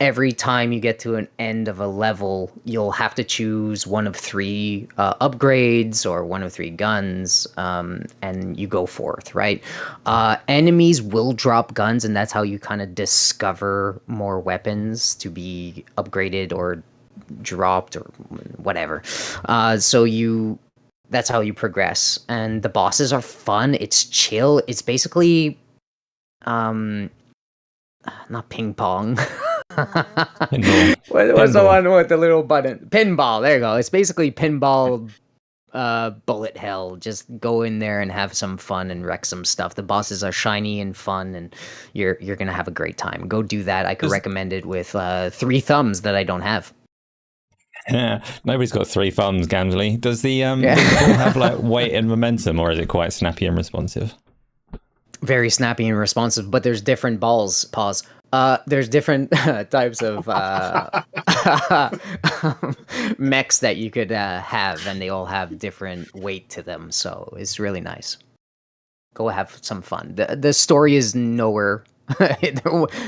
every time you get to an end of a level, you'll have to choose one of 3 upgrades or one of 3 guns, and you go forth, right? Enemies will drop guns, and that's how you kind of discover more weapons to be upgraded or dropped or whatever. That's how you progress. And the bosses are fun. It's chill. It's basically not ping pong. Pinball. What's the Pinball. one with the little button? Pinball. There you go. It's basically pinball bullet hell. Just go in there and have some fun and wreck some stuff. The bosses are shiny and fun, and you're gonna have a great time. Go do that. I could recommend it with 3 thumbs that I don't have. Yeah, nobody's got 3 thumbs, Gamzly. Does the ball have like weight and momentum, or is it quite snappy and responsive? very snappy and responsive, but there's different balls. Pause. There's different types of mechs that you could have, and they all have different weight to them. So it's really nice. Go have some fun. The story is nowhere.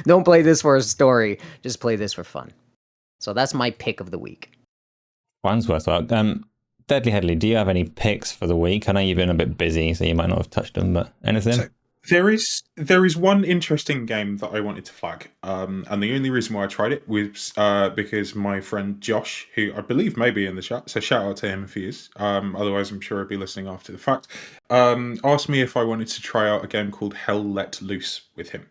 Don't play this for a story. Just play this for fun. So that's my pick of the week. One's worthwhile. Deadly Headley, do you have any picks for the week? I know you've been a bit busy, so you might not have touched them, but anything? So there is one interesting game that I wanted to flag, and the only reason why I tried it was because my friend Josh, who I believe may be in the chat, so shout out to him if he is. Otherwise, I'm sure he'll be listening after the fact. Asked me if I wanted to try out a game called Hell Let Loose with him.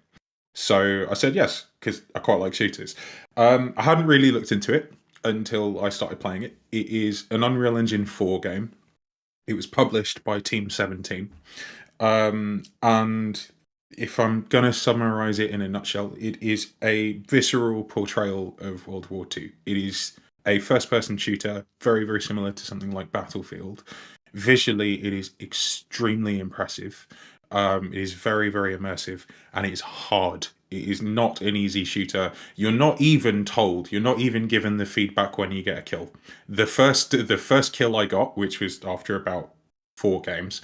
So I said yes, because I quite like shooters. I hadn't really looked into it until I started playing it. It is an Unreal Engine 4 game. It was published by Team 17. And if I'm going to summarize it in a nutshell, it is a visceral portrayal of World War II. It is a first-person shooter, very, very similar to something like Battlefield. Visually, it is extremely impressive. It is very, very immersive, and it's hard. It is not an easy shooter. You're not even told. You're not even given the feedback when you get a kill. The first kill I got, which was after about 4 games,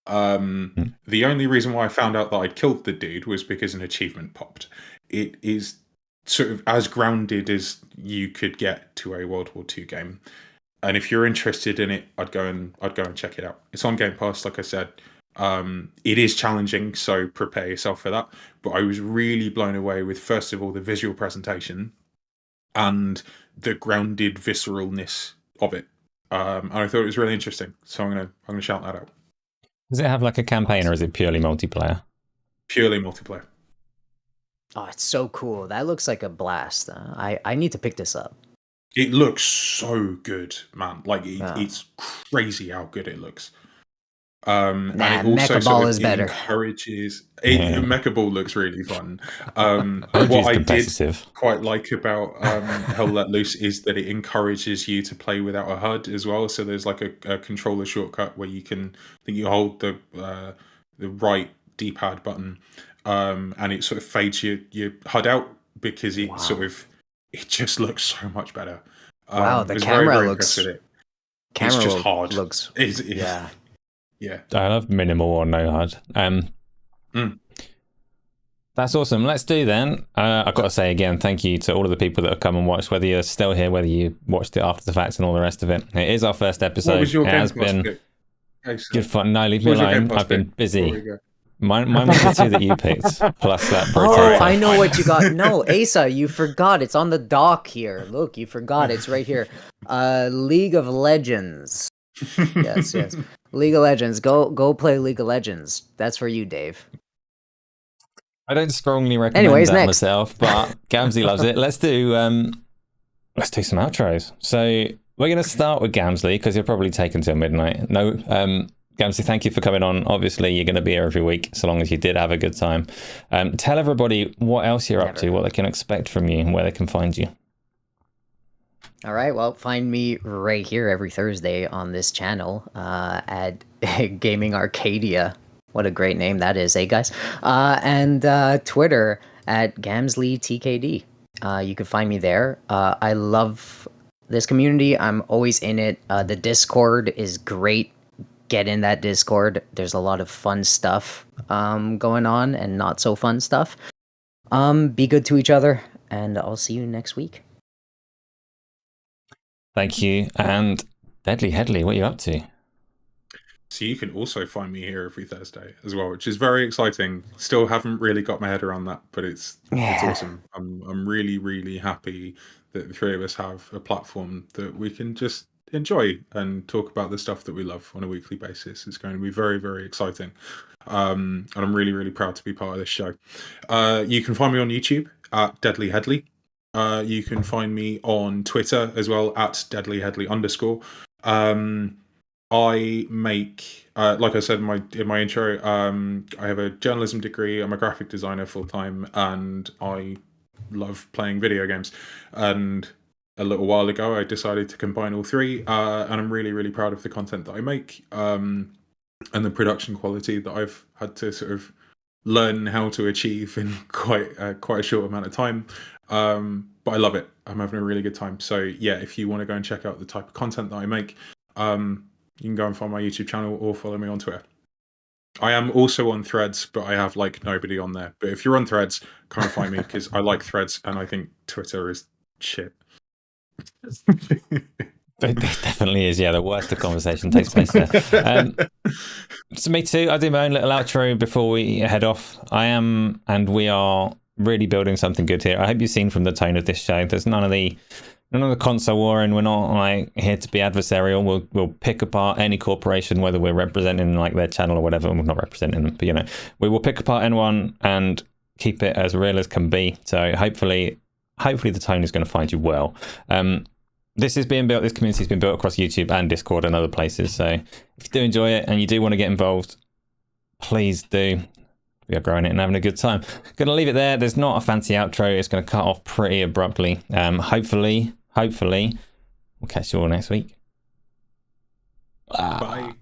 the only reason why I found out that I'd killed the dude was because an achievement popped. It is sort of as grounded as you could get to a World War II game. And if you're interested in it, I'd go and check it out. It's on Game Pass, like I said. It is challenging, so prepare yourself for that. But I was really blown away with, first of all, the visual presentation and the grounded visceralness of it. And I thought it was really interesting. So I'm gonna shout that out. Does it have like a campaign, or is it purely multiplayer? Purely multiplayer. Oh, it's so cool. That looks like a blast. I need to pick this up. It looks so good, man. Like it's crazy how good it looks. And it also Mecha Ball is better. Encourages. Mecha Ball looks really fun. What I did quite like about Hell Let Loose is that it encourages you to play without a HUD as well. So there's like a controller shortcut where you can, I think you hold the right D-pad button, and it sort of fades your HUD out because it it just looks so much better. Wow, the camera very looks. it's Camera just hard. Looks. Yeah. I love minimal or no HUD. That's awesome. Let's do then. I've got to say again, thank you to all of the people that have come and watched, whether you're still here, whether you watched it after the fact and all the rest of it. It is our first episode. What was your it has been good fun. No, leave me alone. I've been busy. Mine was the 2 that you picked, plus that Oh, I know what you got. No, Asa, you forgot. It's on the dock here. Look, you forgot. It's right here. League of Legends. Yes. League of Legends. Go play League of Legends. That's for you, Dave. I don't strongly recommend that myself, but Gamzly loves it. Let's do some outros. So we're going to start with Gamzly because you're probably taken till midnight. No, Gamzly, thank you for coming on. Obviously, you're going to be here every week, so long as you did have a good time. Tell everybody what else you're up to, what they can expect from you, and where they can find you. All right, well, find me right here every Thursday on this channel at Gaming Arcadia. What a great name that is, eh, guys? And Twitter at GamzlyTKD. You can find me there. I love this community. I'm always in it. The Discord is great. Get in that Discord. There's a lot of fun stuff going on and not so fun stuff. Be good to each other, and I'll see you next week. Thank you. And Deadly Headley, what are you up to? So you can also find me here every Thursday as well, which is very exciting. Still haven't really got my head around that, but it's awesome. I'm really, really happy that the 3 of us have a platform that we can just enjoy and talk about the stuff that we love on a weekly basis. It's going to be very, very exciting. And I'm really, really proud to be part of this show. You can find me on YouTube at Deadly Headley. You can find me on Twitter as well at DeadlyHeadley_. I make, like I said in my intro, I have a journalism degree. I'm a graphic designer full time, and I love playing video games. And a little while ago, I decided to combine all 3, and I'm really, really proud of the content that I make, and the production quality that I've had to sort of learn how to achieve in quite a short amount of time. But I love it. I'm having a really good time. So yeah, if you want to go and check out the type of content that I make, you can go and find my YouTube channel or follow me on Twitter. I am also on Threads, but I have like nobody on there. But if you're on Threads, come and find me because I like Threads and I think Twitter is shit. It definitely is, yeah. The worst of conversation takes place there. So me too. I do my own little outro before we head off. I am, and we are really building something good here. I hope you've seen from the tone of this show. There's none of the console war, and we're not like here to be adversarial. We'll pick apart any corporation, whether we're representing like their channel or whatever. We're not representing them, but you know, we will pick apart anyone and keep it as real as can be. So hopefully the tone is going to find you well. This is being built. This community has been built across YouTube and Discord and other places. So if you do enjoy it and you do want to get involved, please do. We are growing it and having a good time. Going to leave it there. There's not a fancy outro. It's going to cut off pretty abruptly. Hopefully, we'll catch you all next week. Bye.